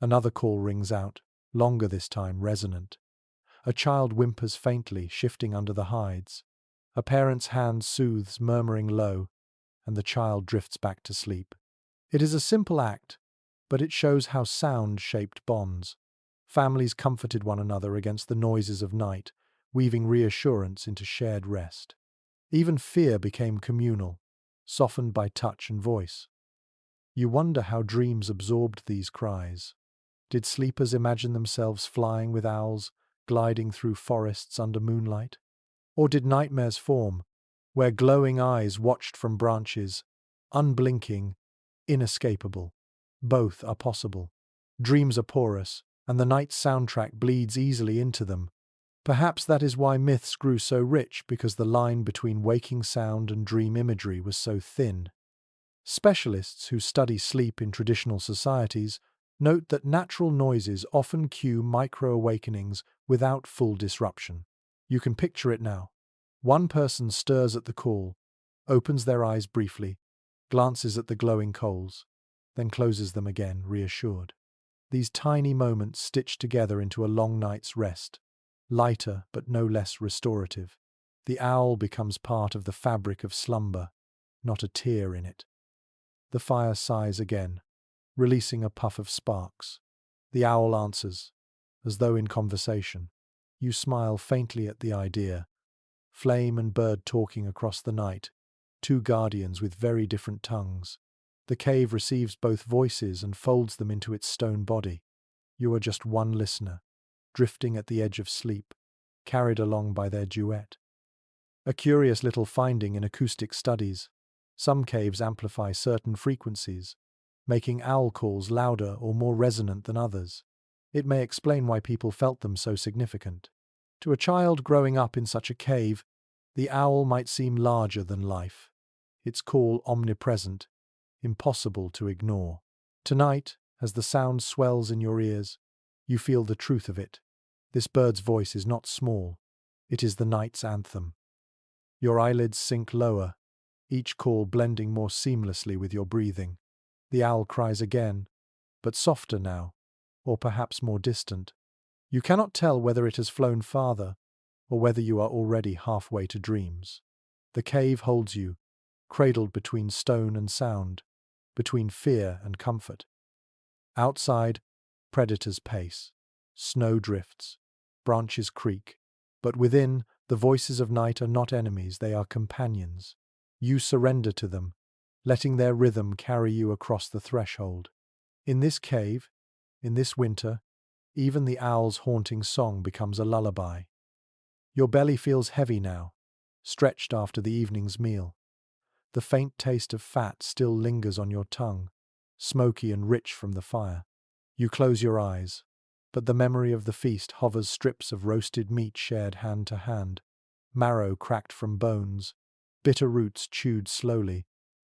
Another call rings out, longer this time, resonant. A child whimpers faintly, shifting under the hides. A parent's hand soothes, murmuring low, and the child drifts back to sleep. It is a simple act, but it shows how sound shaped bonds. Families comforted one another against the noises of night, weaving reassurance into shared rest. Even fear became communal, softened by touch and voice. You wonder how dreams absorbed these cries. Did sleepers imagine themselves flying with owls, gliding through forests under moonlight? Or did nightmares form, where glowing eyes watched from branches, unblinking, inescapable? Both are possible. Dreams are porous, and the night's soundtrack bleeds easily into them. Perhaps that is why myths grew so rich, because the line between waking sound and dream imagery was so thin. Specialists who study sleep in traditional societies note that natural noises often cue micro-awakenings without full disruption. You can picture it now. One person stirs at the call, opens their eyes briefly, glances at the glowing coals, then closes them again, reassured. These tiny moments stitch together into a long night's rest, lighter but no less restorative. The owl becomes part of the fabric of slumber, not a tear in it. The fire sighs again, releasing a puff of sparks. The owl answers, as though in conversation. You smile faintly at the idea. Flame and bird talking across the night, two guardians with very different tongues. The cave receives both voices and folds them into its stone body. You are just one listener, drifting at the edge of sleep, carried along by their duet. A curious little finding in acoustic studies: some caves amplify certain frequencies, making owl calls louder or more resonant than others. It may explain why people felt them so significant. To a child growing up in such a cave, the owl might seem larger than life, its call omnipresent, impossible to ignore. Tonight, as the sound swells in your ears, you feel the truth of it. This bird's voice is not small, it is the night's anthem. Your eyelids sink lower, each call blending more seamlessly with your breathing. The owl cries again, but softer now, or perhaps more distant. You cannot tell whether it has flown farther or whether you are already halfway to dreams. The cave holds you, cradled between stone and sound, between fear and comfort. Outside, predators pace, snow drifts, branches creak, but within, the voices of night are not enemies, they are companions. You surrender to them, letting their rhythm carry you across the threshold. In this cave, in this winter, even the owl's haunting song becomes a lullaby. Your belly feels heavy now, stretched after the evening's meal. The faint taste of fat still lingers on your tongue, smoky and rich from the fire. You close your eyes, but the memory of the feast hovers, strips of roasted meat shared hand to hand, marrow cracked from bones, bitter roots chewed slowly,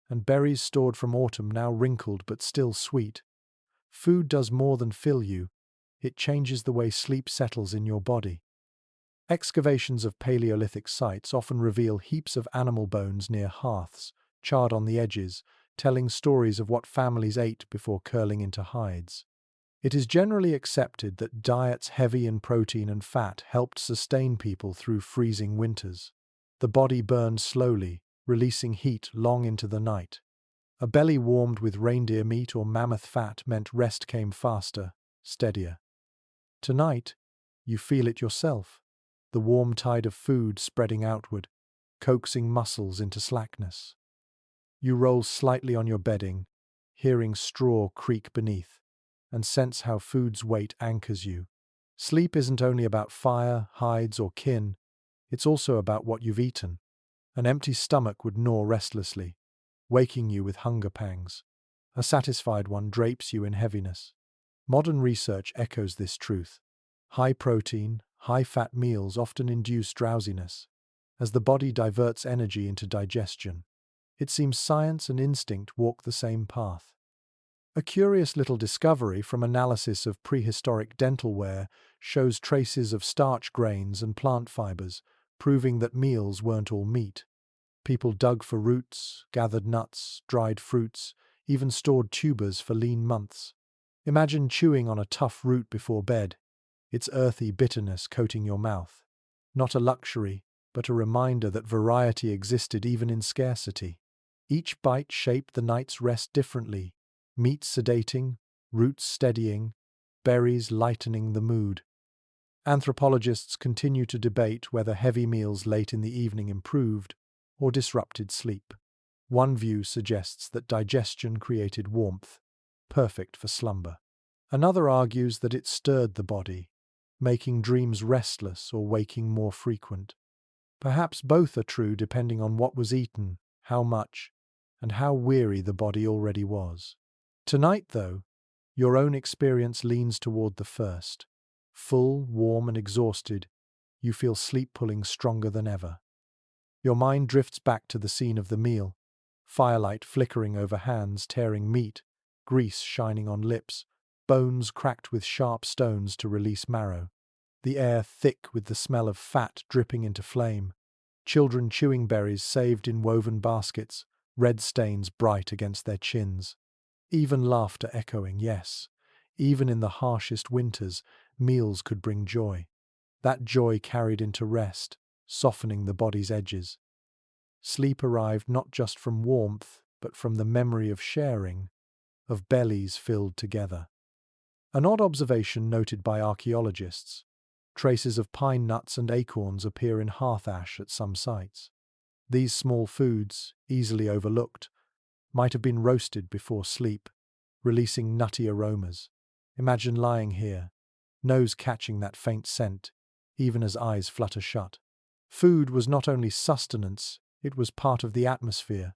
and berries stored from autumn now wrinkled but still sweet. Food does more than fill you, it changes the way sleep settles in your body. Excavations of Paleolithic sites often reveal heaps of animal bones near hearths, charred on the edges, telling stories of what families ate before curling into hides. It is generally accepted that diets heavy in protein and fat helped sustain people through freezing winters. The body burned slowly, releasing heat long into the night. A belly warmed with reindeer meat or mammoth fat meant rest came faster, steadier. Tonight, you feel it yourself, the warm tide of food spreading outward, coaxing muscles into slackness. You roll slightly on your bedding, hearing straw creak beneath, and sense how food's weight anchors you. Sleep isn't only about fire, hides, or kin, it's also about what you've eaten. An empty stomach would gnaw restlessly, waking you with hunger pangs. A satisfied one drapes you in heaviness. Modern research echoes this truth. High protein, high fat meals often induce drowsiness, as the body diverts energy into digestion. It seems science and instinct walk the same path. A curious little discovery from analysis of prehistoric dental ware shows traces of starch grains and plant fibers, proving that meals weren't all meat. People dug for roots, gathered nuts, dried fruits, even stored tubers for lean months. Imagine chewing on a tough root before bed, its earthy bitterness coating your mouth. Not a luxury, but a reminder that variety existed even in scarcity. Each bite shaped the night's rest differently, meat sedating, roots steadying, berries lightening the mood. Anthropologists continue to debate whether heavy meals late in the evening improved or disrupted sleep. One view suggests that digestion created warmth, perfect for slumber. Another argues that it stirred the body, making dreams restless or waking more frequent. Perhaps both are true depending on what was eaten, how much, and how weary the body already was. Tonight, though, your own experience leans toward the first. Full, warm, and exhausted, you feel sleep pulling stronger than ever. Your mind drifts back to the scene of the meal, firelight flickering over hands tearing meat, grease shining on lips, bones cracked with sharp stones to release marrow, the air thick with the smell of fat dripping into flame, children chewing berries saved in woven baskets, red stains bright against their chins. Even laughter echoing, yes. Even in the harshest winters, meals could bring joy. That joy carried into rest, softening the body's edges. Sleep arrived not just from warmth, but from the memory of sharing, of bellies filled together. An odd observation noted by archaeologists. Traces of pine nuts and acorns appear in hearth ash at some sites. These small foods, easily overlooked, might have been roasted before sleep, releasing nutty aromas. Imagine lying here, nose catching that faint scent, even as eyes flutter shut. Food was not only sustenance, it was part of the atmosphere,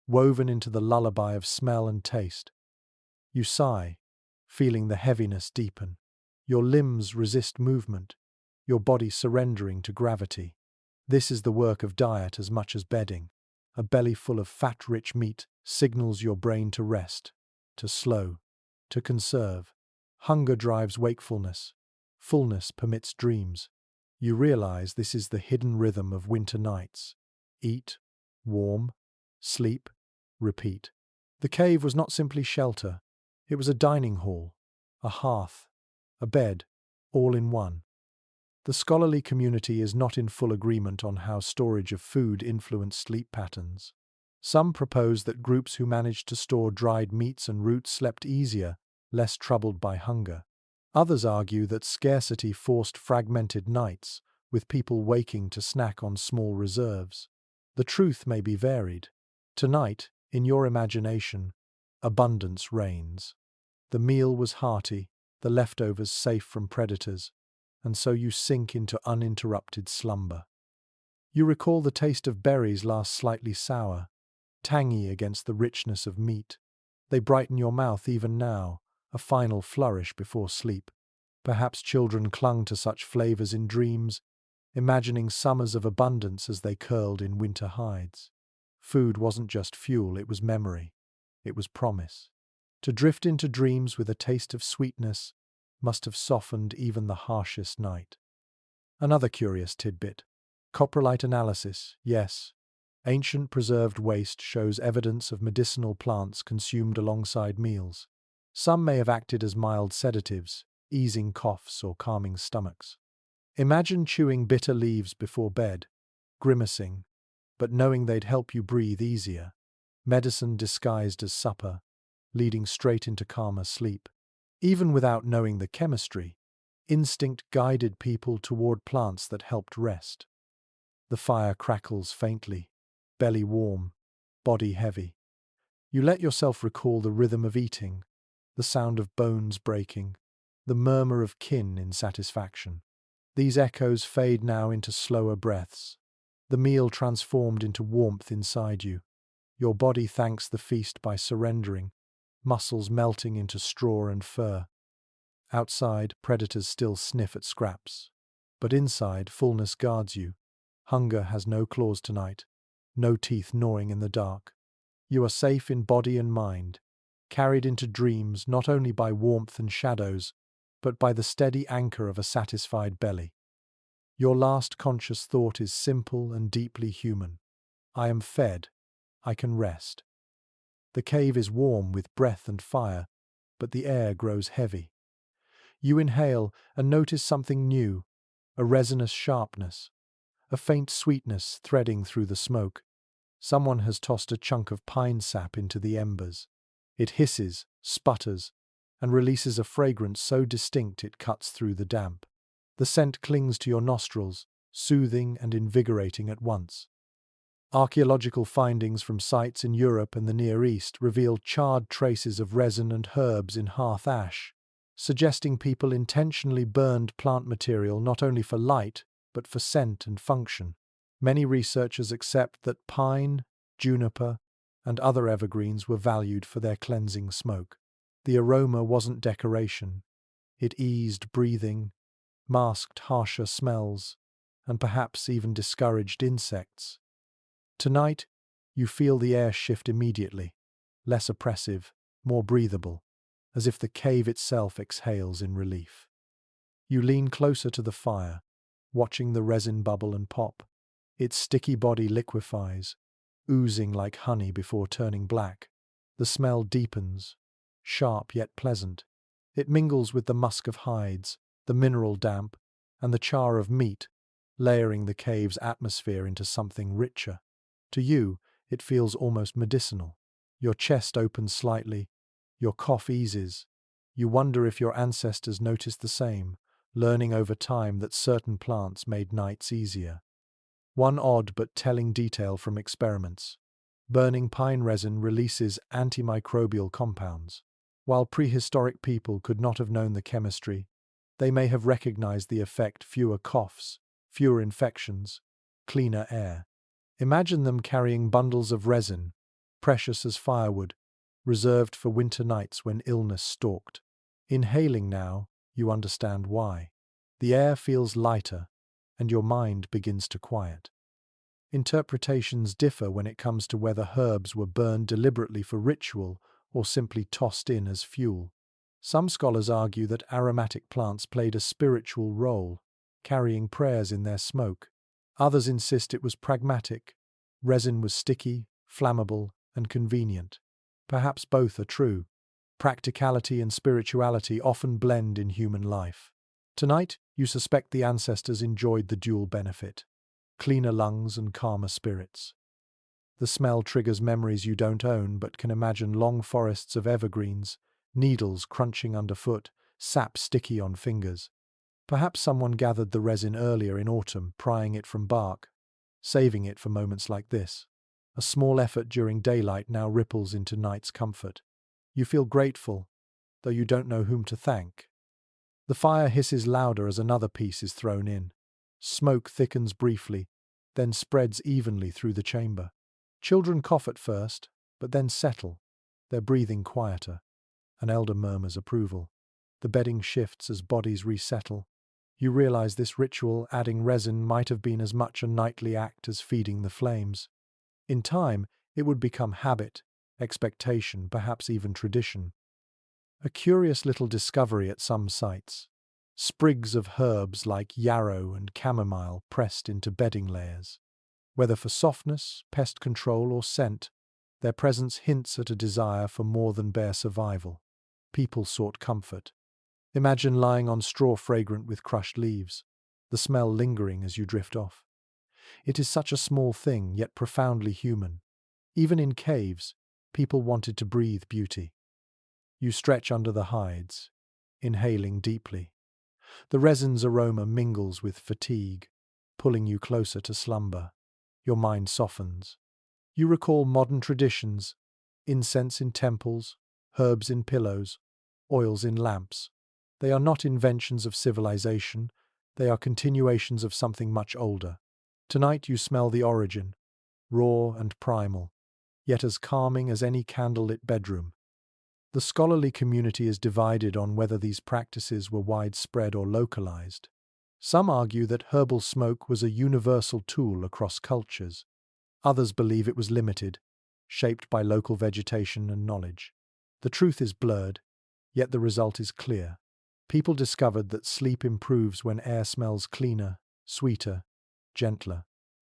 woven into the lullaby of smell and taste. You sigh, feeling the heaviness deepen. Your limbs resist movement, your body surrendering to gravity. This is the work of diet as much as bedding. A belly full of fat-rich meat signals your brain to rest, to slow, to conserve. Hunger drives wakefulness. Fullness permits dreams. You realize this is the hidden rhythm of winter nights. Eat, warm, sleep, repeat. The cave was not simply shelter. It was a dining hall, a hearth, a bed, all in one. The scholarly community is not in full agreement on how storage of food influenced sleep patterns. Some propose that groups who managed to store dried meats and roots slept easier, less troubled by hunger. Others argue that scarcity forced fragmented nights, with people waking to snack on small reserves. The truth may be varied. Tonight, in your imagination, abundance reigns. The meal was hearty, the leftovers safe from predators, and so you sink into uninterrupted slumber. You recall the taste of berries last slightly sour, tangy against the richness of meat. They brighten your mouth even now, a final flourish before sleep. Perhaps children clung to such flavors in dreams, imagining summers of abundance as they curled in winter hides. Food wasn't just fuel, it was memory. It was promise. To drift into dreams with a taste of sweetness must have softened even the harshest night. Another curious tidbit. Coprolite analysis, yes. Ancient preserved waste shows evidence of medicinal plants consumed alongside meals. Some may have acted as mild sedatives, easing coughs or calming stomachs. Imagine chewing bitter leaves before bed, grimacing, but knowing they'd help you breathe easier. Medicine disguised as supper, leading straight into calmer sleep. Even without knowing the chemistry, instinct guided people toward plants that helped rest. The fire crackles faintly, belly warm, body heavy. You let yourself recall the rhythm of eating, the sound of bones breaking, the murmur of kin in satisfaction. These echoes fade now into slower breaths. The meal transformed into warmth inside you. Your body thanks the feast by surrendering, muscles melting into straw and fur. Outside, predators still sniff at scraps. But inside, fullness guards you. Hunger has no claws tonight, no teeth gnawing in the dark. You are safe in body and mind, carried into dreams not only by warmth and shadows, but by the steady anchor of a satisfied belly. Your last conscious thought is simple and deeply human. I am fed. I can rest. The cave is warm with breath and fire, but the air grows heavy. You inhale and notice something new, a resinous sharpness, a faint sweetness threading through the smoke. Someone has tossed a chunk of pine sap into the embers. It hisses, sputters, and releases a fragrance so distinct it cuts through the damp. The scent clings to your nostrils, soothing and invigorating at once. Archaeological findings from sites in Europe and the Near East reveal charred traces of resin and herbs in hearth ash, suggesting people intentionally burned plant material not only for light, but for scent and function. Many researchers accept that pine, juniper, and other evergreens were valued for their cleansing smoke. The aroma wasn't decoration. It eased breathing, masked harsher smells, and perhaps even discouraged insects. Tonight, you feel the air shift immediately, less oppressive, more breathable, as if the cave itself exhales in relief. You lean closer to the fire, watching the resin bubble and pop. Its sticky body liquefies, oozing like honey before turning black. The smell deepens, sharp yet pleasant. It mingles with the musk of hides, the mineral damp, and the char of meat, layering the cave's atmosphere into something richer. To you, it feels almost medicinal. Your chest opens slightly, your cough eases. You wonder if your ancestors noticed the same, learning over time that certain plants made nights easier. One odd but telling detail from experiments. Burning pine resin releases antimicrobial compounds. While prehistoric people could not have known the chemistry, they may have recognized the effect: fewer coughs, fewer infections, cleaner air. Imagine them carrying bundles of resin, precious as firewood, reserved for winter nights when illness stalked. Inhaling now, you understand why. The air feels lighter, and your mind begins to quiet. Interpretations differ when it comes to whether herbs were burned deliberately for ritual or simply tossed in as fuel. Some scholars argue that aromatic plants played a spiritual role, carrying prayers in their smoke. Others insist it was pragmatic. Resin was sticky, flammable, and convenient. Perhaps both are true. Practicality and spirituality often blend in human life. Tonight, you suspect the ancestors enjoyed the dual benefit: cleaner lungs and calmer spirits. The smell triggers memories you don't own but can imagine: long forests of evergreens, needles crunching underfoot, sap sticky on fingers. Perhaps someone gathered the resin earlier in autumn, prying it from bark, saving it for moments like this. A small effort during daylight now ripples into night's comfort. You feel grateful, though you don't know whom to thank. The fire hisses louder as another piece is thrown in. Smoke thickens briefly, then spreads evenly through the chamber. Children cough at first, but then settle, their breathing quieter. An elder murmurs approval. The bedding shifts as bodies resettle. You realize this ritual, adding resin, might have been as much a nightly act as feeding the flames. In time, it would become habit, expectation, perhaps even tradition. A curious little discovery at some sites: sprigs of herbs like yarrow and chamomile pressed into bedding layers. Whether for softness, pest control, or scent, their presence hints at a desire for more than bare survival. People sought comfort. Imagine lying on straw fragrant with crushed leaves, the smell lingering as you drift off. It is such a small thing, yet profoundly human. Even in caves, people wanted to breathe beauty. You stretch under the hides, inhaling deeply. The resin's aroma mingles with fatigue, pulling you closer to slumber. Your mind softens. You recall modern traditions: incense in temples, herbs in pillows, oils in lamps. They are not inventions of civilization, they are continuations of something much older. Tonight you smell the origin, raw and primal, yet as calming as any candlelit bedroom. The scholarly community is divided on whether these practices were widespread or localized. Some argue that herbal smoke was a universal tool across cultures. Others believe it was limited, shaped by local vegetation and knowledge. The truth is blurred, yet the result is clear. People discovered that sleep improves when air smells cleaner, sweeter, gentler.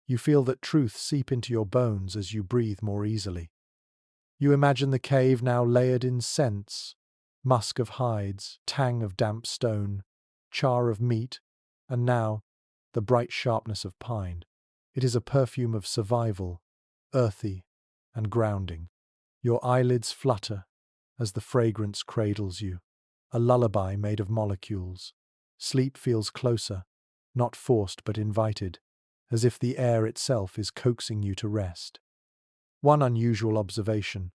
You feel that truth seep into your bones as you breathe more easily. You imagine the cave now layered in scents: musk of hides, tang of damp stone, char of meat, and now the bright sharpness of pine. It is a perfume of survival, earthy and grounding. Your eyelids flutter as the fragrance cradles you, a lullaby made of molecules. Sleep feels closer, not forced but invited, as if the air itself is coaxing you to rest. One unusual observation: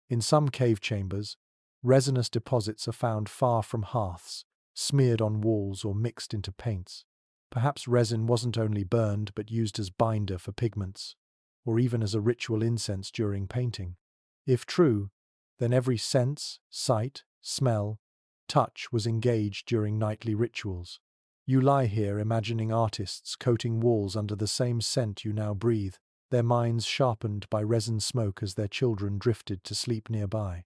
in some cave chambers, resinous deposits are found far from hearths, smeared on walls or mixed into paints. Perhaps resin wasn't only burned but used as binder for pigments, or even as a ritual incense during painting. If true, then every sense, sight, smell, touch was engaged during nightly rituals. You lie here imagining artists coating walls under the same scent you now breathe, their minds sharpened by resin smoke as their children drifted to sleep nearby.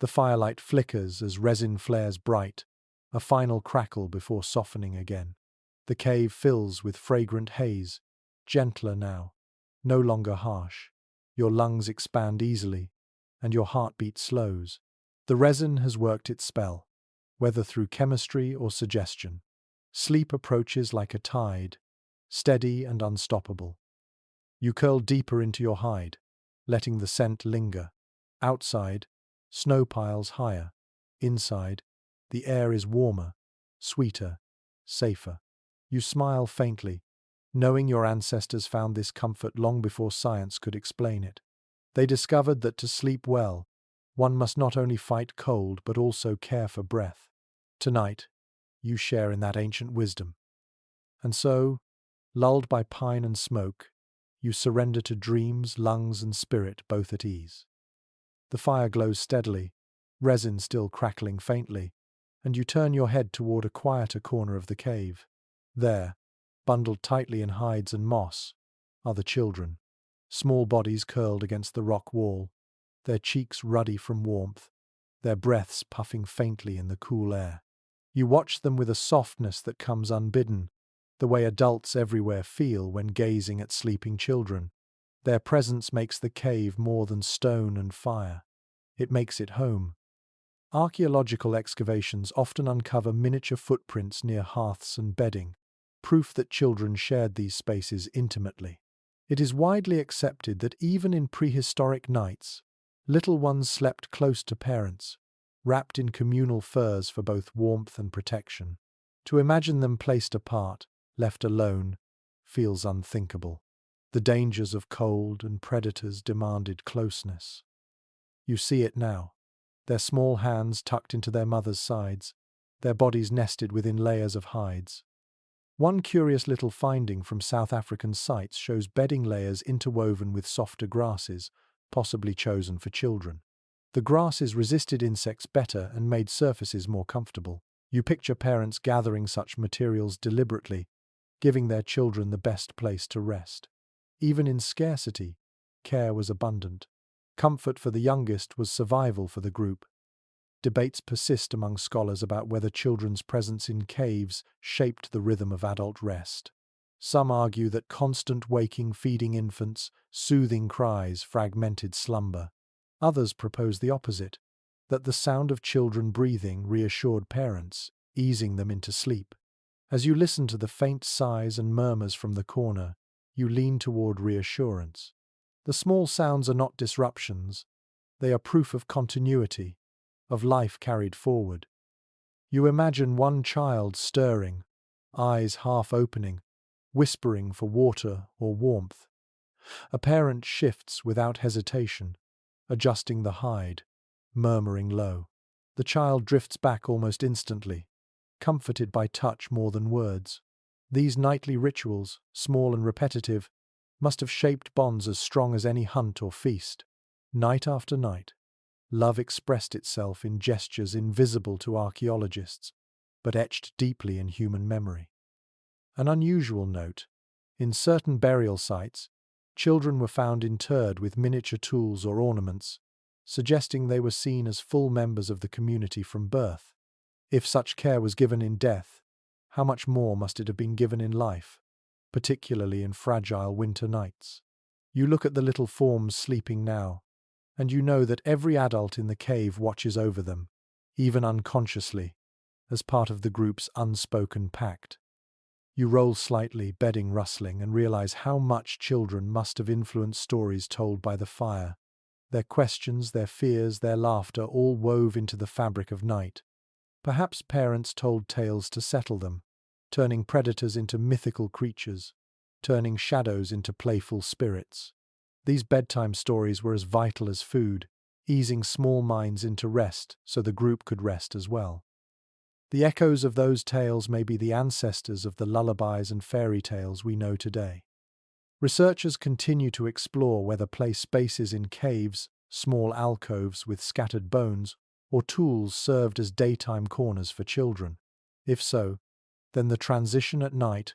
The firelight flickers as resin flares bright, a final crackle before softening again. The cave fills with fragrant haze, gentler now, no longer harsh. Your lungs expand easily, and your heartbeat slows. The resin has worked its spell, whether through chemistry or suggestion. Sleep approaches like a tide, steady and unstoppable. You curl deeper into your hide, letting the scent linger. Outside, snow piles higher. Inside, the air is warmer, sweeter, safer. You smile faintly, knowing your ancestors found this comfort long before science could explain it. They discovered that to sleep well, one must not only fight cold but also care for breath. Tonight, you share in that ancient wisdom. And so, lulled by pine and smoke, you surrender to dreams, lungs, and spirit both at ease. The fire glows steadily, resin still crackling faintly, and you turn your head toward a quieter corner of the cave. There, bundled tightly in hides and moss, are the children, small bodies curled against the rock wall, their cheeks ruddy from warmth, their breaths puffing faintly in the cool air. You watch them with a softness that comes unbidden, the way adults everywhere feel when gazing at sleeping children. Their presence makes the cave more than stone and fire. It makes it home. Archaeological excavations often uncover miniature footprints near hearths and bedding, proof that children shared these spaces intimately. It is widely accepted that even in prehistoric nights, little ones slept close to parents, wrapped in communal furs for both warmth and protection. To imagine them placed apart, left alone, feels unthinkable. The dangers of cold and predators demanded closeness. You see it now. Their small hands tucked into their mother's sides, their bodies nested within layers of hides. One curious little finding from South African sites shows bedding layers interwoven with softer grasses, possibly chosen for children. The grasses resisted insects better and made surfaces more comfortable. You picture parents gathering such materials deliberately, giving their children the best place to rest. Even in scarcity, care was abundant. Comfort for the youngest was survival for the group. Debates persist among scholars about whether children's presence in caves shaped the rhythm of adult rest. Some argue that constant waking feeding infants, soothing cries fragmented slumber. Others propose the opposite, that the sound of children breathing reassured parents, easing them into sleep. As you listen to the faint sighs and murmurs from the corner, you lean toward reassurance. The small sounds are not disruptions, they are proof of continuity, of life carried forward. You imagine one child stirring, eyes half opening, whispering for water or warmth. A parent shifts without hesitation, adjusting the hide, murmuring low. The child drifts back almost instantly, comforted by touch more than words. These nightly rituals, small and repetitive, must have shaped bonds as strong as any hunt or feast. Night after night, love expressed itself in gestures invisible to archaeologists, but etched deeply in human memory. An unusual note: in certain burial sites, children were found interred with miniature tools or ornaments, suggesting they were seen as full members of the community from birth. If such care was given in death, how much more must it have been given in life, particularly in fragile winter nights? You look at the little forms sleeping now, and you know that every adult in the cave watches over them, even unconsciously, as part of the group's unspoken pact. You roll slightly, bedding rustling, and realize how much children must have influenced stories told by the fire. Their questions, their fears, their laughter all wove into the fabric of night. Perhaps parents told tales to settle them, turning predators into mythical creatures, turning shadows into playful spirits. These bedtime stories were as vital as food, easing small minds into rest so the group could rest as well. The echoes of those tales may be the ancestors of the lullabies and fairy tales we know today. Researchers continue to explore whether place spaces in caves, small alcoves with scattered bones, or tools served as daytime corners for children. If so, then the transition at night,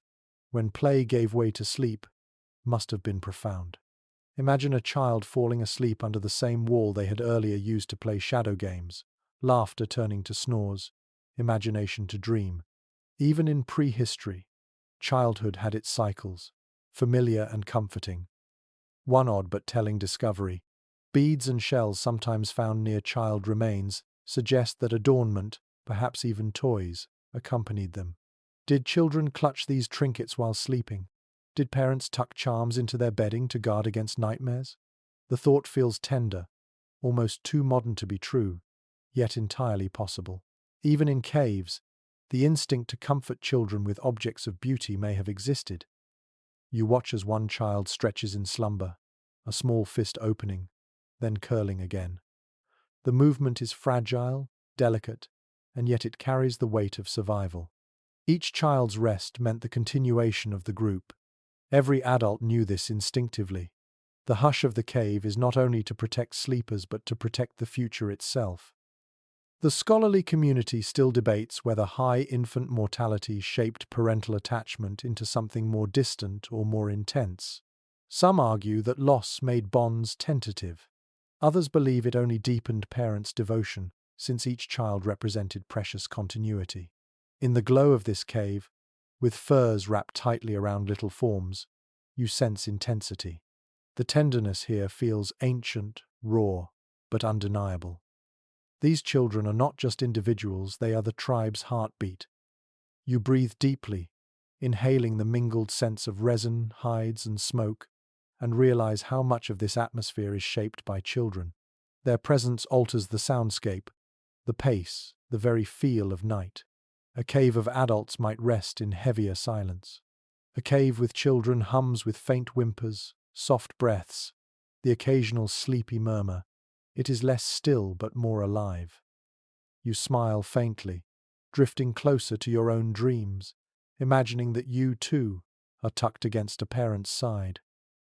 when play gave way to sleep, must have been profound. Imagine a child falling asleep under the same wall they had earlier used to play shadow games, laughter turning to snores, imagination to dream. Even in prehistory, childhood had its cycles, familiar and comforting. One odd but telling discovery: beads and shells sometimes found near child remains suggest that adornment, perhaps even toys, accompanied them. Did children clutch these trinkets while sleeping? Did parents tuck charms into their bedding to guard against nightmares? The thought feels tender, almost too modern to be true, yet entirely possible. Even in caves, the instinct to comfort children with objects of beauty may have existed. You watch as one child stretches in slumber, a small fist opening, then curling again. The movement is fragile, delicate, and yet it carries the weight of survival. Each child's rest meant the continuation of the group. Every adult knew this instinctively. The hush of the cave is not only to protect sleepers but to protect the future itself. The scholarly community still debates whether high infant mortality shaped parental attachment into something more distant or more intense. Some argue that loss made bonds tentative. Others believe it only deepened parents' devotion, since each child represented precious continuity. In the glow of this cave, with furs wrapped tightly around little forms, you sense intensity. The tenderness here feels ancient, raw, but undeniable. These children are not just individuals, they are the tribe's heartbeat. You breathe deeply, inhaling the mingled scents of resin, hides, and smoke, and realize how much of this atmosphere is shaped by children. Their presence alters the soundscape, the pace, the very feel of night. A cave of adults might rest in heavier silence. A cave with children hums with faint whimpers, soft breaths, the occasional sleepy murmur. It is less still but more alive. You smile faintly, drifting closer to your own dreams, imagining that you, too, are tucked against a parent's side,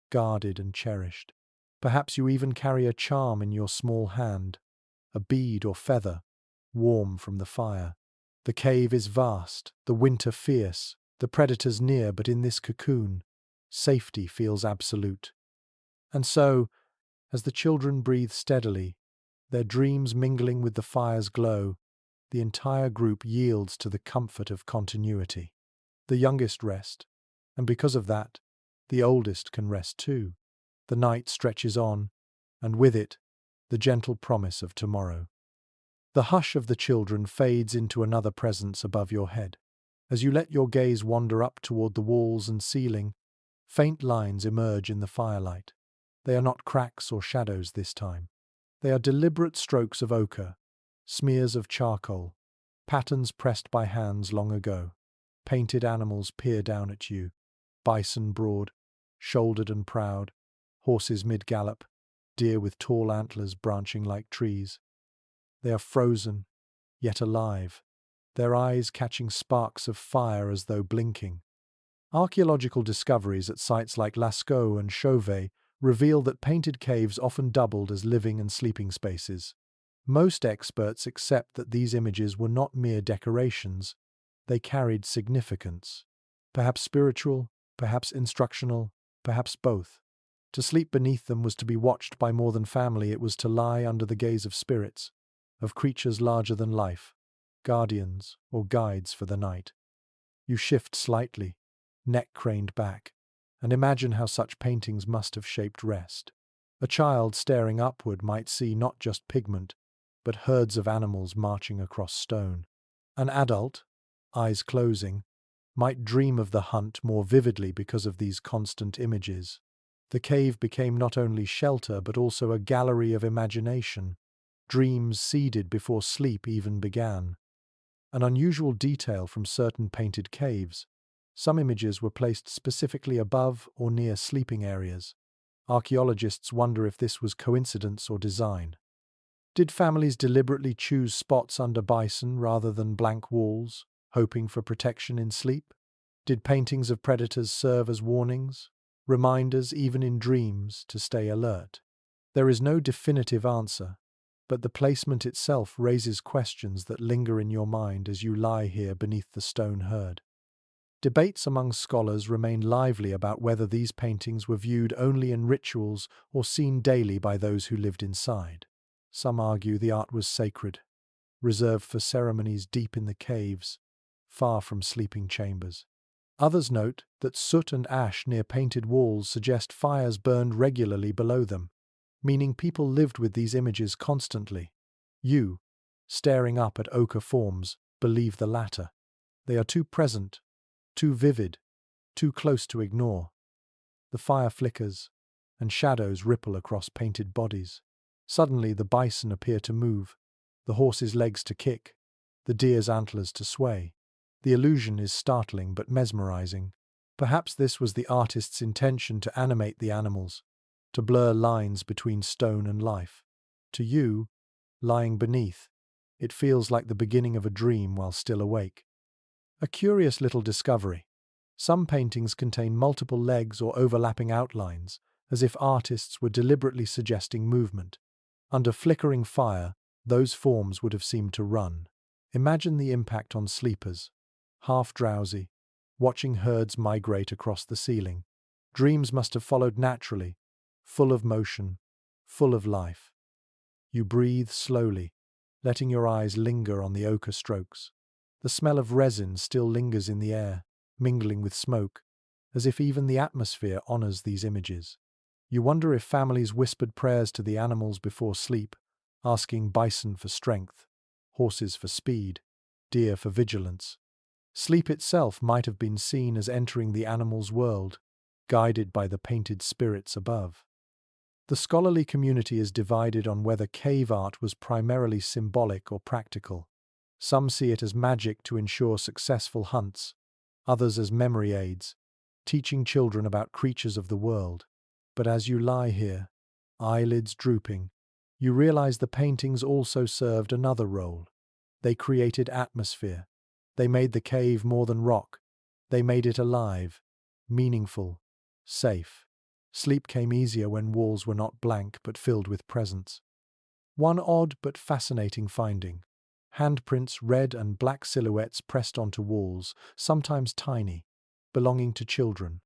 guarded and cherished. Perhaps you even carry a charm in your small hand, a bead or feather, warm from the fire. The cave is vast, the winter fierce, the predators near, but in this cocoon, safety feels absolute. And so, as the children breathe steadily, their dreams mingling with the fire's glow, the entire group yields to the comfort of continuity. The youngest rest, and because of that, the oldest can rest too. The night stretches on, and with it, the gentle promise of tomorrow. The hush of the children fades into another presence above your head. As you let your gaze wander up toward the walls and ceiling, faint lines emerge in the firelight. They are not cracks or shadows this time. They are deliberate strokes of ochre, smears of charcoal, patterns pressed by hands long ago. Painted animals peer down at you, bison broad, shouldered and proud, horses mid-gallop, deer with tall antlers branching like trees. They are frozen, yet alive, their eyes catching sparks of fire as though blinking. Archaeological discoveries at sites like Lascaux and Chauvet reveal that painted caves often doubled as living and sleeping spaces. Most experts accept that these images were not mere decorations, they carried significance. Perhaps spiritual, perhaps instructional, perhaps both. To sleep beneath them was to be watched by more than family, it was to lie under the gaze of spirits, of creatures larger than life, guardians or guides for the night. You shift slightly, neck craned back, and imagine how such paintings must have shaped rest. A child staring upward might see not just pigment, but herds of animals marching across stone. An adult, eyes closing, might dream of the hunt more vividly because of these constant images. The cave became not only shelter but also a gallery of imagination, dreams seeded before sleep even began. An unusual detail from certain painted caves, some images were placed specifically above or near sleeping areas. Archaeologists wonder if this was coincidence or design. Did families deliberately choose spots under bison rather than blank walls, hoping for protection in sleep? Did paintings of predators serve as warnings, reminders even in dreams to stay alert? There is no definitive answer, but the placement itself raises questions that linger in your mind as you lie here beneath the stone herd. Debates among scholars remain lively about whether these paintings were viewed only in rituals or seen daily by those who lived inside. Some argue the art was sacred, reserved for ceremonies deep in the caves, far from sleeping chambers. Others note that soot and ash near painted walls suggest fires burned regularly below them, meaning people lived with these images constantly. You, staring up at ochre forms, believe the latter. They are too present, too vivid, too close to ignore. The fire flickers, and shadows ripple across painted bodies. Suddenly the bison appear to move, the horse's legs to kick, the deer's antlers to sway. The illusion is startling but mesmerizing. Perhaps this was the artist's intention to animate the animals, to blur lines between stone and life. To you, lying beneath, it feels like the beginning of a dream while still awake. A curious little discovery. Some paintings contain multiple legs or overlapping outlines, as if artists were deliberately suggesting movement. Under flickering fire, those forms would have seemed to run. Imagine the impact on sleepers, half drowsy, watching herds migrate across the ceiling. Dreams must have followed naturally, full of motion, full of life. You breathe slowly, letting your eyes linger on the ochre strokes. The smell of resin still lingers in the air, mingling with smoke, as if even the atmosphere honors these images. You wonder if families whispered prayers to the animals before sleep, asking bison for strength, horses for speed, deer for vigilance. Sleep itself might have been seen as entering the animal's world, guided by the painted spirits above. The scholarly community is divided on whether cave art was primarily symbolic or practical. Some see it as magic to ensure successful hunts, others as memory aids, teaching children about creatures of the world. But as you lie here, eyelids drooping, you realize the paintings also served another role. They created atmosphere. They made the cave more than rock. They made it alive, meaningful, safe. Sleep came easier when walls were not blank but filled with presence. One odd but fascinating finding: handprints, red and black silhouettes pressed onto walls, sometimes tiny, belonging to children.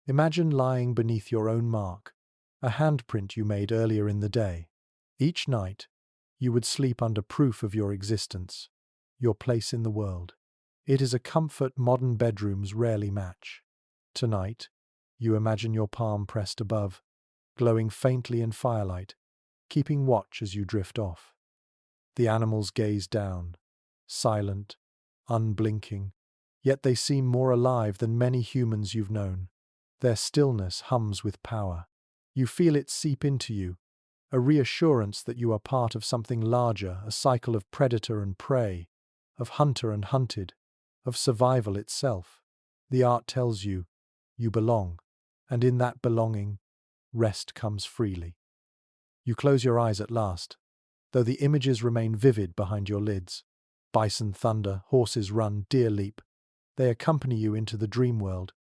Imagine lying beneath your own mark, a handprint you made earlier in the day. Each night, you would sleep under proof of your existence, your place in the world. It is a comfort modern bedrooms rarely match. Tonight, you imagine your palm pressed above, glowing faintly in firelight, keeping watch as you drift off. The animals gaze down, silent, unblinking, yet they seem more alive than many humans you've known. Their stillness hums with power. You feel it seep into you, a reassurance that you are part of something larger, a cycle of predator and prey, of hunter and hunted, of survival itself. The art tells you, you belong, and in that belonging, rest comes freely. You close your eyes at last, though the images remain vivid behind your lids. Bison thunder, horses run, deer leap. They accompany you into the dream world,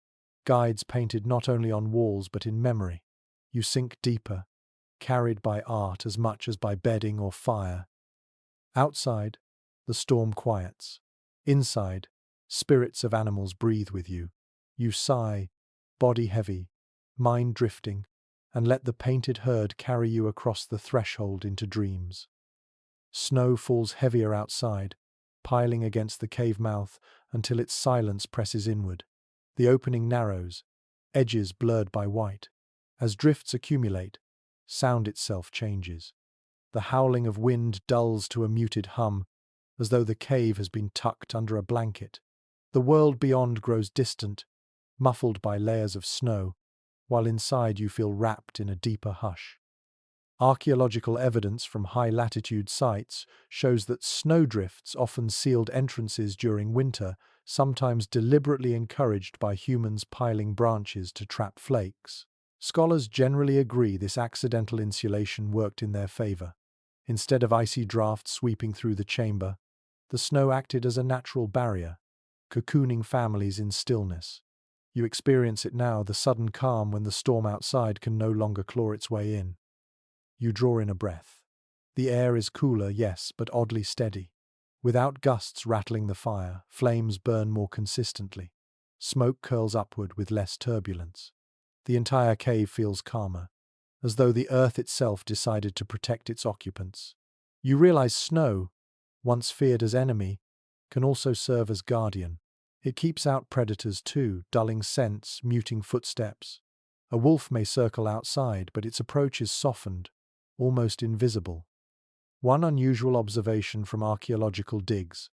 guides painted not only on walls but in memory. You sink deeper, carried by art as much as by bedding or fire. Outside, the storm quiets. Inside, spirits of animals breathe with you. You sigh, body heavy, mind drifting, and let the painted herd carry you across the threshold into dreams. Snow falls heavier outside, piling against the cave mouth until its silence presses inward. The opening narrows, edges blurred by white. As drifts accumulate, sound itself changes. The howling of wind dulls to a muted hum, as though the cave has been tucked under a blanket. The world beyond grows distant, muffled by layers of snow, while inside you feel wrapped in a deeper hush. Archaeological evidence from high-latitude sites shows that snowdrifts often sealed entrances during winter, sometimes deliberately encouraged by humans piling branches to trap flakes. Scholars generally agree this accidental insulation worked in their favor. Instead of icy drafts sweeping through the chamber, the snow acted as a natural barrier, cocooning families in stillness. You experience it now, the sudden calm when the storm outside can no longer claw its way in. You draw in a breath. The air is cooler, yes, but oddly steady. Without gusts rattling the fire, flames burn more consistently. Smoke curls upward with less turbulence. The entire cave feels calmer, as though the earth itself decided to protect its occupants. You realize snow, once feared as enemy, can also serve as guardian. It keeps out predators too, dulling scents, muting footsteps. A wolf may circle outside, but its approach is softened, almost invisible. One unusual observation from archaeological digs: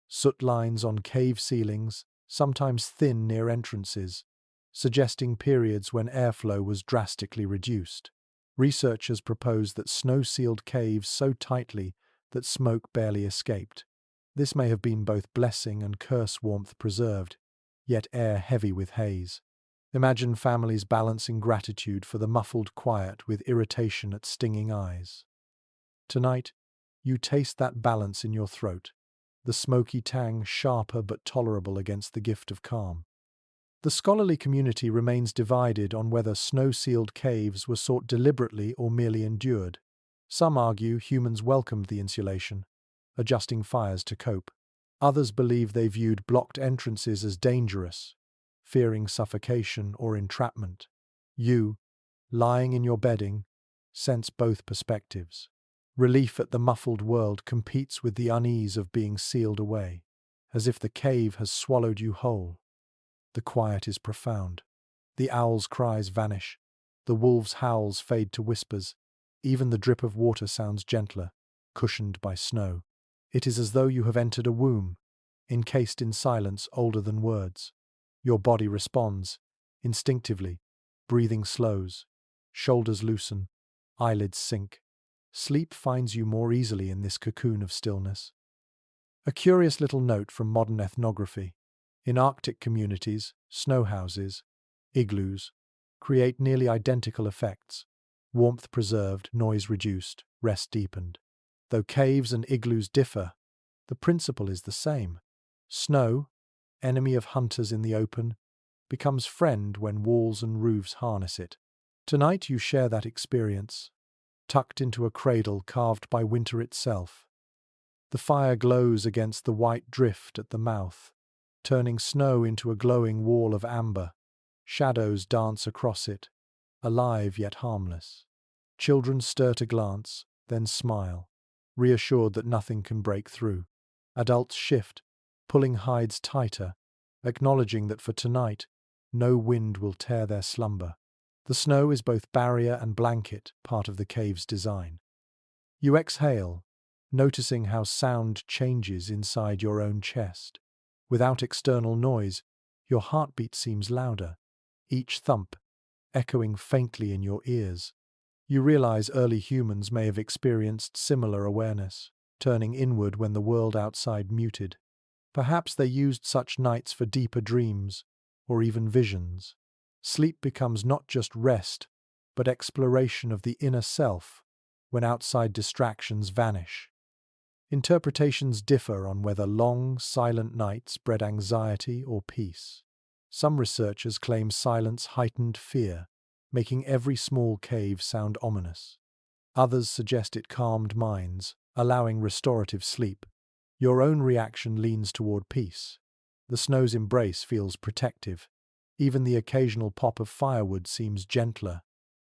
soot lines on cave ceilings, sometimes thin near entrances, suggesting periods when airflow was drastically reduced. Researchers propose that snow sealed caves so tightly that smoke barely escaped. This may have been both blessing and curse, warmth preserved, yet air heavy with haze. Imagine families balancing gratitude for the muffled quiet with irritation at stinging eyes. Tonight, you taste that balance in your throat, the smoky tang sharper but tolerable against the gift of calm. The scholarly community remains divided on whether snow-sealed caves were sought deliberately or merely endured. Some argue humans welcomed the insulation, adjusting fires to cope. Others believe they viewed blocked entrances as dangerous, fearing suffocation or entrapment. You, lying in your bedding, sense both perspectives. Relief at the muffled world competes with the unease of being sealed away, as if the cave has swallowed you whole. The quiet is profound. The owl's cries vanish. The wolf's howls fade to whispers. Even the drip of water sounds gentler, cushioned by snow. It is as though you have entered a womb, encased in silence older than words. Your body responds, instinctively. Breathing slows, shoulders loosen, eyelids sink. Sleep finds you more easily in this cocoon of stillness. A curious little note from modern ethnography. In Arctic communities, snow houses, igloos, create nearly identical effects. Warmth preserved, noise reduced, rest deepened. Though caves and igloos differ, the principle is the same. Snow, enemy of hunters in the open, becomes friend when walls and roofs harness it. Tonight you share that experience, tucked into a cradle carved by winter itself. The fire glows against the white drift at the mouth, turning snow into a glowing wall of amber. Shadows dance across it, alive yet harmless. Children stir to glance, then smile, reassured that nothing can break through. Adults shift, pulling hides tighter, acknowledging that for tonight, no wind will tear their slumber. The snow is both barrier and blanket, part of the cave's design. You exhale, noticing how sound changes inside your own chest. Without external noise, your heartbeat seems louder, each thump echoing faintly in your ears. You realize early humans may have experienced similar awareness, turning inward when the world outside muted. Perhaps they used such nights for deeper dreams, or even visions. Sleep becomes not just rest, but exploration of the inner self, when outside distractions vanish. Interpretations differ on whether long, silent nights bred anxiety or peace. Some researchers claim silence heightened fear, making every small cave sound ominous. Others suggest it calmed minds, allowing restorative sleep. Your own reaction leans toward peace. The snow's embrace feels protective. Even the occasional pop of firewood seems gentler,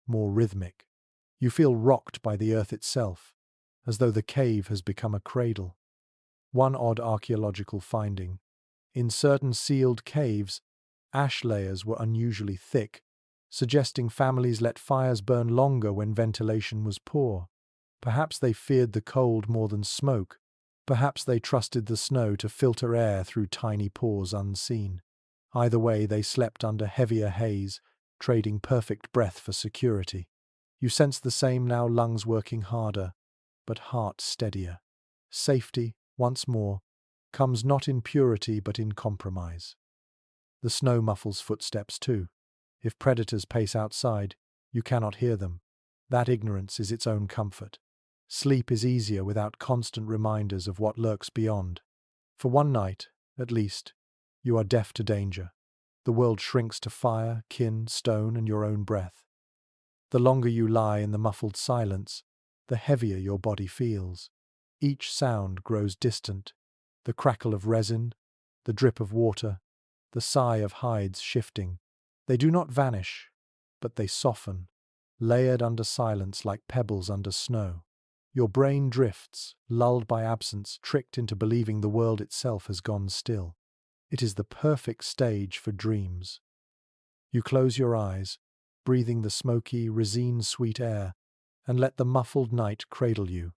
more rhythmic. You feel rocked by the earth itself, as though the cave has become a cradle. One odd archaeological finding. In certain sealed caves, ash layers were unusually thick, suggesting families let fires burn longer when ventilation was poor. Perhaps they feared the cold more than smoke. Perhaps they trusted the snow to filter air through tiny pores unseen. Either way, they slept under heavier haze, trading perfect breath for security. You sense the same now, lungs working harder, but heart steadier. Safety, once more, comes not in purity but in compromise. The snow muffles footsteps too. If predators pace outside, you cannot hear them. That ignorance is its own comfort. Sleep is easier without constant reminders of what lurks beyond. For one night, at least, you are deaf to danger. The world shrinks to fire, kin, stone, and your own breath. The longer you lie in the muffled silence, the heavier your body feels. Each sound grows distant. The crackle of resin, the drip of water, the sigh of hides shifting. They do not vanish, but they soften, layered under silence like pebbles under snow. Your brain drifts, lulled by absence, tricked into believing the world itself has gone still. It is the perfect stage for dreams. You close your eyes, breathing the smoky, resin-sweet air, and let the muffled night cradle you.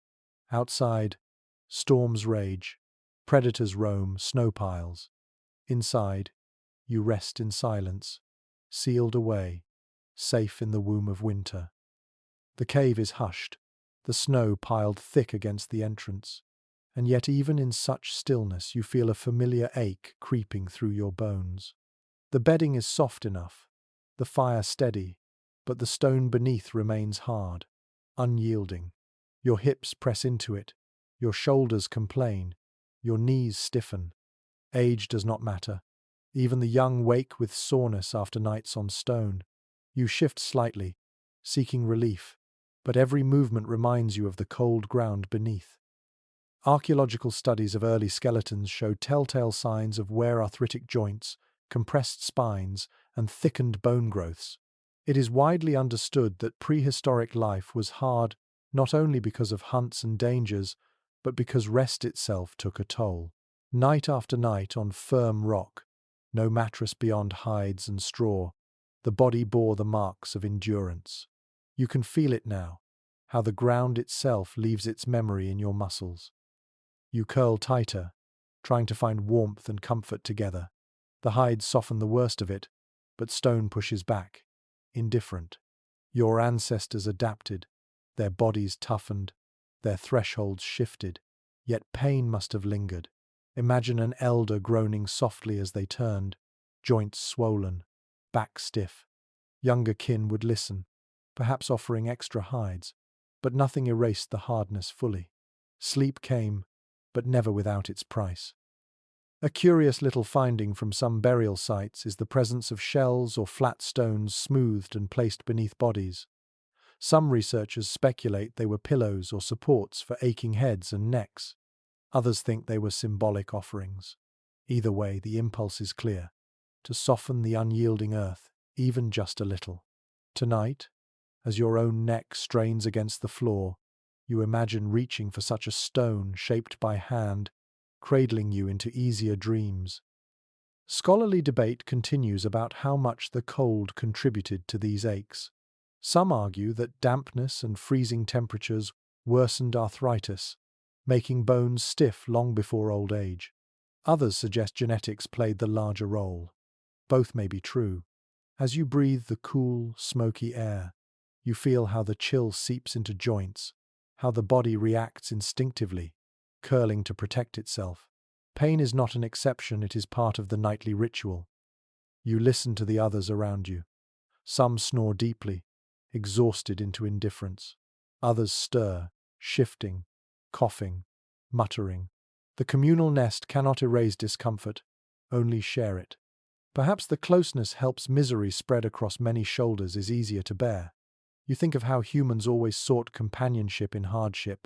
Outside, storms rage, predators roam, snow piles. Inside, you rest in silence, sealed away, safe in the womb of winter. The cave is hushed, the snow piled thick against the entrance, and yet even in such stillness you feel a familiar ache creeping through your bones. The bedding is soft enough, the fire steady, but the stone beneath remains hard, unyielding. Your hips press into it, your shoulders complain, your knees stiffen. Age does not matter. Even the young wake with soreness after nights on stone. You shift slightly, seeking relief, but every movement reminds you of the cold ground beneath. Archaeological studies of early skeletons show telltale signs of wear: arthritic joints, compressed spines, and thickened bone growths. It is widely understood that prehistoric life was hard not only because of hunts and dangers, but because rest itself took a toll. Night after night on firm rock, no mattress beyond hides and straw, the body bore the marks of endurance. You can feel it now, how the ground itself leaves its memory in your muscles. You curl tighter, trying to find warmth and comfort together. The hides soften the worst of it, but stone pushes back, indifferent. Your ancestors adapted, their bodies toughened, their thresholds shifted, yet pain must have lingered. Imagine an elder groaning softly as they turned, joints swollen, back stiff. Younger kin would listen, perhaps offering extra hides, but nothing erased the hardness fully. Sleep came, but never without its price. A curious little finding from some burial sites is the presence of shells or flat stones smoothed and placed beneath bodies. Some researchers speculate they were pillows or supports for aching heads and necks. Others think they were symbolic offerings. Either way, the impulse is clear: to soften the unyielding earth, even just a little. Tonight, as your own neck strains against the floor, you imagine reaching for such a stone shaped by hand, cradling you into easier dreams. Scholarly debate continues about how much the cold contributed to these aches. Some argue that dampness and freezing temperatures worsened arthritis, making bones stiff long before old age. Others suggest genetics played the larger role. Both may be true. As you breathe the cool, smoky air, you feel how the chill seeps into joints, how the body reacts instinctively, curling to protect itself. Pain is not an exception, it is part of the nightly ritual. You listen to the others around you. Some snore deeply, exhausted into indifference. Others stir, shifting, coughing, muttering. The communal nest cannot erase discomfort, only share it. Perhaps the closeness helps misery spread across many shoulders is easier to bear. You think of how humans always sought companionship in hardship.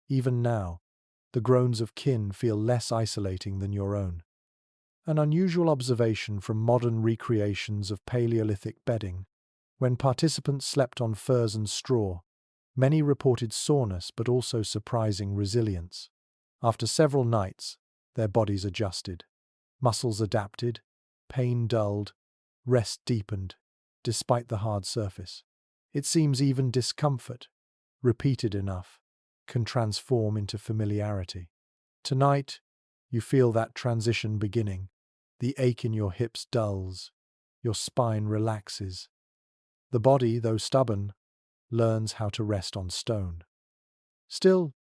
Even now, the groans of kin feel less isolating than your own. An unusual observation from modern recreations of Paleolithic bedding. When participants slept on furs and straw, many reported soreness but also surprising resilience. After several nights, their bodies adjusted. Muscles adapted, pain dulled, rest deepened, despite the hard surface. It seems even discomfort, repeated enough, can transform into familiarity. Tonight, you feel that transition beginning. The ache in your hips dulls, your spine relaxes. The body, though stubborn, learns how to rest on stone. Still,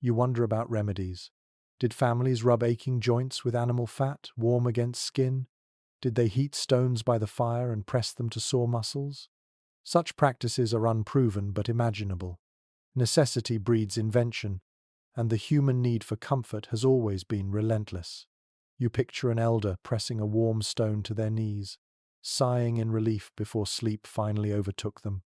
you wonder about remedies. Did families rub aching joints with animal fat, warm against skin? Did they heat stones by the fire and press them to sore muscles? Such practices are unproven but imaginable. Necessity breeds invention, and the human need for comfort has always been relentless. You picture an elder pressing a warm stone to their knees, sighing in relief before sleep finally overtook them.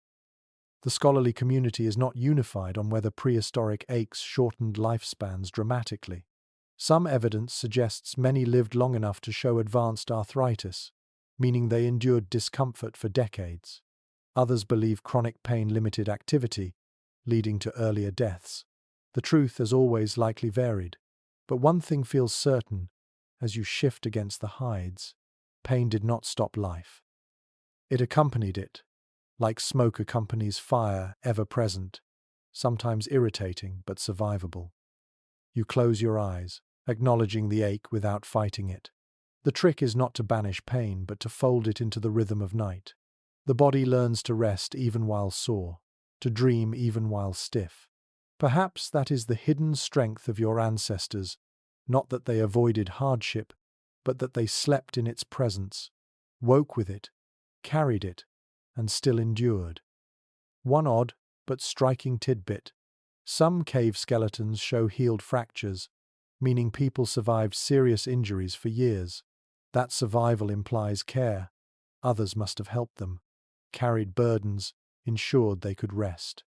The scholarly community is not unified on whether prehistoric aches shortened lifespans dramatically. Some evidence suggests many lived long enough to show advanced arthritis, meaning they endured discomfort for decades. Others believe chronic pain limited activity, leading to earlier deaths. The truth has always likely varied, but one thing feels certain: as you shift against the hides, pain did not stop life. It accompanied it, like smoke accompanies fire, ever present, sometimes irritating but survivable. You close your eyes, acknowledging the ache without fighting it. The trick is not to banish pain, but to fold it into the rhythm of night. The body learns to rest even while sore, to dream even while stiff. Perhaps that is the hidden strength of your ancestors, not that they avoided hardship, but that they slept in its presence, woke with it, carried it, and still endured. One odd but striking tidbit: some cave skeletons show healed fractures, meaning people survived serious injuries for years. That survival implies care. Others must have helped them, carried burdens, ensured they could rest.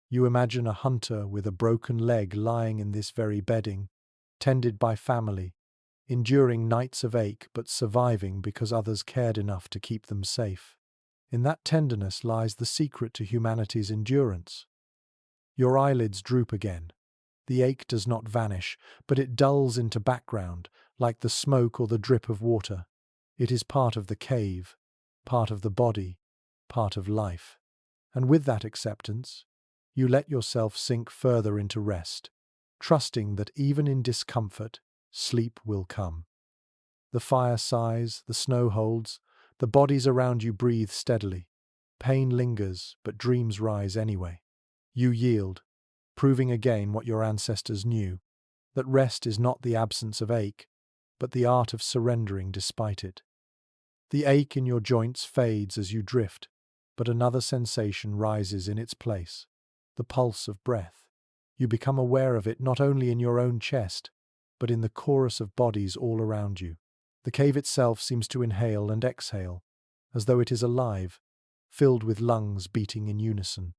You imagine a hunter with a broken leg lying in this very bedding, tended by family, enduring nights of ache but surviving because others cared enough to keep them safe. In that tenderness lies the secret to humanity's endurance. Your eyelids droop again. The ache does not vanish, but it dulls into background, like the smoke or the drip of water. It is part of the cave, part of the body, part of life. And with that acceptance, You let yourself sink further into rest, trusting that even in discomfort, sleep will come. The fire sighs, the snow holds, the bodies around you breathe steadily. Pain lingers, but dreams rise anyway. You yield, proving again what your ancestors knew, that rest is not the absence of ache, but the art of surrendering despite it. The ache in your joints fades as you drift, but another sensation rises in its place, the pulse of breath. You become aware of it not only in your own chest, but in the chorus of bodies all around you. The cave itself seems to inhale and exhale, as though it is alive, filled with lungs beating in unison.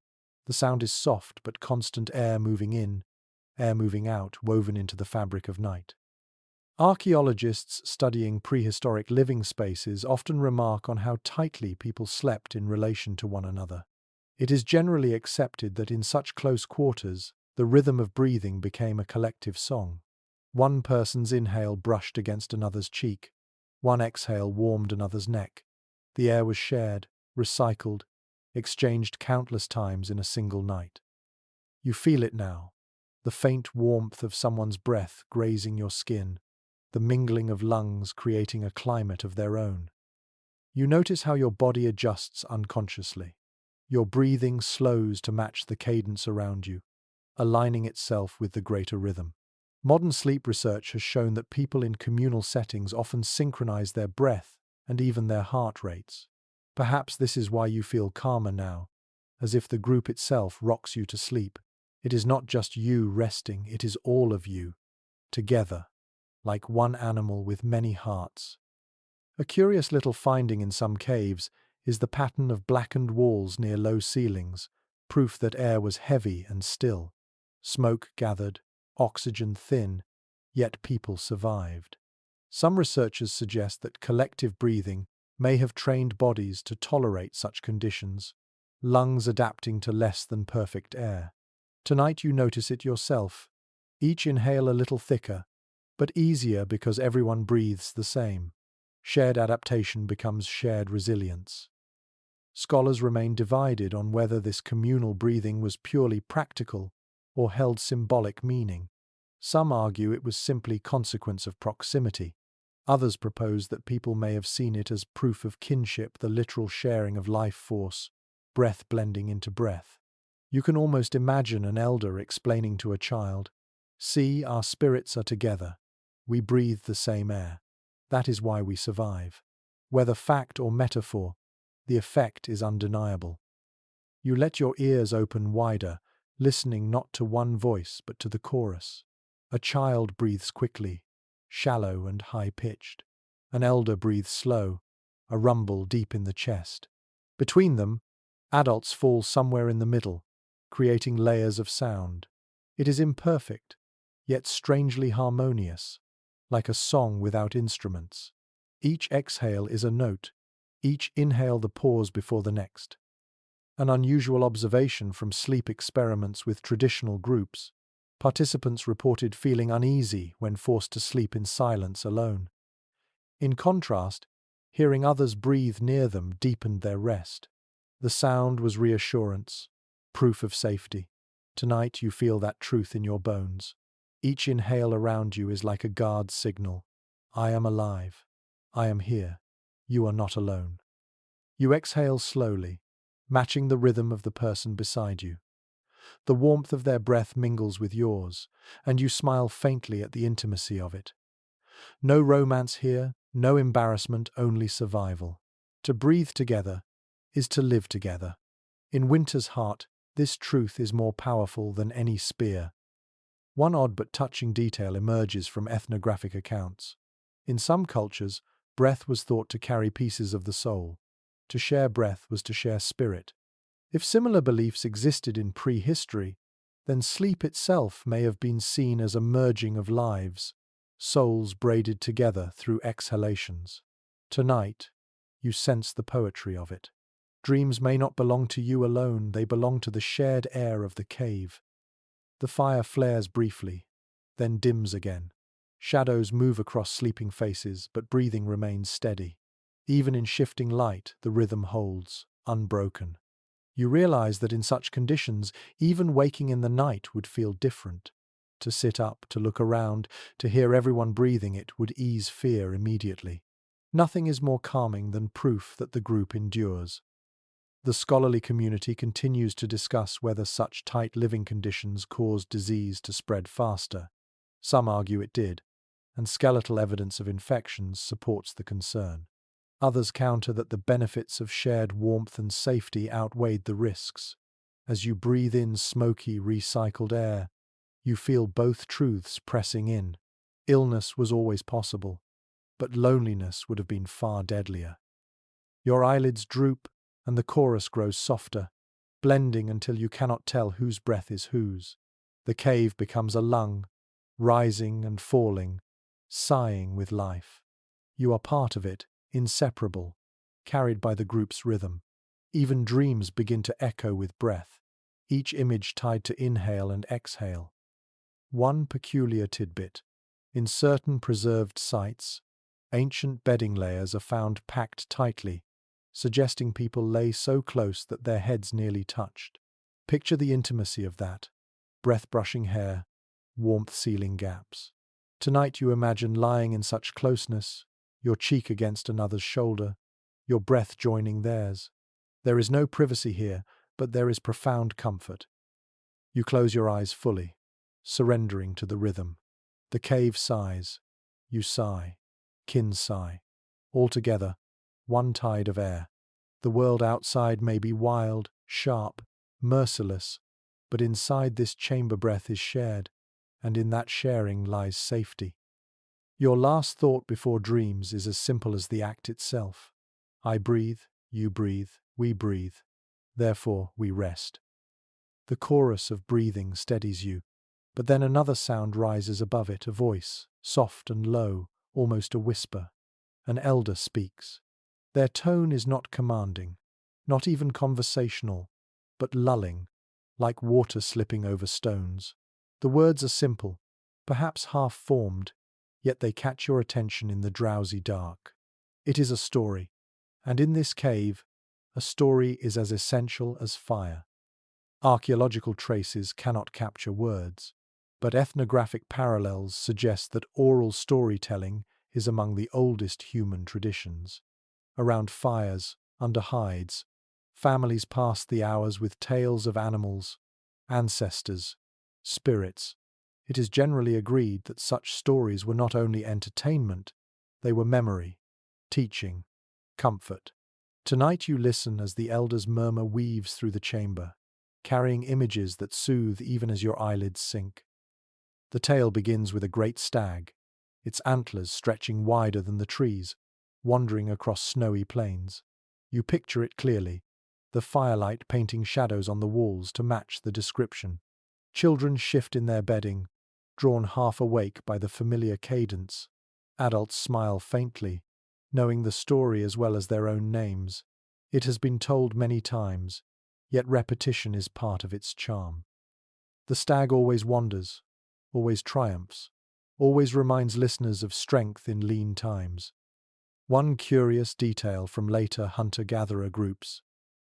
The sound is soft but constant, air moving in, air moving out, woven into the fabric of night. Archaeologists studying prehistoric living spaces often remark on how tightly people slept in relation to one another. It is generally accepted that in such close quarters, the rhythm of breathing became a collective song. One person's inhale brushed against another's cheek, one exhale warmed another's neck. The air was shared, recycled, exchanged countless times in a single night. You feel it now, the faint warmth of someone's breath grazing your skin, the mingling of lungs creating a climate of their own. You notice how your body adjusts unconsciously. Your breathing slows to match the cadence around you, aligning itself with the greater rhythm. Modern sleep research has shown that people in communal settings often synchronize their breath and even their heart rates. Perhaps this is why you feel calmer now, as if the group itself rocks you to sleep. It is not just you resting, it is all of you, together, like one animal with many hearts. A curious little finding in some caves is the pattern of blackened walls near low ceilings, proof that air was heavy and still. Smoke gathered, oxygen thin, yet people survived. Some researchers suggest that collective breathing may have trained bodies to tolerate such conditions, lungs adapting to less than perfect air. Tonight you notice it yourself. Each inhale a little thicker, but easier because everyone breathes the same. Shared adaptation becomes shared resilience. Scholars remain divided on whether this communal breathing was purely practical or held symbolic meaning. Some argue it was simply consequence of proximity. Others propose that people may have seen it as proof of kinship, the literal sharing of life force, breath blending into breath. You can almost imagine an elder explaining to a child, "See, our spirits are together. We breathe the same air. That is why we survive." Whether fact or metaphor, the effect is undeniable. You let your ears open wider, listening not to one voice but to the chorus. A child breathes quickly, shallow and high-pitched. An elder breathes slow, a rumble deep in the chest. Between them, adults fall somewhere in the middle, creating layers of sound. It is imperfect, yet strangely harmonious, like a song without instruments. Each exhale is a note, each inhale the pause before the next. An unusual observation from sleep experiments with traditional groups. Participants reported feeling uneasy when forced to sleep in silence alone. In contrast, hearing others breathe near them deepened their rest. The sound was reassurance, proof of safety. Tonight you feel that truth in your bones. Each inhale around you is like a guard's signal. I am alive. I am here. You are not alone. You exhale slowly, matching the rhythm of the person beside you. The warmth of their breath mingles with yours, and you smile faintly at the intimacy of it. No romance here, no embarrassment, only survival. To breathe together is to live together. In winter's heart, this truth is more powerful than any spear. One odd but touching detail emerges from ethnographic accounts. In some cultures, breath was thought to carry pieces of the soul. To share breath was to share spirit. If similar beliefs existed in prehistory, then sleep itself may have been seen as a merging of lives, souls braided together through exhalations. Tonight, you sense the poetry of it. Dreams may not belong to you alone, they belong to the shared air of the cave. The fire flares briefly, then dims again. Shadows move across sleeping faces, but breathing remains steady. Even in shifting light, the rhythm holds, unbroken. You realize that in such conditions, even waking in the night would feel different. To sit up, to look around, to hear everyone breathing it would ease fear immediately. Nothing is more calming than proof that the group endures. The scholarly community continues to discuss whether such tight living conditions caused disease to spread faster. Some argue it did, and skeletal evidence of infections supports the concern. Others counter that the benefits of shared warmth and safety outweighed the risks. As you breathe in smoky, recycled air, you feel both truths pressing in. Illness was always possible, but loneliness would have been far deadlier. Your eyelids droop, and the chorus grows softer, blending until you cannot tell whose breath is whose. The cave becomes a lung, rising and falling, sighing with life. You are part of it, inseparable, carried by the group's rhythm. Even dreams begin to echo with breath, each image tied to inhale and exhale. One peculiar tidbit. In certain preserved sites, ancient bedding layers are found packed tightly, suggesting people lay so close that their heads nearly touched. Picture the intimacy of that. Breath-brushing hair, warmth sealing gaps. Tonight you imagine lying in such closeness, your cheek against another's shoulder, your breath joining theirs. There is no privacy here, but there is profound comfort. You close your eyes fully, surrendering to the rhythm. The cave sighs. You sigh. Kin sigh. All together, one tide of air. The world outside may be wild, sharp, merciless, but inside this chamber breath is shared, and in that sharing lies safety. Your last thought before dreams is as simple as the act itself. I breathe, you breathe, we breathe. Therefore we rest. The chorus of breathing steadies you, but then another sound rises above it, a voice, soft and low, almost a whisper. An elder speaks. Their tone is not commanding, not even conversational, but lulling, like water slipping over stones. The words are simple, perhaps half-formed, yet they catch your attention in the drowsy dark. It is a story, and in this cave, a story is as essential as fire. Archaeological traces cannot capture words, but ethnographic parallels suggest that oral storytelling is among the oldest human traditions. Around fires, under hides, families passed the hours with tales of animals, ancestors, spirits. It is generally agreed that such stories were not only entertainment, they were memory, teaching, comfort. Tonight you listen as the elder's murmur weaves through the chamber, carrying images that soothe even as your eyelids sink. The tale begins with a great stag, its antlers stretching wider than the trees, wandering across snowy plains. You picture it clearly, the firelight painting shadows on the walls to match the description. Children shift in their bedding, drawn half awake by the familiar cadence. Adults smile faintly, knowing the story as well as their own names. It has been told many times, yet repetition is part of its charm. The stag always wanders, always triumphs, always reminds listeners of strength in lean times. One curious detail from later hunter-gatherer groups.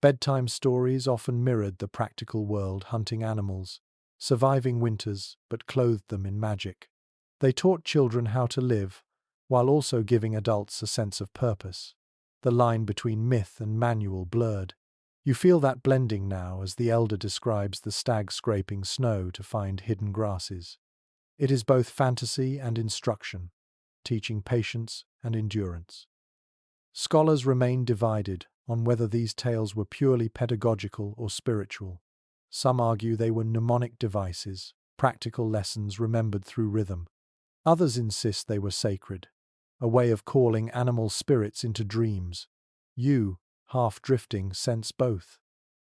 Bedtime stories often mirrored the practical world hunting animals, surviving winters but clothed them in magic. They taught children how to live, while also giving adults a sense of purpose. The line between myth and manual blurred. You feel that blending now as the elder describes the stag scraping snow to find hidden grasses. It is both fantasy and instruction, teaching patience and endurance. Scholars remain divided on whether these tales were purely pedagogical or spiritual. Some argue they were mnemonic devices, practical lessons remembered through rhythm. Others insist they were sacred, a way of calling animal spirits into dreams. You, half drifting, sense both.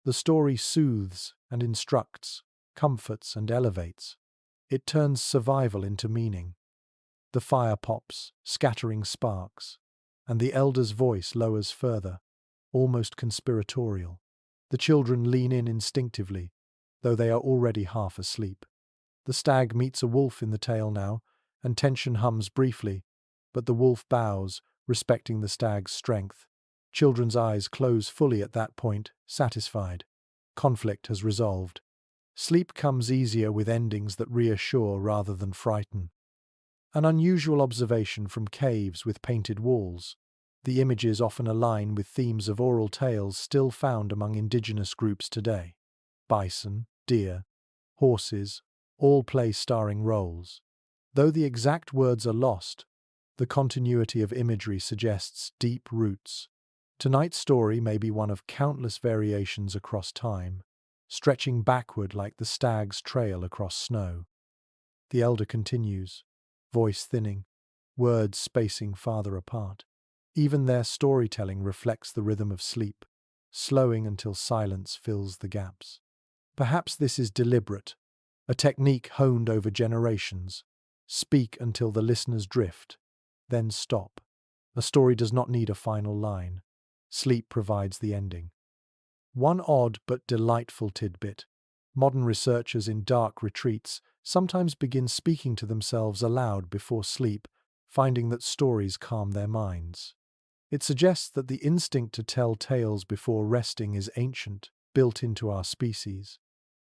The story soothes and instructs, comforts and elevates. It turns survival into meaning. The fire pops, scattering sparks, and the elder's voice lowers further, almost conspiratorial. The children lean in instinctively, though they are already half asleep. The stag meets a wolf in the tale now, and tension hums briefly, but the wolf bows, respecting the stag's strength. Children's eyes close fully at that point, satisfied. conflict has resolved. Sleep comes easier with endings that reassure rather than frighten. An unusual observation from caves with painted walls. The images often align with themes of oral tales still found among indigenous groups today. Bison, deer, horses, all play starring roles. Though the exact words are lost, the continuity of imagery suggests deep roots. Tonight's story may be one of countless variations across time, stretching backward like the stag's trail across snow. The elder continues, voice thinning, words spacing farther apart. Even their storytelling reflects the rhythm of sleep, slowing until silence fills the gaps. Perhaps this is deliberate, a technique honed over generations. Speak until the listeners drift, then stop. A story does not need a final line. Sleep provides the ending. One odd but delightful tidbit. Modern researchers in dark retreats sometimes begin speaking to themselves aloud before sleep, finding that stories calm their minds. It suggests that the instinct to tell tales before resting is ancient, built into our species.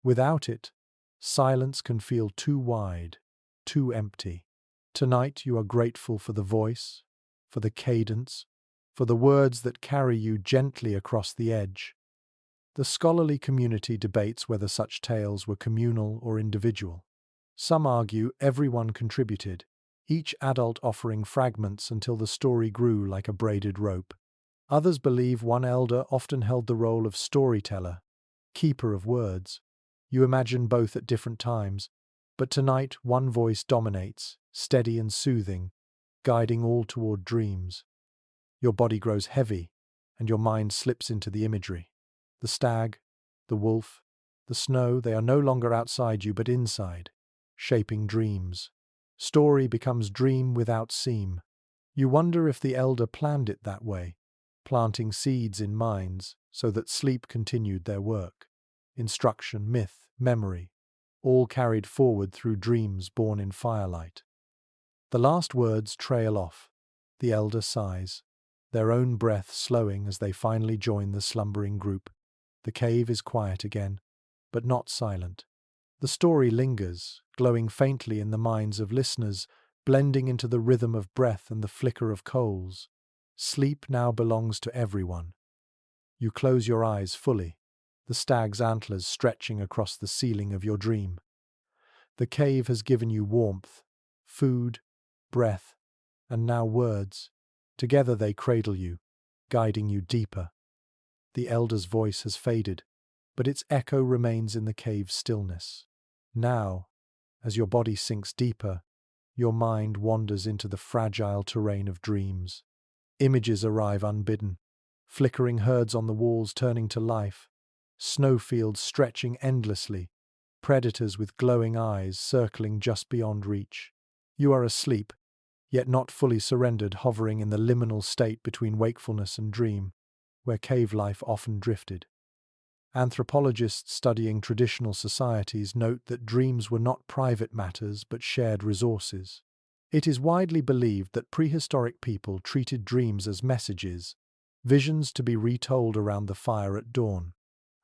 Without it, silence can feel too wide, too empty. Tonight you are grateful for the voice, for the cadence, for the words that carry you gently across the edge. The scholarly community debates whether such tales were communal or individual. Some argue everyone contributed, each adult offering fragments until the story grew like a braided rope. Others believe one elder often held the role of storyteller, keeper of words. You imagine both at different times, but tonight one voice dominates, steady and soothing, guiding all toward dreams. Your body grows heavy, and your mind slips into the imagery. The stag, the wolf, the snow, they are no longer outside you but inside, shaping dreams. Story becomes dream without seam. You wonder if the elder planned it that way, planting seeds in minds so that sleep continued their work. Instruction, myth, memory, all carried forward through dreams born in firelight. The last words trail off. The elder sighs, their own breath slowing as they finally join the slumbering group. The cave is quiet again, but not silent. The story lingers, glowing faintly in the minds of listeners, blending into the rhythm of breath and the flicker of coals. Sleep now belongs to everyone. You close your eyes fully, the stag's antlers stretching across the ceiling of your dream. The cave has given you warmth, food, breath, and now words. Together they cradle you, guiding you deeper. The elder's voice has faded, but its echo remains in the cave's stillness. Now, as your body sinks deeper, your mind wanders into the fragile terrain of dreams. Images arrive unbidden, flickering herds on the walls turning to life, snowfields stretching endlessly, predators with glowing eyes circling just beyond reach. You are asleep, yet not fully surrendered, hovering in the liminal state between wakefulness and dream, where cave life often drifted. Anthropologists studying traditional societies note that dreams were not private matters but shared resources. It is widely believed that prehistoric people treated dreams as messages, visions to be retold around the fire at dawn.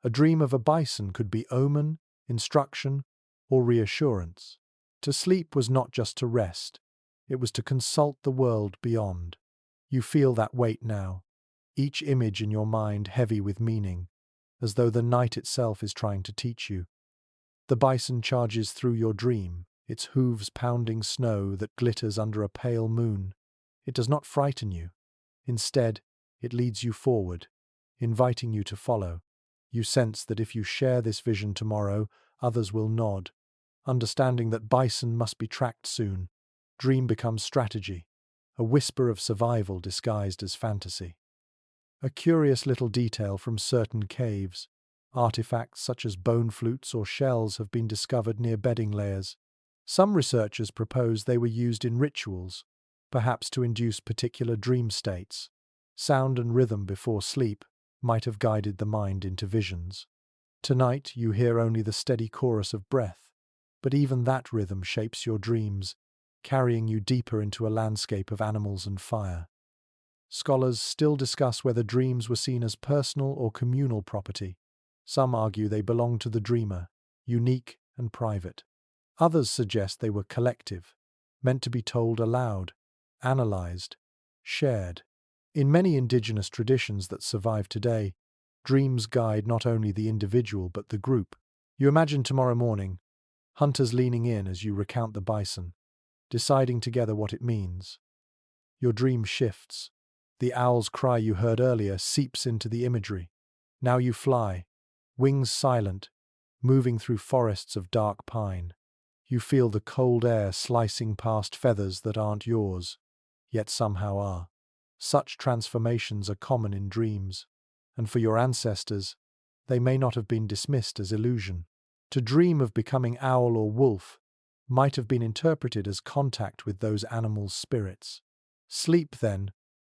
A dream of a bison could be omen, instruction, or reassurance. To sleep was not just to rest, it was to consult the world beyond. You feel that weight now, each image in your mind heavy with meaning, as though the night itself is trying to teach you. The bison charges through your dream, its hooves pounding snow that glitters under a pale moon. It does not frighten you. Instead, it leads you forward, inviting you to follow. You sense that if you share this vision tomorrow, others will nod. Understanding that bison must be tracked soon, dream becomes strategy, a whisper of survival disguised as fantasy. A curious little detail from certain caves. Artifacts such as bone flutes or shells have been discovered near bedding layers. Some researchers propose they were used in rituals, perhaps to induce particular dream states. Sound and rhythm before sleep might have guided the mind into visions. Tonight you hear only the steady chorus of breath, but even that rhythm shapes your dreams, carrying you deeper into a landscape of animals and fire. Scholars still discuss whether dreams were seen as personal or communal property. Some argue they belong to the dreamer, unique and private. Others suggest they were collective, meant to be told aloud, analyzed, shared. In many indigenous traditions that survive today, dreams guide not only the individual but the group. You imagine tomorrow morning, hunters leaning in as you recount the bison, deciding together what it means. Your dream shifts. The owl's cry you heard earlier seeps into the imagery. Now you fly, wings silent, moving through forests of dark pine. You feel the cold air slicing past feathers that aren't yours, yet somehow are. Such transformations are common in dreams, and for your ancestors, they may not have been dismissed as illusion. To dream of becoming owl or wolf might have been interpreted as contact with those animals' spirits. Sleep, then,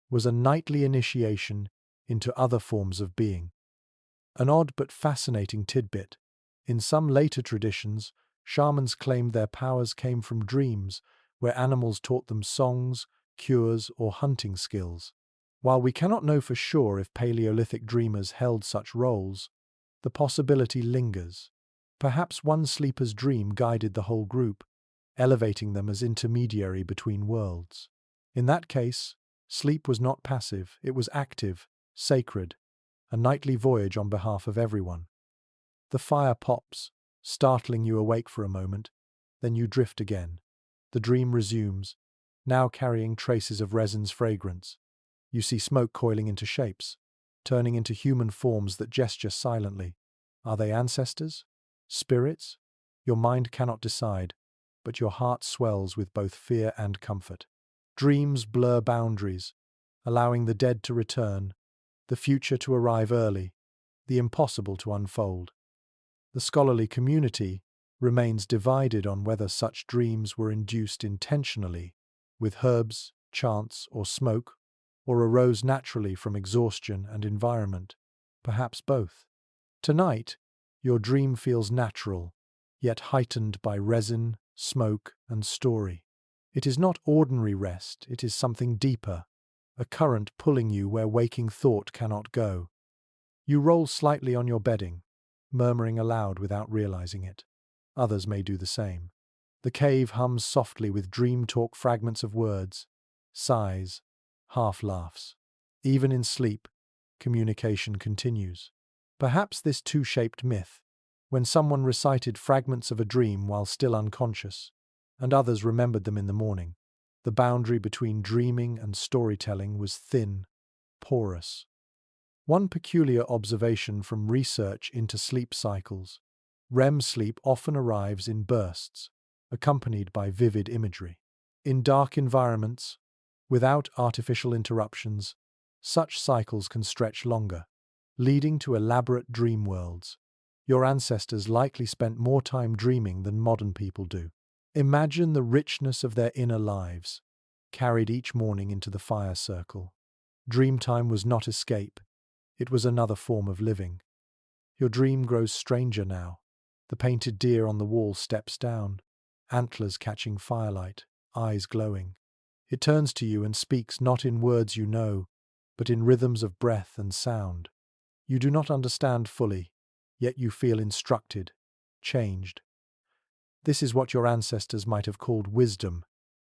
was a nightly initiation into other forms of being. An odd but fascinating tidbit. In some later traditions, shamans claimed their powers came from dreams, where animals taught them songs, cures, or hunting skills. While we cannot know for sure if Paleolithic dreamers held such roles, the possibility lingers. Perhaps one sleeper's dream guided the whole group, elevating them as intermediary between worlds. In that case, sleep was not passive, it was active, sacred, a nightly voyage on behalf of everyone. The fire pops, startling you awake for a moment, then you drift again. The dream resumes, now carrying traces of resin's fragrance. You see smoke coiling into shapes, turning into human forms that gesture silently. Are they ancestors? Spirits? Your mind cannot decide, but your heart swells with both fear and comfort. Dreams blur boundaries, allowing the dead to return, the future to arrive early, the impossible to unfold. The scholarly community remains divided on whether such dreams were induced intentionally, with herbs, chants, or smoke, or arose naturally from exhaustion and environment, perhaps both. Tonight, your dream feels natural, yet heightened by resin, smoke, and story. It is not ordinary rest, it is something deeper, a current pulling you where waking thought cannot go. You roll slightly on your bedding, murmuring aloud without realizing it. Others may do the same. The cave hums softly with dream talk fragments of words, sighs, half laughs. Even in sleep, communication continues. Perhaps this two-shaped myth, when someone recited fragments of a dream while still unconscious, and others remembered them in the morning. The boundary between dreaming and storytelling was thin, porous. One peculiar observation from research into sleep cycles: REM sleep often arrives in bursts, accompanied by vivid imagery. In dark environments, without artificial interruptions, such cycles can stretch longer, leading to elaborate dream worlds. Your ancestors likely spent more time dreaming than modern people do. Imagine the richness of their inner lives, carried each morning into the fire circle. Dreamtime was not escape, it was another form of living. Your dream grows stranger now. The painted deer on the wall steps down, antlers catching firelight, eyes glowing. It turns to you and speaks not in words you know, but in rhythms of breath and sound. You do not understand fully, yet you feel instructed, changed. This is what your ancestors might have called wisdom,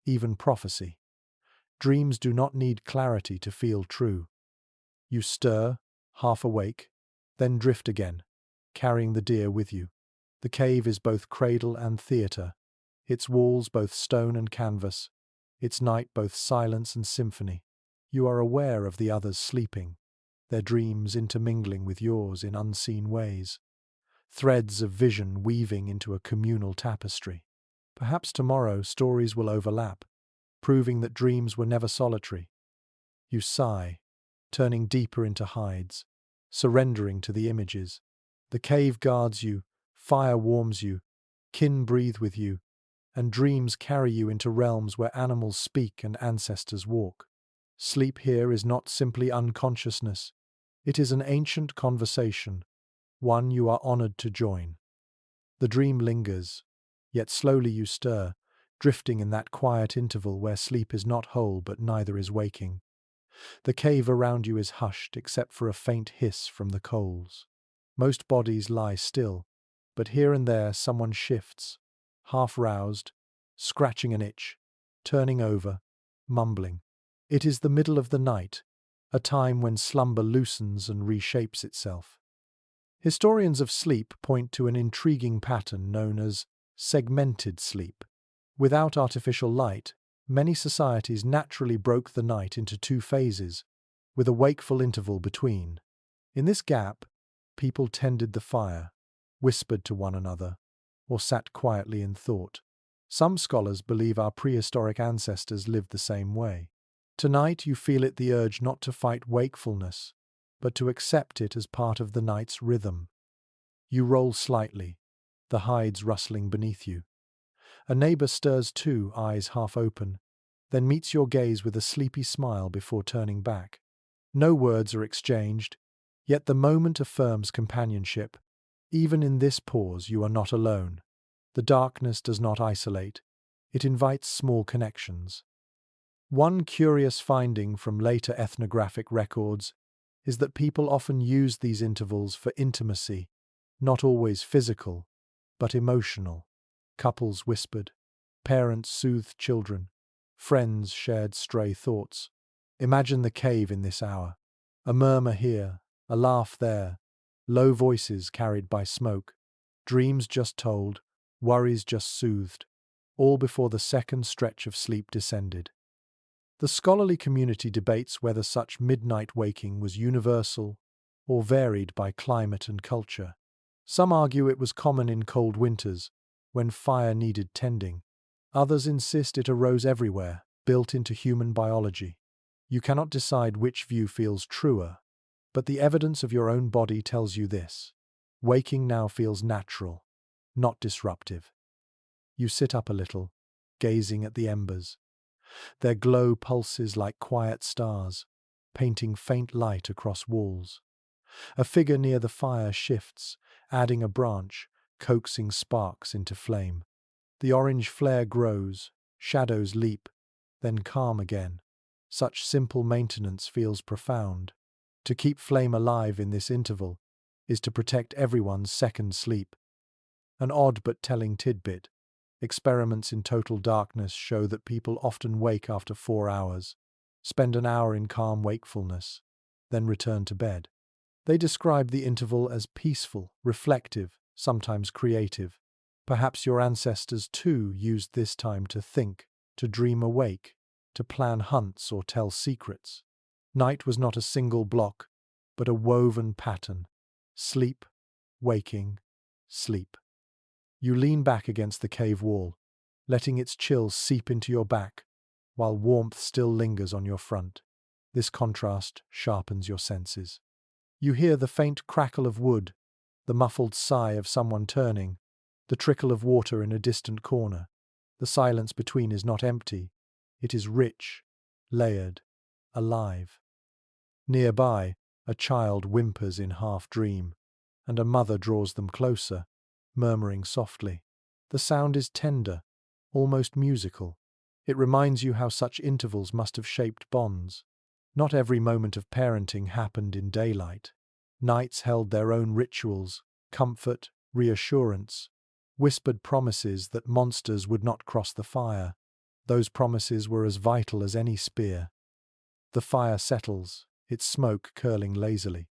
even prophecy. Dreams do not need clarity to feel true. You stir, half awake, then drift again, carrying the deer with you. The cave is both cradle and theatre, its walls both stone and canvas, its night both silence and symphony. You are aware of the others sleeping, their dreams intermingling with yours in unseen ways, threads of vision weaving into a communal tapestry. Perhaps tomorrow stories will overlap, proving that dreams were never solitary. You sigh, turning deeper into hides, surrendering to the images. The cave guards you, fire warms you, kin breathe with you, and dreams carry you into realms where animals speak and ancestors walk. Sleep here is not simply unconsciousness, it is an ancient conversation, one you are honored to join. The dream lingers, yet slowly you stir, drifting in that quiet interval where sleep is not whole but neither is waking. The cave around you is hushed except for a faint hiss from the coals. Most bodies lie still, but here and there someone shifts, half-roused, scratching an itch, turning over, mumbling. It is the middle of the night, a time when slumber loosens and reshapes itself. Historians of sleep point to an intriguing pattern known as segmented sleep. Without artificial light, many societies naturally broke the night into two phases, with a wakeful interval between. In this gap, people tended the fire, whispered to one another, or sat quietly in thought. Some scholars believe our prehistoric ancestors lived the same way. Tonight you feel it, the urge not to fight wakefulness, but to accept it as part of the night's rhythm. You roll slightly, the hides rustling beneath you. A neighbor stirs too, eyes half open, then meets your gaze with a sleepy smile before turning back. No words are exchanged, yet the moment affirms companionship. Even in this pause you are not alone. The darkness does not isolate, it invites small connections. One curious finding from later ethnographic records is that people often used these intervals for intimacy, not always physical, but emotional. Couples whispered, parents soothed children, friends shared stray thoughts. Imagine the cave in this hour. A murmur here, a laugh there, low voices carried by smoke, dreams just told, worries just soothed, all before the second stretch of sleep descended. The scholarly community debates whether such midnight waking was universal or varied by climate and culture. Some argue it was common in cold winters, when fire needed tending. Others insist it arose everywhere, built into human biology. You cannot decide which view feels truer, but the evidence of your own body tells you this. Waking now feels natural, not disruptive. You sit up a little, gazing at the embers. Their glow pulses like quiet stars, painting faint light across walls. A figure near the fire shifts, adding a branch, coaxing sparks into flame. The orange flare grows, shadows leap, then calm again. Such simple maintenance feels profound. To keep flame alive in this interval is to protect everyone's second sleep. An odd but telling tidbit. Experiments in total darkness show that people often wake after 4 hours, spend an hour in calm wakefulness, then return to bed. They describe the interval as peaceful, reflective, sometimes creative. Perhaps your ancestors too used this time to think, to dream awake, to plan hunts or tell secrets. Night was not a single block, but a woven pattern. Sleep, waking, sleep. You lean back against the cave wall, letting its chill seep into your back, while warmth still lingers on your front. This contrast sharpens your senses. You hear the faint crackle of wood, the muffled sigh of someone turning, the trickle of water in a distant corner. The silence between is not empty, it is rich, layered, alive. Nearby, a child whimpers in half-dream, and a mother draws them closer, murmuring softly. The sound is tender, almost musical. It reminds you how such intervals must have shaped bonds. Not every moment of parenting happened in daylight. Nights held their own rituals, comfort, reassurance, whispered promises that monsters would not cross the fire. Those promises were as vital as any spear. The fire settles, its smoke curling lazily.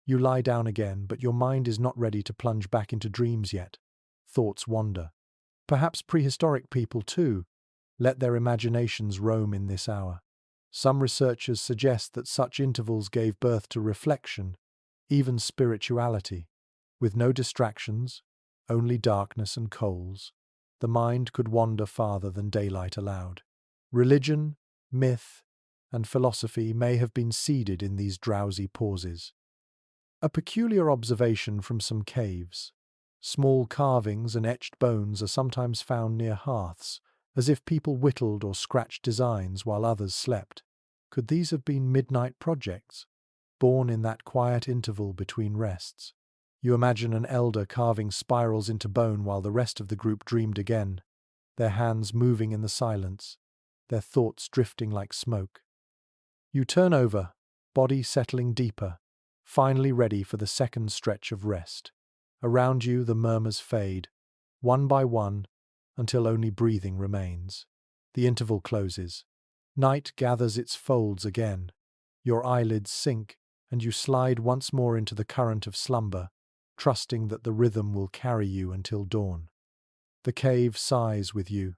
You lie down again, but your mind is not ready to plunge back into dreams yet. Thoughts wander. Perhaps prehistoric people, too, let their imaginations roam in this hour. Some researchers suggest that such intervals gave birth to reflection, even spirituality. With no distractions, only darkness and coals, the mind could wander farther than daylight allowed. Religion, myth, and philosophy may have been seeded in these drowsy pauses. A peculiar observation from some caves. Small carvings and etched bones are sometimes found near hearths, as if people whittled or scratched designs while others slept. Could these have been midnight projects, born in that quiet interval between rests? You imagine an elder carving spirals into bone while the rest of the group dreamed again, their hands moving in the silence, their thoughts drifting like smoke. You turn over, body settling deeper, finally ready for the second stretch of rest. Around you, the murmurs fade, one by one, until only breathing remains. The interval closes. Night gathers its folds again. Your eyelids sink, and you slide once more into the current of slumber, trusting that the rhythm will carry you until dawn. The cave sighs with you,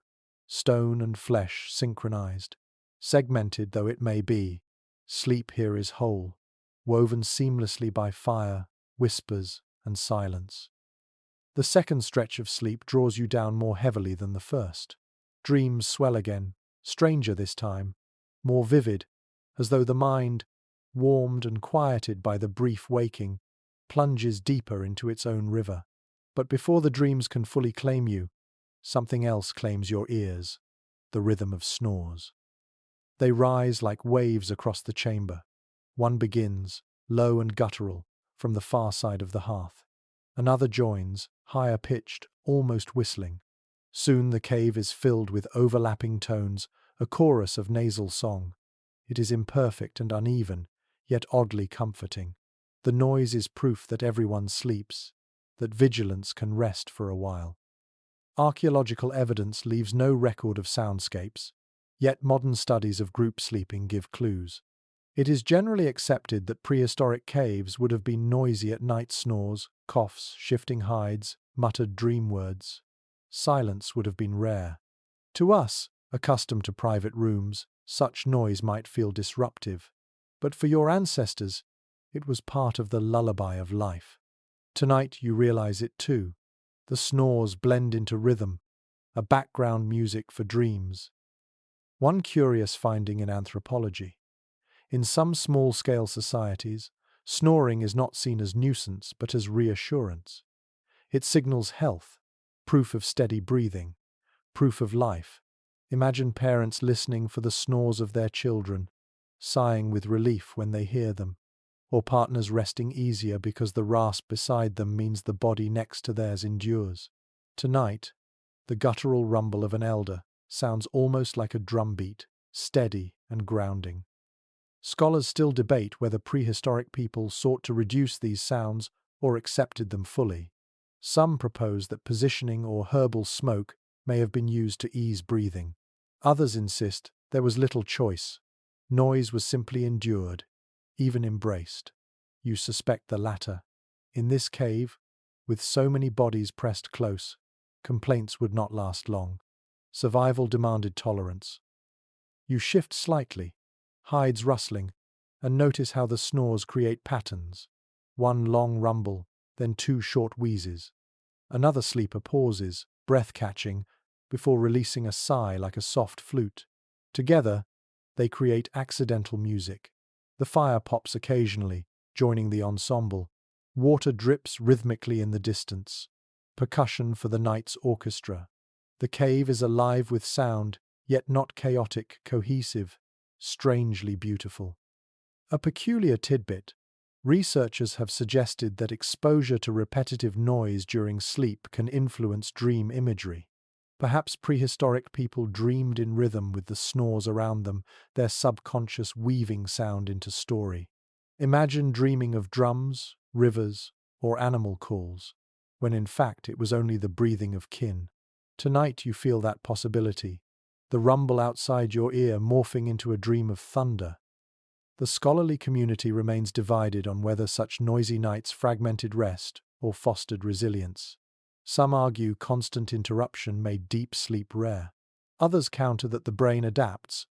stone and flesh synchronized. Segmented though it may be, sleep here is whole, woven seamlessly by fire, whispers, and silence. The second stretch of sleep draws you down more heavily than the first. Dreams swell again, stranger this time, more vivid, as though the mind, warmed and quieted by the brief waking, plunges deeper into its own river. But before the dreams can fully claim you, something else claims your ears, the rhythm of snores. They rise like waves across the chamber. One begins, low and guttural, from the far side of the hearth. Another joins, higher pitched, almost whistling. Soon the cave is filled with overlapping tones, a chorus of nasal song. It is imperfect and uneven, yet oddly comforting. The noise is proof that everyone sleeps, that vigilance can rest for a while. Archaeological evidence leaves no record of soundscapes, yet modern studies of group sleeping give clues. It is generally accepted that prehistoric caves would have been noisy at night. Snores, coughs, shifting hides, muttered dream words. Silence would have been rare. To us, accustomed to private rooms, such noise might feel disruptive. But for your ancestors, it was part of the lullaby of life. Tonight you realize it too. The snores blend into rhythm, a background music for dreams. One curious finding in anthropology. In some small-scale societies, snoring is not seen as nuisance but as reassurance. It signals health, proof of steady breathing, proof of life. Imagine parents listening for the snores of their children, sighing with relief when they hear them, or partners resting easier because the rasp beside them means the body next to theirs endures. Tonight, the guttural rumble of an elder sounds almost like a drumbeat, steady and grounding. Scholars still debate whether prehistoric people sought to reduce these sounds or accepted them fully. Some propose that positioning or herbal smoke may have been used to ease breathing. Others insist there was little choice. Noise was simply endured, even embraced. You suspect the latter. In this cave, with so many bodies pressed close, complaints would not last long. Survival demanded tolerance. You shift slightly, hides rustling, and notice how the snores create patterns. One long rumble, then two short wheezes. Another sleeper pauses, breath-catching, before releasing a sigh like a soft flute. Together, they create accidental music. The fire pops occasionally, joining the ensemble. Water drips rhythmically in the distance. Percussion for the night's orchestra. The cave is alive with sound, yet not chaotic, cohesive, strangely beautiful. A peculiar tidbit. Researchers have suggested that exposure to repetitive noise during sleep can influence dream imagery. Perhaps prehistoric people dreamed in rhythm with the snores around them, their subconscious weaving sound into story. Imagine dreaming of drums, rivers, or animal calls, when in fact it was only the breathing of kin. Tonight you feel that possibility, the rumble outside your ear morphing into a dream of thunder. The scholarly community remains divided on whether such noisy nights fragmented rest or fostered resilience. Some argue constant interruption made deep sleep rare. Others counter that the brain adapts,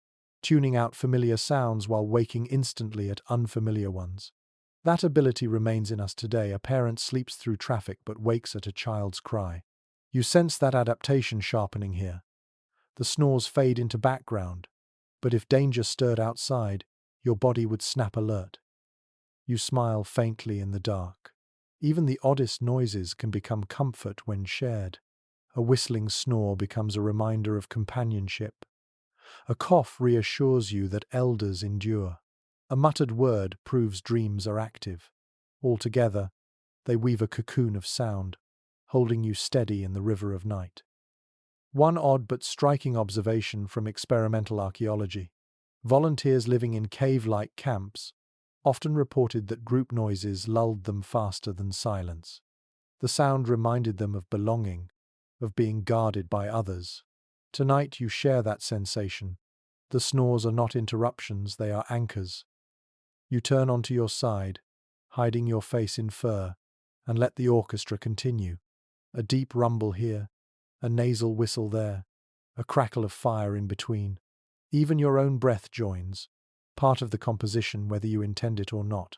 tuning out familiar sounds while waking instantly at unfamiliar ones. That ability remains in us today. A parent sleeps through traffic but wakes at a child's cry. You sense that adaptation sharpening here. The snores fade into background, but if danger stirred outside, your body would snap alert. You smile faintly in the dark. Even the oddest noises can become comfort when shared. A whistling snore becomes a reminder of companionship. A cough reassures you that elders endure. A muttered word proves dreams are active. Altogether, they weave a cocoon of sound, holding you steady in the river of night. One odd but striking observation from experimental archaeology. Volunteers living in cave-like camps often reported that group noises lulled them faster than silence. The sound reminded them of belonging, of being guarded by others. Tonight you share that sensation. The snores are not interruptions, they are anchors. You turn onto your side, hiding your face in fur, and let the orchestra continue. A deep rumble here, a nasal whistle there, a crackle of fire in between. Even your own breath joins, part of the composition whether you intend it or not.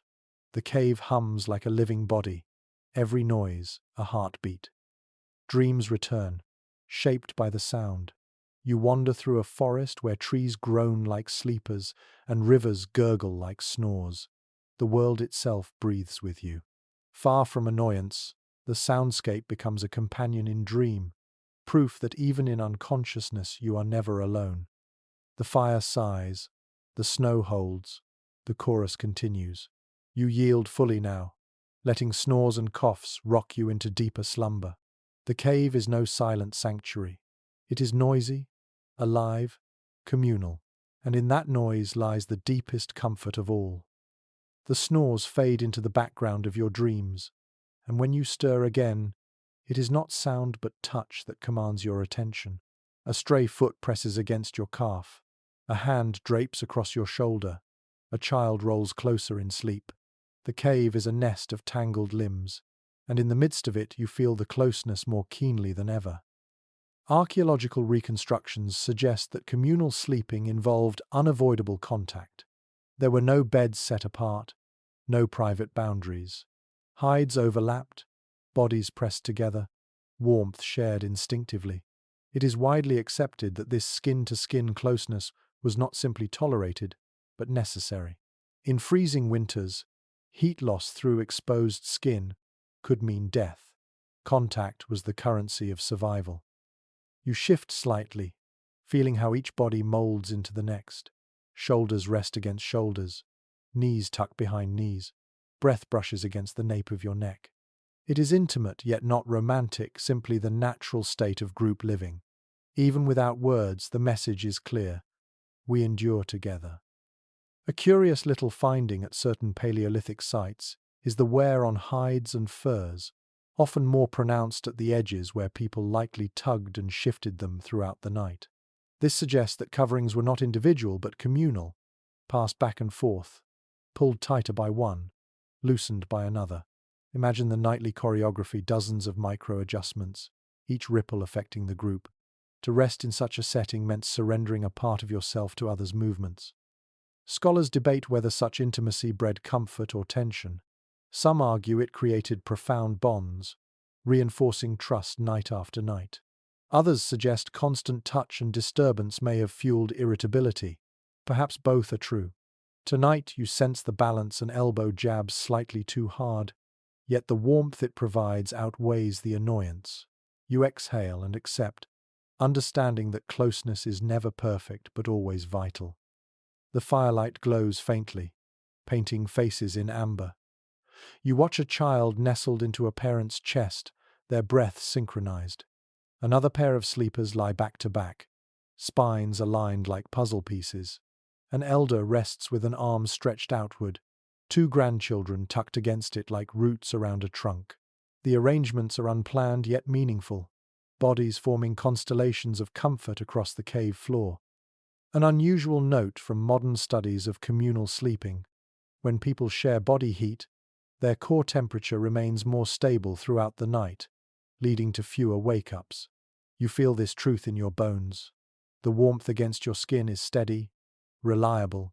The cave hums like a living body, every noise a heartbeat. Dreams return, shaped by the sound. You wander through a forest where trees groan like sleepers and rivers gurgle like snores. The world itself breathes with you. Far from annoyance, the soundscape becomes a companion in dream, proof that even in unconsciousness you are never alone. The fire sighs, the snow holds, the chorus continues. You yield fully now, letting snores and coughs rock you into deeper slumber. The cave is no silent sanctuary. It is noisy, alive, communal, and in that noise lies the deepest comfort of all. The snores fade into the background of your dreams, and when you stir again, it is not sound but touch that commands your attention. A stray foot presses against your calf, a hand drapes across your shoulder, a child rolls closer in sleep. The cave is a nest of tangled limbs, and in the midst of it you feel the closeness more keenly than ever. Archaeological reconstructions suggest that communal sleeping involved unavoidable contact. There were no beds set apart, no private boundaries. Hides overlapped, bodies pressed together, warmth shared instinctively. It is widely accepted that this skin-to-skin closeness was not simply tolerated, but necessary. In freezing winters, heat loss through exposed skin could mean death. Contact was the currency of survival. You shift slightly, feeling how each body molds into the next. Shoulders rest against shoulders, knees tuck behind knees, breath brushes against the nape of your neck. It is intimate yet not romantic, simply the natural state of group living. Even without words, the message is clear. We endure together. A curious little finding at certain Paleolithic sites is the wear on hides and furs, often more pronounced at the edges where people likely tugged and shifted them throughout the night. This suggests that coverings were not individual but communal, passed back and forth, pulled tighter by one, loosened by another. Imagine the nightly choreography, dozens of micro-adjustments, each ripple affecting the group. To rest in such a setting meant surrendering a part of yourself to others' movements. Scholars debate whether such intimacy bred comfort or tension. Some argue it created profound bonds, reinforcing trust night after night. Others suggest constant touch and disturbance may have fueled irritability. Perhaps both are true. Tonight you sense the balance, an elbow jabs slightly too hard, yet the warmth it provides outweighs the annoyance. You exhale and accept, understanding that closeness is never perfect but always vital. The firelight glows faintly, painting faces in amber. You watch a child nestled into a parent's chest, their breaths synchronized. Another pair of sleepers lie back to back, spines aligned like puzzle pieces. An elder rests with an arm stretched outward, two grandchildren tucked against it like roots around a trunk. The arrangements are unplanned yet meaningful, bodies forming constellations of comfort across the cave floor. An unusual note from modern studies of communal sleeping. When people share body heat, their core temperature remains more stable throughout the night, leading to fewer wake-ups. You feel this truth in your bones. The warmth against your skin is steady, reliable.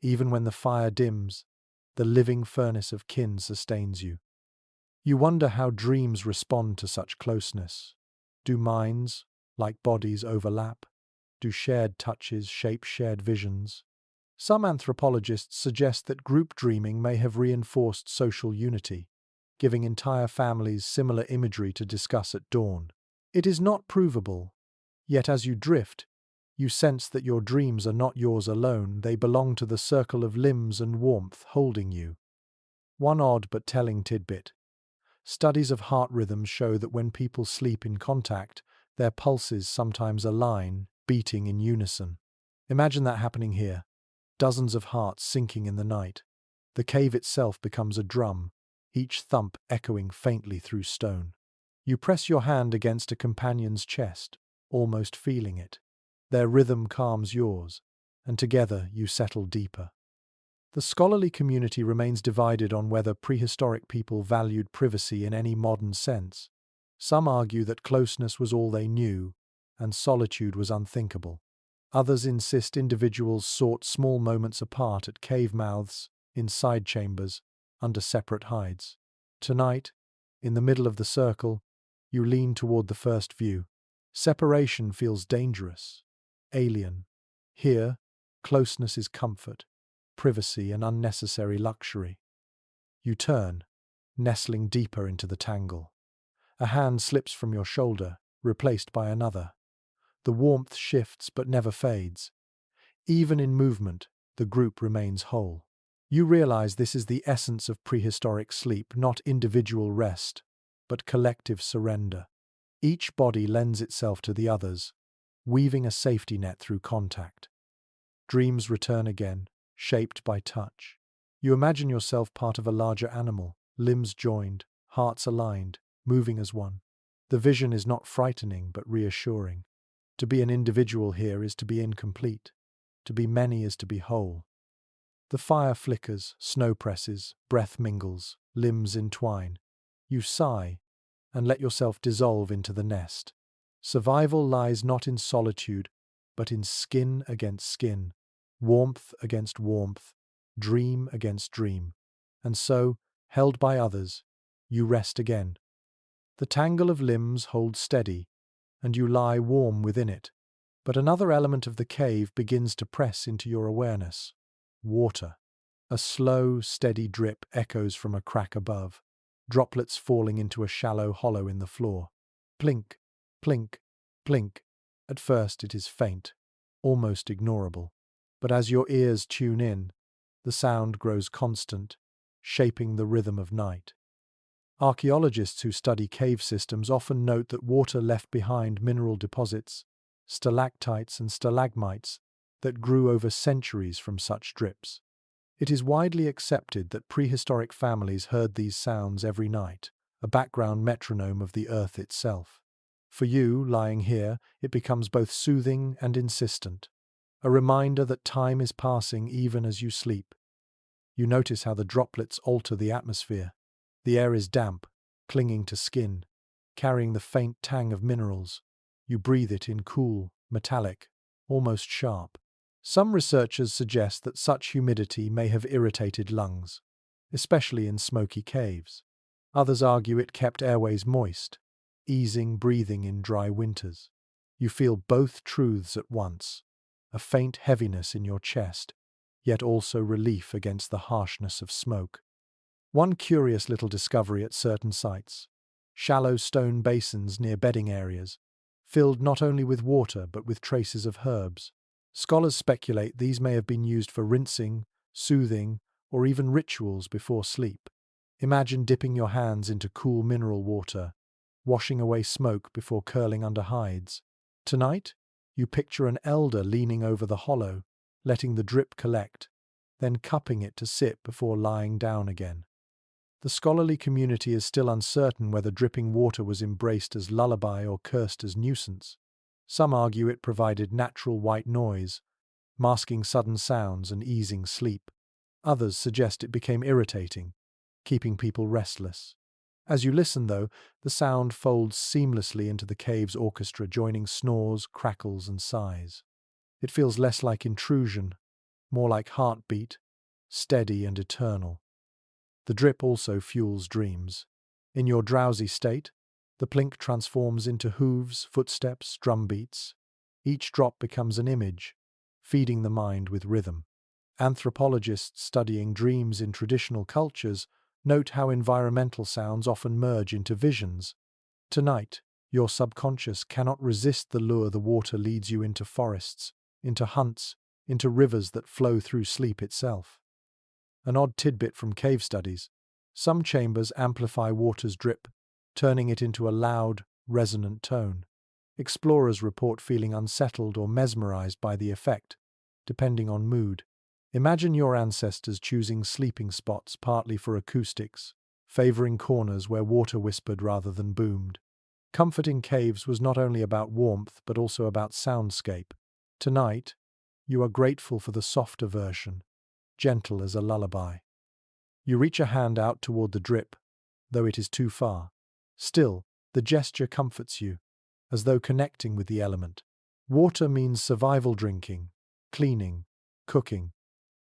Even when the fire dims, the living furnace of kin sustains you. You wonder how dreams respond to such closeness. Do minds, like bodies, overlap? Do shared touches shape shared visions? Some anthropologists suggest that group dreaming may have reinforced social unity, giving entire families similar imagery to discuss at dawn. It is not provable, yet as you drift, you sense that your dreams are not yours alone, they belong to the circle of limbs and warmth holding you. One odd but telling tidbit. Studies of heart rhythms show that when people sleep in contact, their pulses sometimes align, beating in unison. Imagine that happening here. Dozens of hearts sinking in the night. The cave itself becomes a drum, each thump echoing faintly through stone. You press your hand against a companion's chest, almost feeling it. Their rhythm calms yours, and together you settle deeper. The scholarly community remains divided on whether prehistoric people valued privacy in any modern sense. Some argue that closeness was all they knew, and solitude was unthinkable. Others insist individuals sought small moments apart at cave mouths, in side chambers, under separate hides. Tonight, in the middle of the circle, you lean toward the first view. Separation feels dangerous, alien. Here, closeness is comfort, privacy an unnecessary luxury. You turn, nestling deeper into the tangle. A hand slips from your shoulder, replaced by another. The warmth shifts but never fades. Even in movement, the group remains whole. You realize this is the essence of prehistoric sleep, not individual rest, but collective surrender. Each body lends itself to the others, weaving a safety net through contact. Dreams return again, shaped by touch. You imagine yourself part of a larger animal, limbs joined, hearts aligned, moving as one. The vision is not frightening but reassuring. To be an individual here is to be incomplete. To be many is to be whole. The fire flickers, snow presses, breath mingles, limbs entwine. You sigh and let yourself dissolve into the nest. Survival lies not in solitude, but in skin against skin, warmth against warmth, dream against dream. And so, held by others, you rest again. The tangle of limbs holds steady, and you lie warm within it. But another element of the cave begins to press into your awareness. Water. A slow, steady drip echoes from a crack above, droplets falling into a shallow hollow in the floor. Plink, plink, plink. At first it is faint, almost ignorable. But as your ears tune in, the sound grows constant, shaping the rhythm of night. Archaeologists who study cave systems often note that water left behind mineral deposits, stalactites and stalagmites, that grew over centuries from such drips. It is widely accepted that prehistoric families heard these sounds every night, a background metronome of the earth itself. For you, lying here, it becomes both soothing and insistent, a reminder that time is passing even as you sleep. You notice how the droplets alter the atmosphere. The air is damp, clinging to skin, carrying the faint tang of minerals. You breathe it in cool, metallic, almost sharp. Some researchers suggest that such humidity may have irritated lungs, especially in smoky caves. Others argue it kept airways moist, easing breathing in dry winters. You feel both truths at once, a faint heaviness in your chest, yet also relief against the harshness of smoke. One curious little discovery at certain sites: shallow stone basins near bedding areas, filled not only with water but with traces of herbs. Scholars speculate these may have been used for rinsing, soothing, or even rituals before sleep. Imagine dipping your hands into cool mineral water, washing away smoke before curling under hides. Tonight, you picture an elder leaning over the hollow, letting the drip collect, then cupping it to sip before lying down again. The scholarly community is still uncertain whether dripping water was embraced as lullaby or cursed as nuisance. Some argue it provided natural white noise, masking sudden sounds and easing sleep. Others suggest it became irritating, keeping people restless. As you listen, though, the sound folds seamlessly into the cave's orchestra, joining snores, crackles, and sighs. It feels less like intrusion, more like heartbeat, steady and eternal. The drip also fuels dreams. In your drowsy state, the plink transforms into hooves, footsteps, drumbeats. Each drop becomes an image, feeding the mind with rhythm. Anthropologists studying dreams in traditional cultures note how environmental sounds often merge into visions. Tonight, your subconscious cannot resist the lure the water leads you into forests, into hunts, into rivers that flow through sleep itself. An odd tidbit from cave studies: some chambers amplify water's drip, turning it into a loud, resonant tone. Explorers report feeling unsettled or mesmerized by the effect, depending on mood. Imagine your ancestors choosing sleeping spots partly for acoustics, favoring corners where water whispered rather than boomed. Comfort in caves was not only about warmth but also about soundscape. Tonight, you are grateful for the softer version, gentle as a lullaby. You reach a hand out toward the drip, though it is too far. Still, the gesture comforts you, as though connecting with the element. Water means survival, drinking, cleaning, cooking.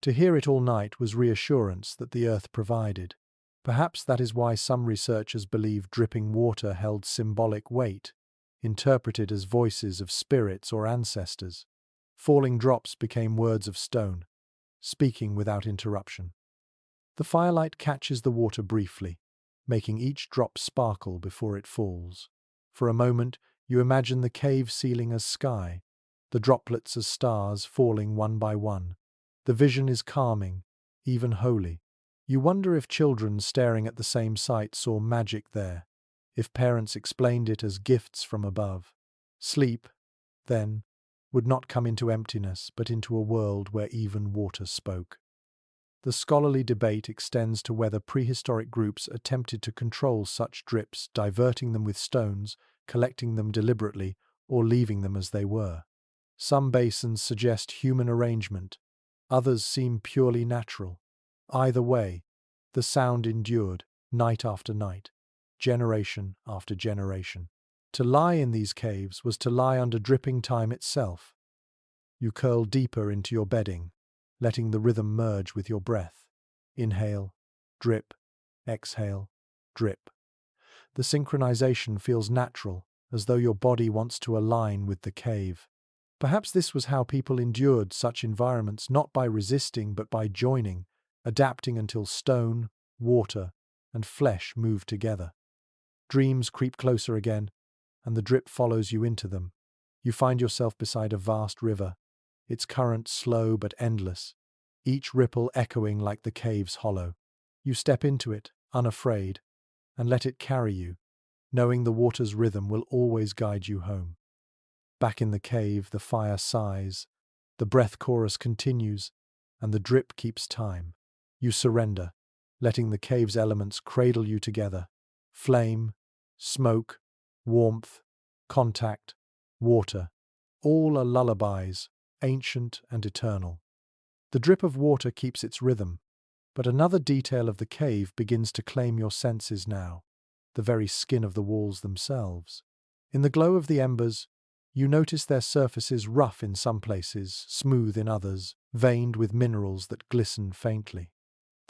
To hear it all night was reassurance that the earth provided. Perhaps that is why some researchers believe dripping water held symbolic weight, interpreted as voices of spirits or ancestors. Falling drops became words of stone, speaking without interruption. The firelight catches the water briefly, making each drop sparkle before it falls. For a moment, you imagine the cave ceiling as sky, the droplets as stars falling one by one. The vision is calming, even holy. You wonder if children staring at the same sight saw magic there, if parents explained it as gifts from above. Sleep, then, would not come into emptiness, but into a world where even water spoke. The scholarly debate extends to whether prehistoric groups attempted to control such drips, diverting them with stones, collecting them deliberately, or leaving them as they were. Some basins suggest human arrangement, others seem purely natural. Either way, the sound endured, night after night, generation after generation. To lie in these caves was to lie under dripping time itself. You curl deeper into your bedding, letting the rhythm merge with your breath. Inhale, drip, exhale, drip. The synchronization feels natural, as though your body wants to align with the cave. Perhaps this was how people endured such environments, not by resisting but by joining, adapting until stone, water, and flesh move together. Dreams creep closer again, and the drip follows you into them. You find yourself beside a vast river, its current slow but endless, each ripple echoing like the cave's hollow. You step into it, unafraid, and let it carry you, knowing the water's rhythm will always guide you home. Back in the cave, the fire sighs, the breath chorus continues, and the drip keeps time. You surrender, letting the cave's elements cradle you together. Flame, smoke, warmth, contact, water, all are lullabies, ancient and eternal. The drip of water keeps its rhythm, but another detail of the cave begins to claim your senses now, the very skin of the walls themselves. In the glow of the embers, you notice their surfaces rough in some places, smooth in others, veined with minerals that glisten faintly.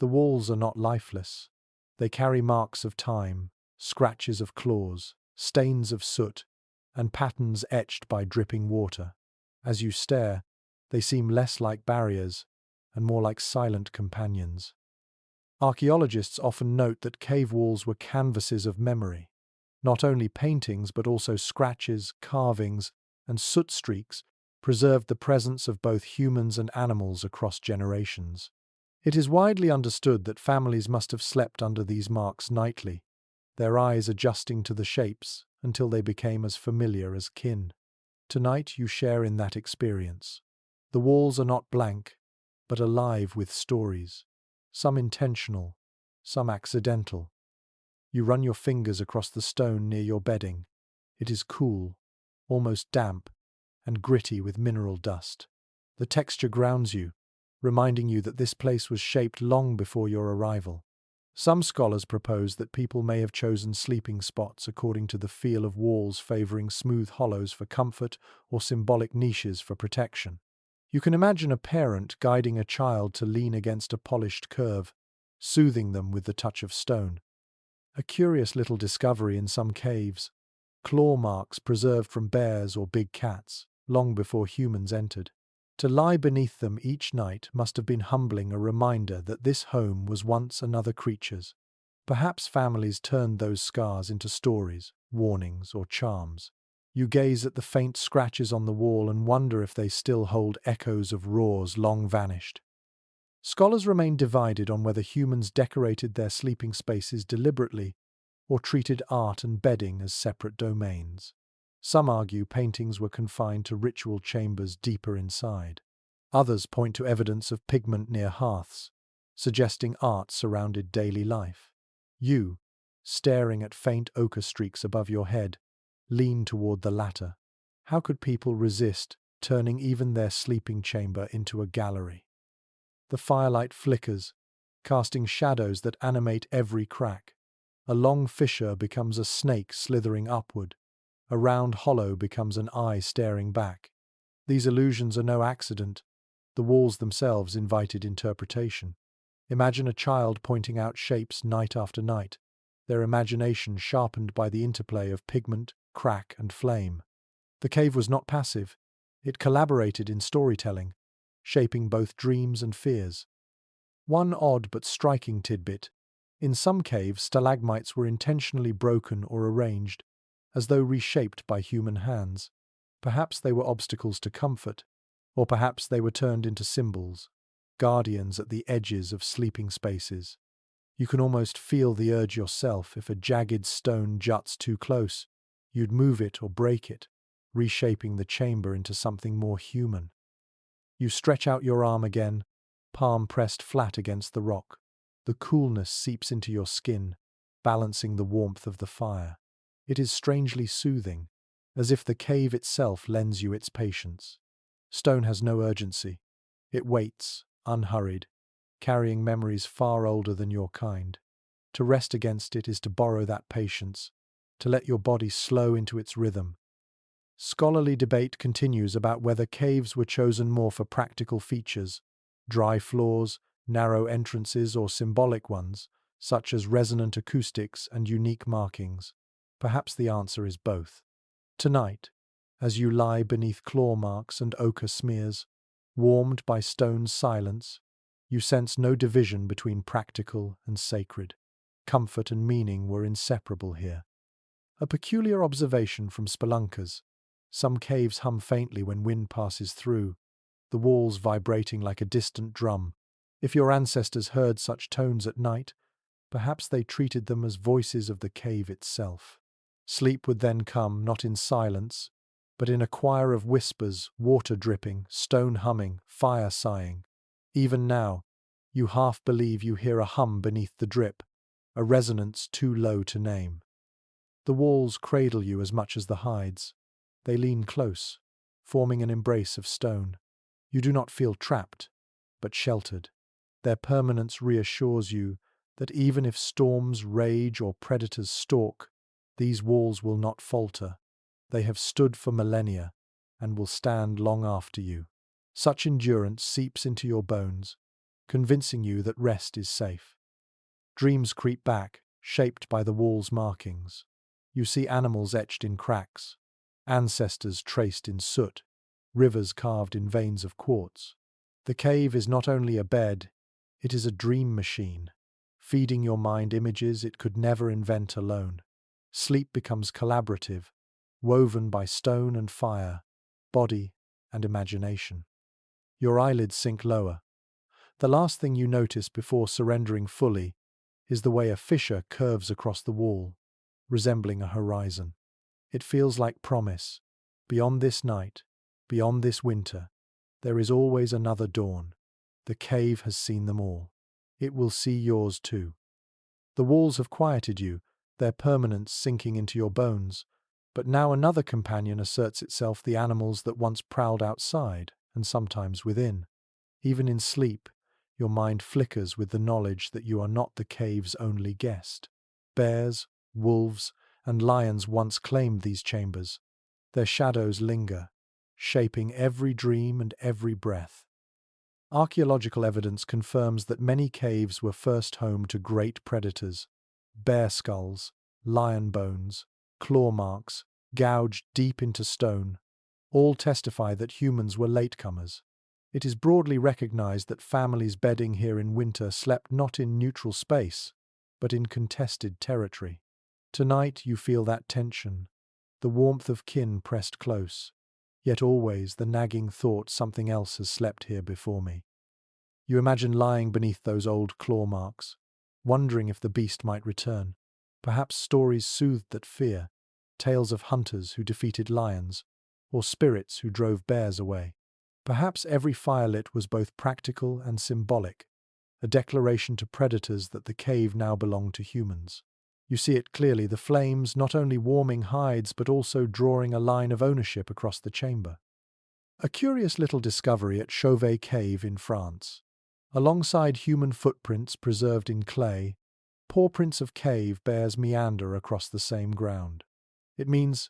The walls are not lifeless. They carry marks of time, scratches of claws, stains of soot, and patterns etched by dripping water. As you stare, they seem less like barriers and more like silent companions. Archaeologists often note that cave walls were canvases of memory. Not only paintings but also scratches, carvings, and soot streaks preserved the presence of both humans and animals across generations. It is widely understood that families must have slept under these marks nightly, their eyes adjusting to the shapes until they became as familiar as kin. Tonight you share in that experience. The walls are not blank, but alive with stories, some intentional, some accidental. You run your fingers across the stone near your bedding. It is cool, almost damp, and gritty with mineral dust. The texture grounds you, reminding you that this place was shaped long before your arrival. Some scholars propose that people may have chosen sleeping spots according to the feel of walls, favoring smooth hollows for comfort or symbolic niches for protection. You can imagine a parent guiding a child to lean against a polished curve, soothing them with the touch of stone. A curious little discovery in some caves: claw marks preserved from bears or big cats, long before humans entered. To lie beneath them each night must have been humbling, a reminder that this home was once another creature's. Perhaps families turned those scars into stories, warnings, or charms. You gaze at the faint scratches on the wall and wonder if they still hold echoes of roars long vanished. Scholars remain divided on whether humans decorated their sleeping spaces deliberately or treated art and bedding as separate domains. Some argue paintings were confined to ritual chambers deeper inside. Others point to evidence of pigment near hearths, suggesting art surrounded daily life. You, staring at faint ochre streaks above your head, lean toward the latter. How could people resist turning even their sleeping chamber into a gallery? The firelight flickers, casting shadows that animate every crack. A long fissure becomes a snake slithering upward. A round hollow becomes an eye staring back. These illusions are no accident. The walls themselves invited interpretation. Imagine a child pointing out shapes night after night, their imagination sharpened by the interplay of pigment, crack, and flame. The cave was not passive. It collaborated in storytelling, shaping both dreams and fears. One odd but striking tidbit: in some caves, stalagmites were intentionally broken or arranged, as though reshaped by human hands. Perhaps they were obstacles to comfort, or perhaps they were turned into symbols, guardians at the edges of sleeping spaces. You can almost feel the urge yourself. If a jagged stone juts too close, you'd move it or break it, reshaping the chamber into something more human. You stretch out your arm again, palm pressed flat against the rock. The coolness seeps into your skin, balancing the warmth of the fire. It is strangely soothing, as if the cave itself lends you its patience. Stone has no urgency. It waits, unhurried, carrying memories far older than your kind. To rest against it is to borrow that patience, to let your body slow into its rhythm. Scholarly debate continues about whether caves were chosen more for practical features, dry floors, narrow entrances, or symbolic ones, such as resonant acoustics and unique markings. Perhaps the answer is both. Tonight, as you lie beneath claw marks and ochre smears, warmed by stone's silence, you sense no division between practical and sacred. Comfort and meaning were inseparable here. A peculiar observation from spelunkers. Some caves hum faintly when wind passes through, the walls vibrating like a distant drum. If your ancestors heard such tones at night, perhaps they treated them as voices of the cave itself. Sleep would then come, not in silence, but in a choir of whispers, water dripping, stone humming, fire sighing. Even now, you half believe you hear a hum beneath the drip, a resonance too low to name. The walls cradle you as much as the hides. They lean close, forming an embrace of stone. You do not feel trapped, but sheltered. Their permanence reassures you that even if storms rage or predators stalk, these walls will not falter. They have stood for millennia and will stand long after you. Such endurance seeps into your bones, convincing you that rest is safe. Dreams creep back, shaped by the wall's markings. You see animals etched in cracks, ancestors traced in soot, rivers carved in veins of quartz. The cave is not only a bed, it is a dream machine, feeding your mind images it could never invent alone. Sleep becomes collaborative, woven by stone and fire, body and imagination. Your eyelids sink lower. The last thing you notice before surrendering fully is the way a fissure curves across the wall, resembling a horizon. It feels like promise. Beyond this night, beyond this winter, there is always another dawn. The cave has seen them all. It will see yours too. The walls have quieted you, their permanence sinking into your bones. But now another companion asserts itself, the animals that once prowled outside, and sometimes within. Even in sleep, your mind flickers with the knowledge that you are not the cave's only guest. Bears, wolves, and lions once claimed these chambers. Their shadows linger, shaping every dream and every breath. Archaeological evidence confirms that many caves were first home to great predators. Bear skulls, lion bones, claw marks, gouged deep into stone, all testify that humans were latecomers. It is broadly recognized that families bedding here in winter slept not in neutral space, but in contested territory. Tonight you feel that tension, the warmth of kin pressed close, yet always the nagging thought something else has slept here before me. You imagine lying beneath those old claw marks, wondering if the beast might return. Perhaps stories soothed that fear, tales of hunters who defeated lions, or spirits who drove bears away. Perhaps every fire lit was both practical and symbolic, a declaration to predators that the cave now belonged to humans. You see it clearly, the flames not only warming hides but also drawing a line of ownership across the chamber. A curious little discovery at Chauvet Cave in France. Alongside human footprints preserved in clay, paw prints of cave bears meander across the same ground. It means,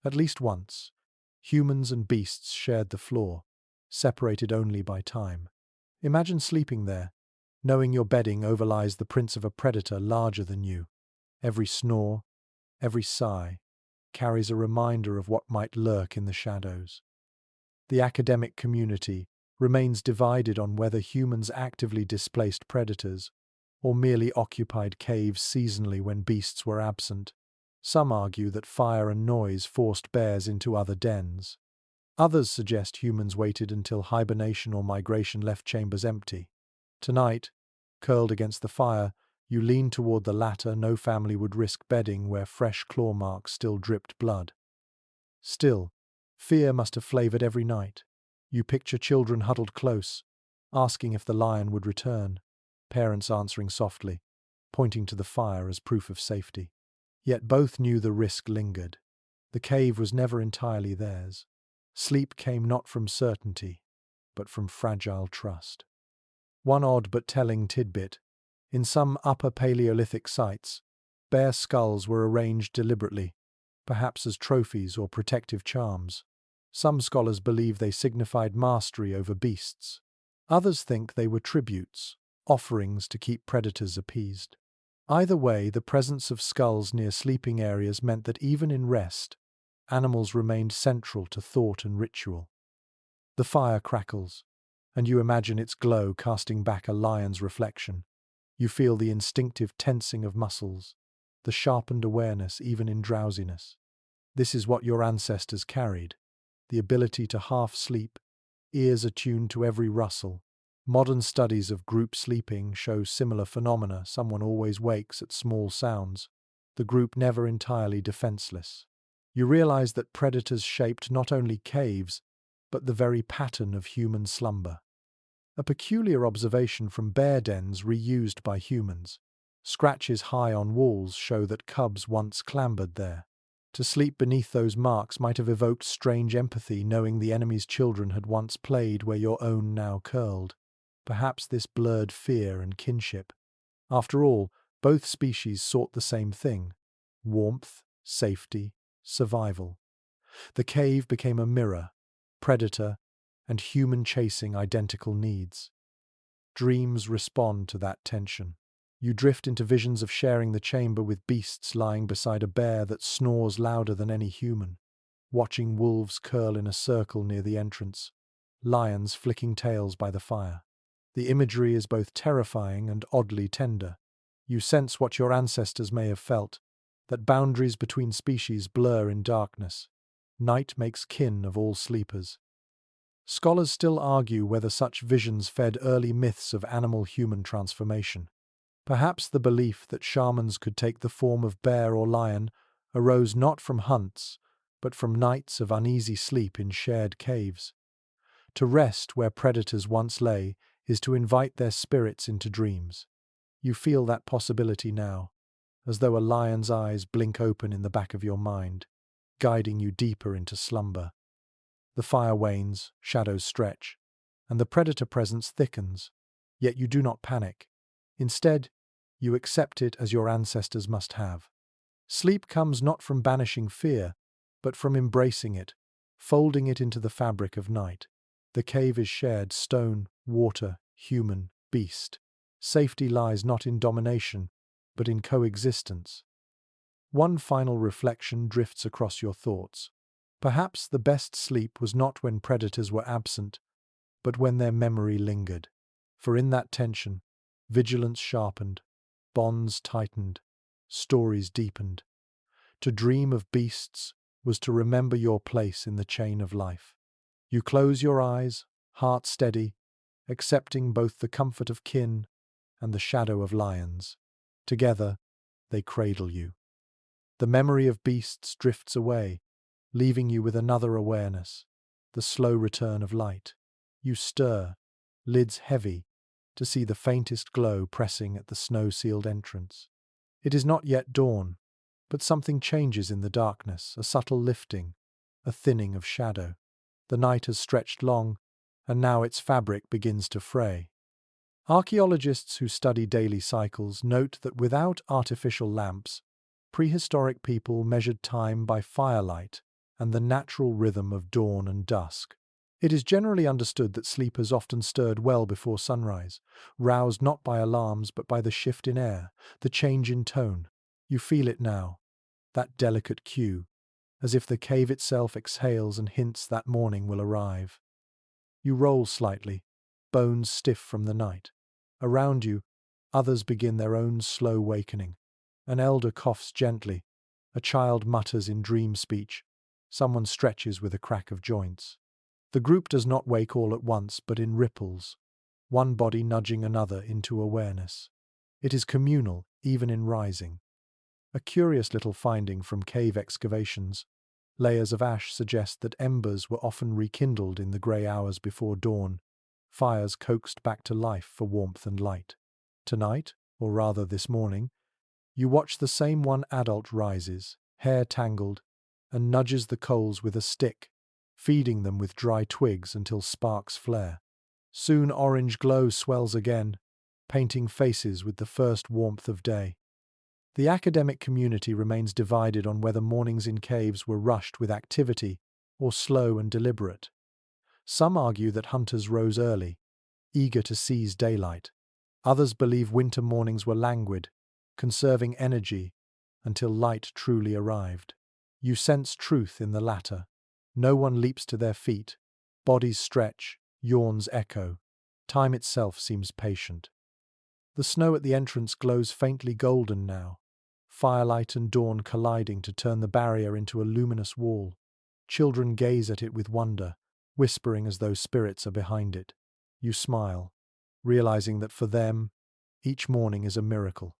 at least once, humans and beasts shared the floor, separated only by time. Imagine sleeping there, knowing your bedding overlies the prints of a predator larger than you. Every snore, every sigh, carries a reminder of what might lurk in the shadows. The academic community remains divided on whether humans actively displaced predators or merely occupied caves seasonally when beasts were absent. Some argue that fire and noise forced bears into other dens. Others suggest humans waited until hibernation or migration left chambers empty. Tonight, curled against the fire, you lean toward the latter. No family would risk bedding where fresh claw marks still dripped blood. Still, fear must have flavored every night. You picture children huddled close, asking if the lion would return, parents answering softly, pointing to the fire as proof of safety. Yet both knew the risk lingered. The cave was never entirely theirs. Sleep came not from certainty, but from fragile trust. One odd but telling tidbit: in some Upper Paleolithic sites, bear skulls were arranged deliberately, perhaps as trophies or protective charms. Some scholars believe they signified mastery over beasts. Others think they were tributes, offerings to keep predators appeased. Either way, the presence of skulls near sleeping areas meant that even in rest, animals remained central to thought and ritual. The fire crackles, and you imagine its glow casting back a lion's reflection. You feel the instinctive tensing of muscles, the sharpened awareness even in drowsiness. This is what your ancestors carried, the ability to half sleep, ears attuned to every rustle. Modern studies of group sleeping show similar phenomena. Someone always wakes at small sounds, the group never entirely defenseless. You realize that predators shaped not only caves, but the very pattern of human slumber. A peculiar observation from bear dens reused by humans. Scratches high on walls show that cubs once clambered there. To sleep beneath those marks might have evoked strange empathy, knowing the enemy's children had once played where your own now curled. Perhaps this blurred fear and kinship. After all, both species sought the same thing: warmth, safety, survival. The cave became a mirror, predator and human chasing identical needs. Dreams respond to that tension. You drift into visions of sharing the chamber with beasts lying beside a bear that snores louder than any human, watching wolves curl in a circle near the entrance, lions flicking tails by the fire. The imagery is both terrifying and oddly tender. You sense what your ancestors may have felt, that boundaries between species blur in darkness. Night makes kin of all sleepers. Scholars still argue whether such visions fed early myths of animal-human transformation. Perhaps the belief that shamans could take the form of bear or lion arose not from hunts, but from nights of uneasy sleep in shared caves. To rest where predators once lay is to invite their spirits into dreams. You feel that possibility now, as though a lion's eyes blink open in the back of your mind, guiding you deeper into slumber. The fire wanes, shadows stretch, and the predator presence thickens, yet you do not panic. Instead, you accept it as your ancestors must have. Sleep comes not from banishing fear, but from embracing it, folding it into the fabric of night. The cave is shared: stone, water, human, beast. Safety lies not in domination, but in coexistence. One final reflection drifts across your thoughts. Perhaps the best sleep was not when predators were absent, but when their memory lingered. For in that tension, vigilance sharpened, bonds tightened, stories deepened. To dream of beasts was to remember your place in the chain of life. You close your eyes, heart steady, accepting both the comfort of kin and the shadow of lions. Together, they cradle you. The memory of beasts drifts away, leaving you with another awareness: the slow return of light. You stir, lids heavy, to see the faintest glow pressing at the snow-sealed entrance. It is not yet dawn, but something changes in the darkness, a subtle lifting, a thinning of shadow. The night has stretched long, and now its fabric begins to fray. Archaeologists who study daily cycles note that without artificial lamps, prehistoric people measured time by firelight and the natural rhythm of dawn and dusk. It is generally understood that sleepers often stirred well before sunrise, roused not by alarms but by the shift in air, the change in tone. You feel it now, that delicate cue, as if the cave itself exhales and hints that morning will arrive. You roll slightly, bones stiff from the night. Around you, others begin their own slow wakening. An elder coughs gently, a child mutters in dream speech, someone stretches with a crack of joints. The group does not wake all at once, but in ripples, one body nudging another into awareness. It is communal, even in rising. A curious little finding from cave excavations. Layers of ash suggest that embers were often rekindled in the grey hours before dawn, fires coaxed back to life for warmth and light. Tonight, or rather this morning, you watch the same one adult rises, hair tangled, and nudges the coals with a stick, feeding them with dry twigs until sparks flare. Soon orange glow swells again, painting faces with the first warmth of day. The academic community remains divided on whether mornings in caves were rushed with activity or slow and deliberate. Some argue that hunters rose early, eager to seize daylight. Others believe winter mornings were languid, conserving energy until light truly arrived. You sense truth in the latter. No one leaps to their feet. Bodies stretch, yawns echo. Time itself seems patient. The snow at the entrance glows faintly golden now, firelight and dawn colliding to turn the barrier into a luminous wall. Children gaze at it with wonder, whispering as though spirits are behind it. You smile, realizing that for them, each morning is a miracle.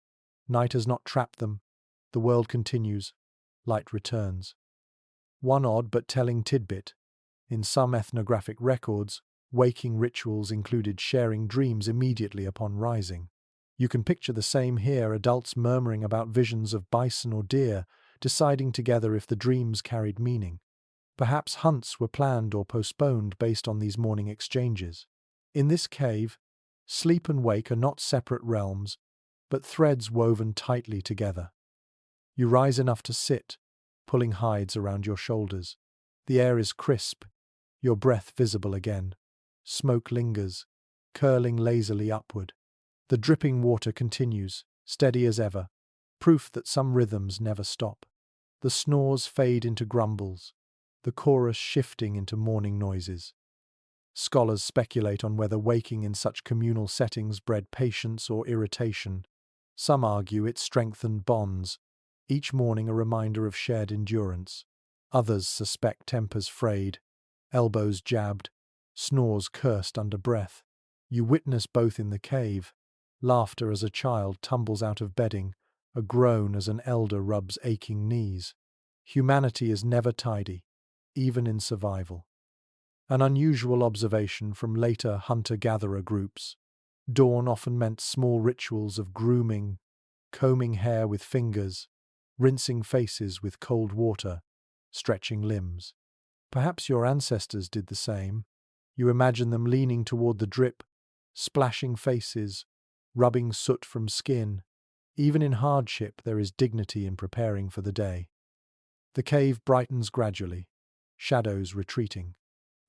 Night has not trapped them. The world continues. Light returns. One odd but telling tidbit. In some ethnographic records, waking rituals included sharing dreams immediately upon rising. You can picture the same here, adults murmuring about visions of bison or deer, deciding together if the dreams carried meaning. Perhaps hunts were planned or postponed based on these morning exchanges. In this cave, sleep and wake are not separate realms, but threads woven tightly together. You rise enough to sit, pulling hides around your shoulders. The air is crisp, your breath visible again. Smoke lingers, curling lazily upward. The dripping water continues, steady as ever, proof that some rhythms never stop. The snores fade into grumbles, the chorus shifting into morning noises. Scholars speculate on whether waking in such communal settings bred patience or irritation. Some argue it strengthened bonds, each morning a reminder of shared endurance. Others suspect tempers frayed, elbows jabbed, snores cursed under breath. You witness both in the cave. Laughter as a child tumbles out of bedding, a groan as an elder rubs aching knees. Humanity is never tidy, even in survival. An unusual observation from later hunter-gatherer groups. Dawn often meant small rituals of grooming, combing hair with fingers, rinsing faces with cold water, stretching limbs. Perhaps your ancestors did the same. You imagine them leaning toward the drip, splashing faces, rubbing soot from skin. Even in hardship, there is dignity in preparing for the day. The cave brightens gradually, shadows retreating.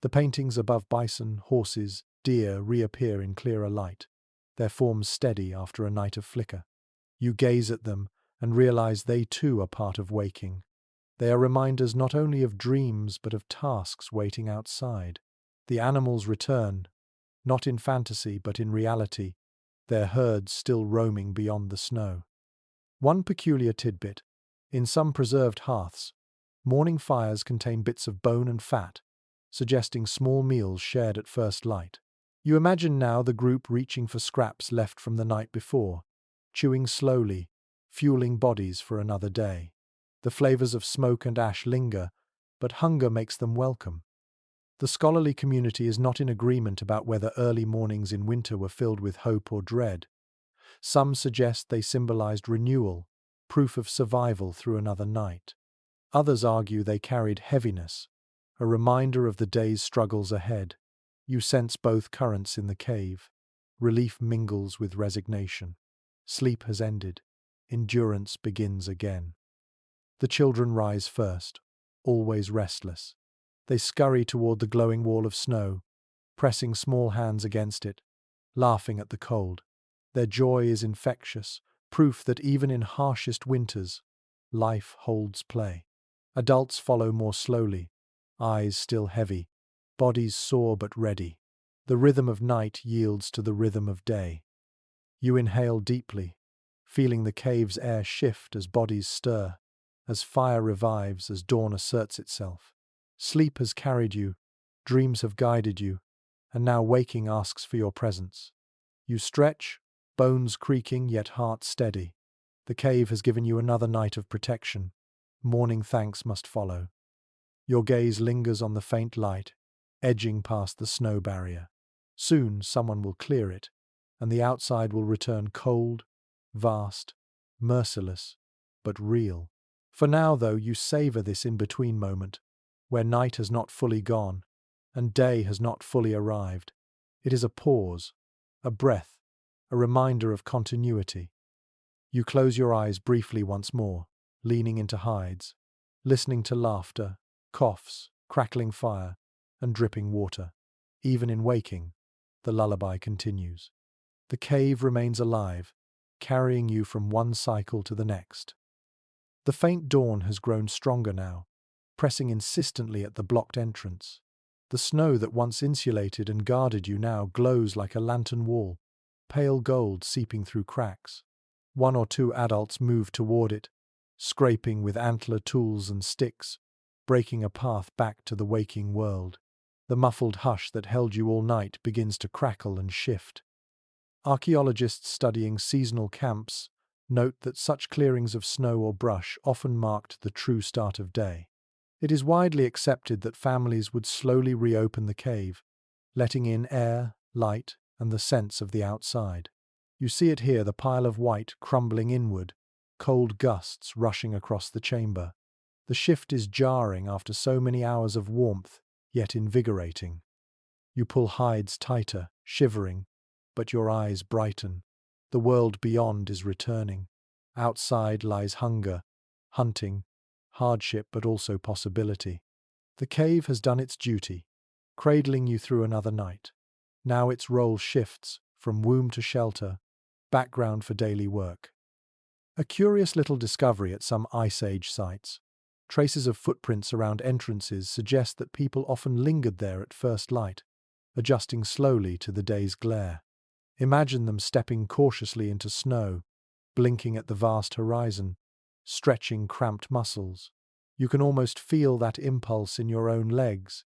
The paintings above bison, horses, deer reappear in clearer light, their forms steady after a night of flicker. You gaze at them and realize they too are part of waking. They are reminders not only of dreams but of tasks waiting outside. The animals return, not in fantasy but in reality, their herds still roaming beyond the snow. One peculiar tidbit: in some preserved hearths, morning fires contain bits of bone and fat, suggesting small meals shared at first light. You imagine now the group reaching for scraps left from the night before, chewing slowly, fueling bodies for another day. The flavors of smoke and ash linger, but hunger makes them welcome. The scholarly community is not in agreement about whether early mornings in winter were filled with hope or dread. Some suggest they symbolized renewal, proof of survival through another night. Others argue they carried heaviness, a reminder of the day's struggles ahead. You sense both currents in the cave. Relief mingles with resignation. Sleep has ended. Endurance begins again. The children rise first, always restless. They scurry toward the glowing wall of snow, pressing small hands against it, laughing at the cold. Their joy is infectious, proof that even in harshest winters, life holds play. Adults follow more slowly, eyes still heavy, bodies sore but ready. The rhythm of night yields to the rhythm of day. You inhale deeply, feeling the cave's air shift as bodies stir, as fire revives, as dawn asserts itself. Sleep has carried you, dreams have guided you, and now waking asks for your presence. You stretch, bones creaking yet heart steady. The cave has given you another night of protection. Morning thanks must follow. Your gaze lingers on the faint light, edging past the snow barrier. Soon someone will clear it, and the outside will return cold, vast, merciless, but real. For now, though, you savor this in-between moment, where night has not fully gone, and day has not fully arrived. It is a pause, a breath, a reminder of continuity. You close your eyes briefly once more, leaning into hides, listening to laughter, coughs, crackling fire, and dripping water. Even in waking, the lullaby continues. The cave remains alive, carrying you from one cycle to the next. The faint dawn has grown stronger now, pressing insistently at the blocked entrance. The snow that once insulated and guarded you now glows like a lantern wall, pale gold seeping through cracks. One or two adults move toward it, scraping with antler tools and sticks, breaking a path back to the waking world. The muffled hush that held you all night begins to crackle and shift. Archaeologists studying seasonal camps note that such clearings of snow or brush often marked the true start of day. It is widely accepted that families would slowly reopen the cave, letting in air, light, and the sense of the outside. You see it here, the pile of white crumbling inward, cold gusts rushing across the chamber. The shift is jarring after so many hours of warmth, yet invigorating. You pull hides tighter, shivering, but your eyes brighten. The world beyond is returning. Outside lies hunger, hunting, hardship, but also possibility. The cave has done its duty, cradling you through another night. Now its role shifts from womb to shelter, background for daily work. A curious little discovery at some Ice Age sites. Traces of footprints around entrances suggest that people often lingered there at first light, adjusting slowly to the day's glare. Imagine them stepping cautiously into snow, blinking at the vast horizon, stretching cramped muscles. You can almost feel that impulse in your own legs,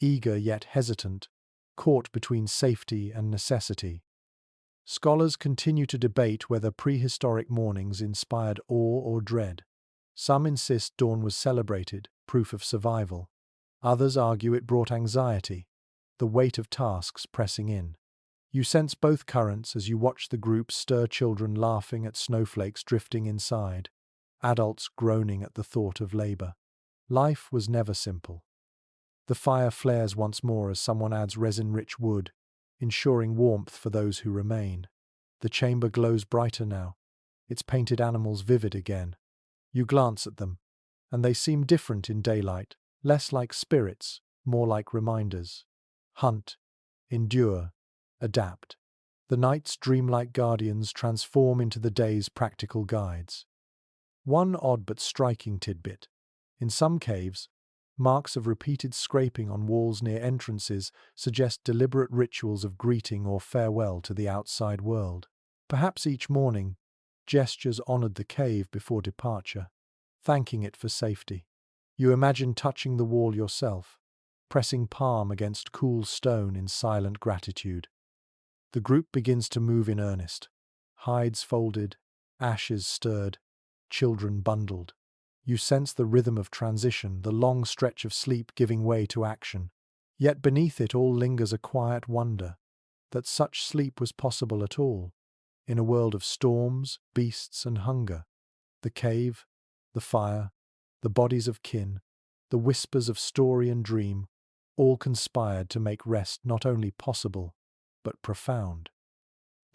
eager yet hesitant, caught between safety and necessity. Scholars continue to debate whether prehistoric mornings inspired awe or dread. Some insist dawn was celebrated, proof of survival. Others argue it brought anxiety, the weight of tasks pressing in. You sense both currents as you watch the group stir, children laughing at snowflakes drifting inside, adults groaning at the thought of labor. Life was never simple. The fire flares once more as someone adds resin-rich wood, ensuring warmth for those who remain. The chamber glows brighter now, its painted animals vivid again. You glance at them, and they seem different in daylight, less like spirits, more like reminders. Hunt, endure, adapt. The night's dreamlike guardians transform into the day's practical guides. One odd but striking tidbit. In some caves, marks of repeated scraping on walls near entrances suggest deliberate rituals of greeting or farewell to the outside world. Perhaps each morning, gestures honored the cave before departure, thanking it for safety. You imagine touching the wall yourself, pressing palm against cool stone in silent gratitude. The group begins to move in earnest. Hides folded, ashes stirred, children bundled. You sense the rhythm of transition, the long stretch of sleep giving way to action. Yet beneath it all lingers a quiet wonder that such sleep was possible at all, in a world of storms, beasts, and hunger. The cave, the fire, the bodies of kin, the whispers of story and dream, all conspired to make rest not only possible, but profound.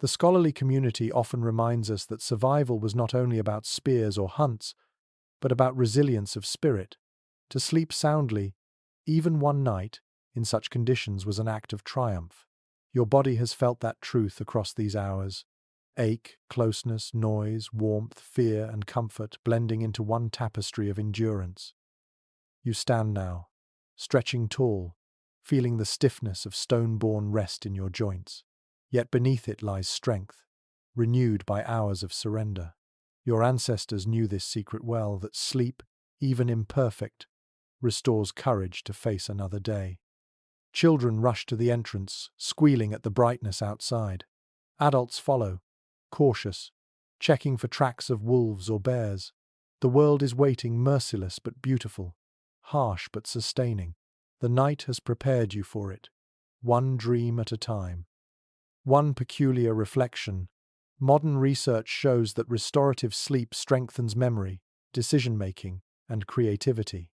The scholarly community often reminds us that survival was not only about spears or hunts, but about resilience of spirit. To sleep soundly, even one night, in such conditions was an act of triumph. Your body has felt that truth across these hours. Ache, closeness, noise, warmth, fear, and comfort blending into one tapestry of endurance. You stand now, stretching tall, feeling the stiffness of stone-born rest in your joints. Yet beneath it lies strength, renewed by hours of surrender. Your ancestors knew this secret well, that sleep, even imperfect, restores courage to face another day. Children rush to the entrance, squealing at the brightness outside. Adults follow, cautious, checking for tracks of wolves or bears. The world is waiting, merciless but beautiful, harsh but sustaining. The night has prepared you for it, one dream at a time. One peculiar reflection. Modern research shows that restorative sleep strengthens memory, decision-making, and creativity.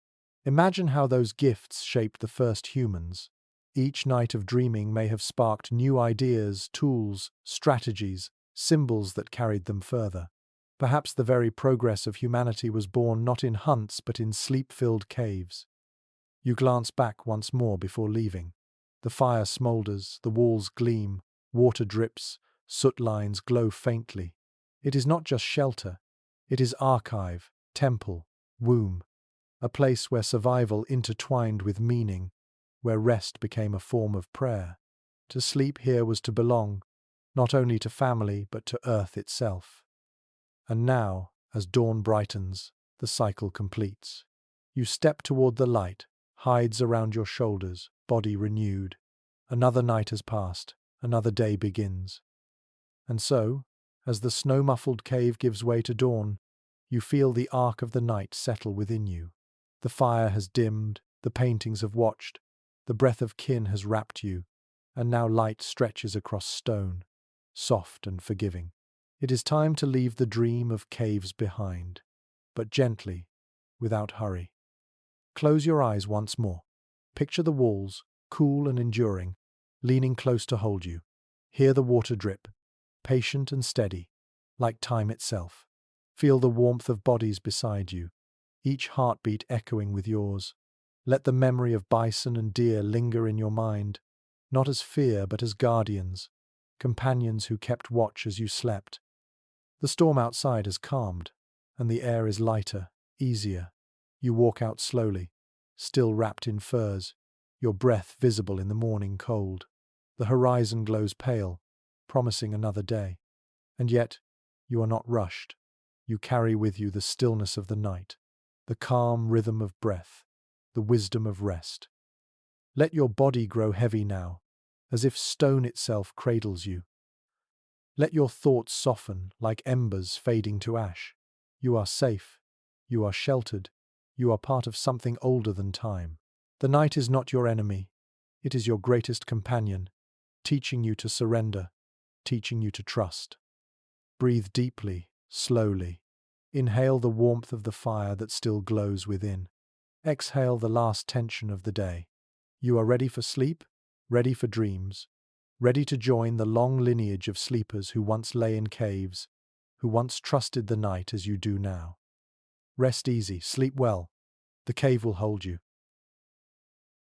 Imagine how those gifts shaped the first humans. Each night of dreaming may have sparked new ideas, tools, strategies, symbols that carried them further. Perhaps the very progress of humanity was born not in hunts but in sleep-filled caves. You glance back once more before leaving. The fire smoulders, the walls gleam, water drips, soot lines glow faintly. It is not just shelter, it is archive, temple, womb, a place where survival intertwined with meaning, where rest became a form of prayer. To sleep here was to belong, not only to family but to earth itself. And now, as dawn brightens, the cycle completes. You step toward the light, hides around your shoulders, body renewed. Another night has passed, another day begins. And so, as the snow-muffled cave gives way to dawn, you feel the arc of the night settle within you. The fire has dimmed, the paintings have watched, the breath of kin has wrapped you, and now light stretches across stone, soft and forgiving. It is time to leave the dream of caves behind, but gently, without hurry. Close your eyes once more. Picture the walls, cool and enduring, leaning close to hold you. Hear the water drip, patient and steady, like time itself. Feel the warmth of bodies beside you, each heartbeat echoing with yours. Let the memory of bison and deer linger in your mind, not as fear but as guardians, companions who kept watch as you slept. The storm outside has calmed, and the air is lighter, easier. You walk out slowly, still wrapped in furs, your breath visible in the morning cold. The horizon glows pale, promising another day. And yet, you are not rushed. You carry with you the stillness of the night, the calm rhythm of breath, the wisdom of rest. Let your body grow heavy now, as if stone itself cradles you. Let your thoughts soften like embers fading to ash. You are safe. You are sheltered. You are part of something older than time. The night is not your enemy. It is your greatest companion, teaching you to surrender, teaching you to trust. Breathe deeply, slowly. Inhale the warmth of the fire that still glows within. Exhale the last tension of the day. You are ready for sleep, ready for dreams, ready to join the long lineage of sleepers who once lay in caves, who once trusted the night as you do now. Rest easy, sleep well. The cave will hold you.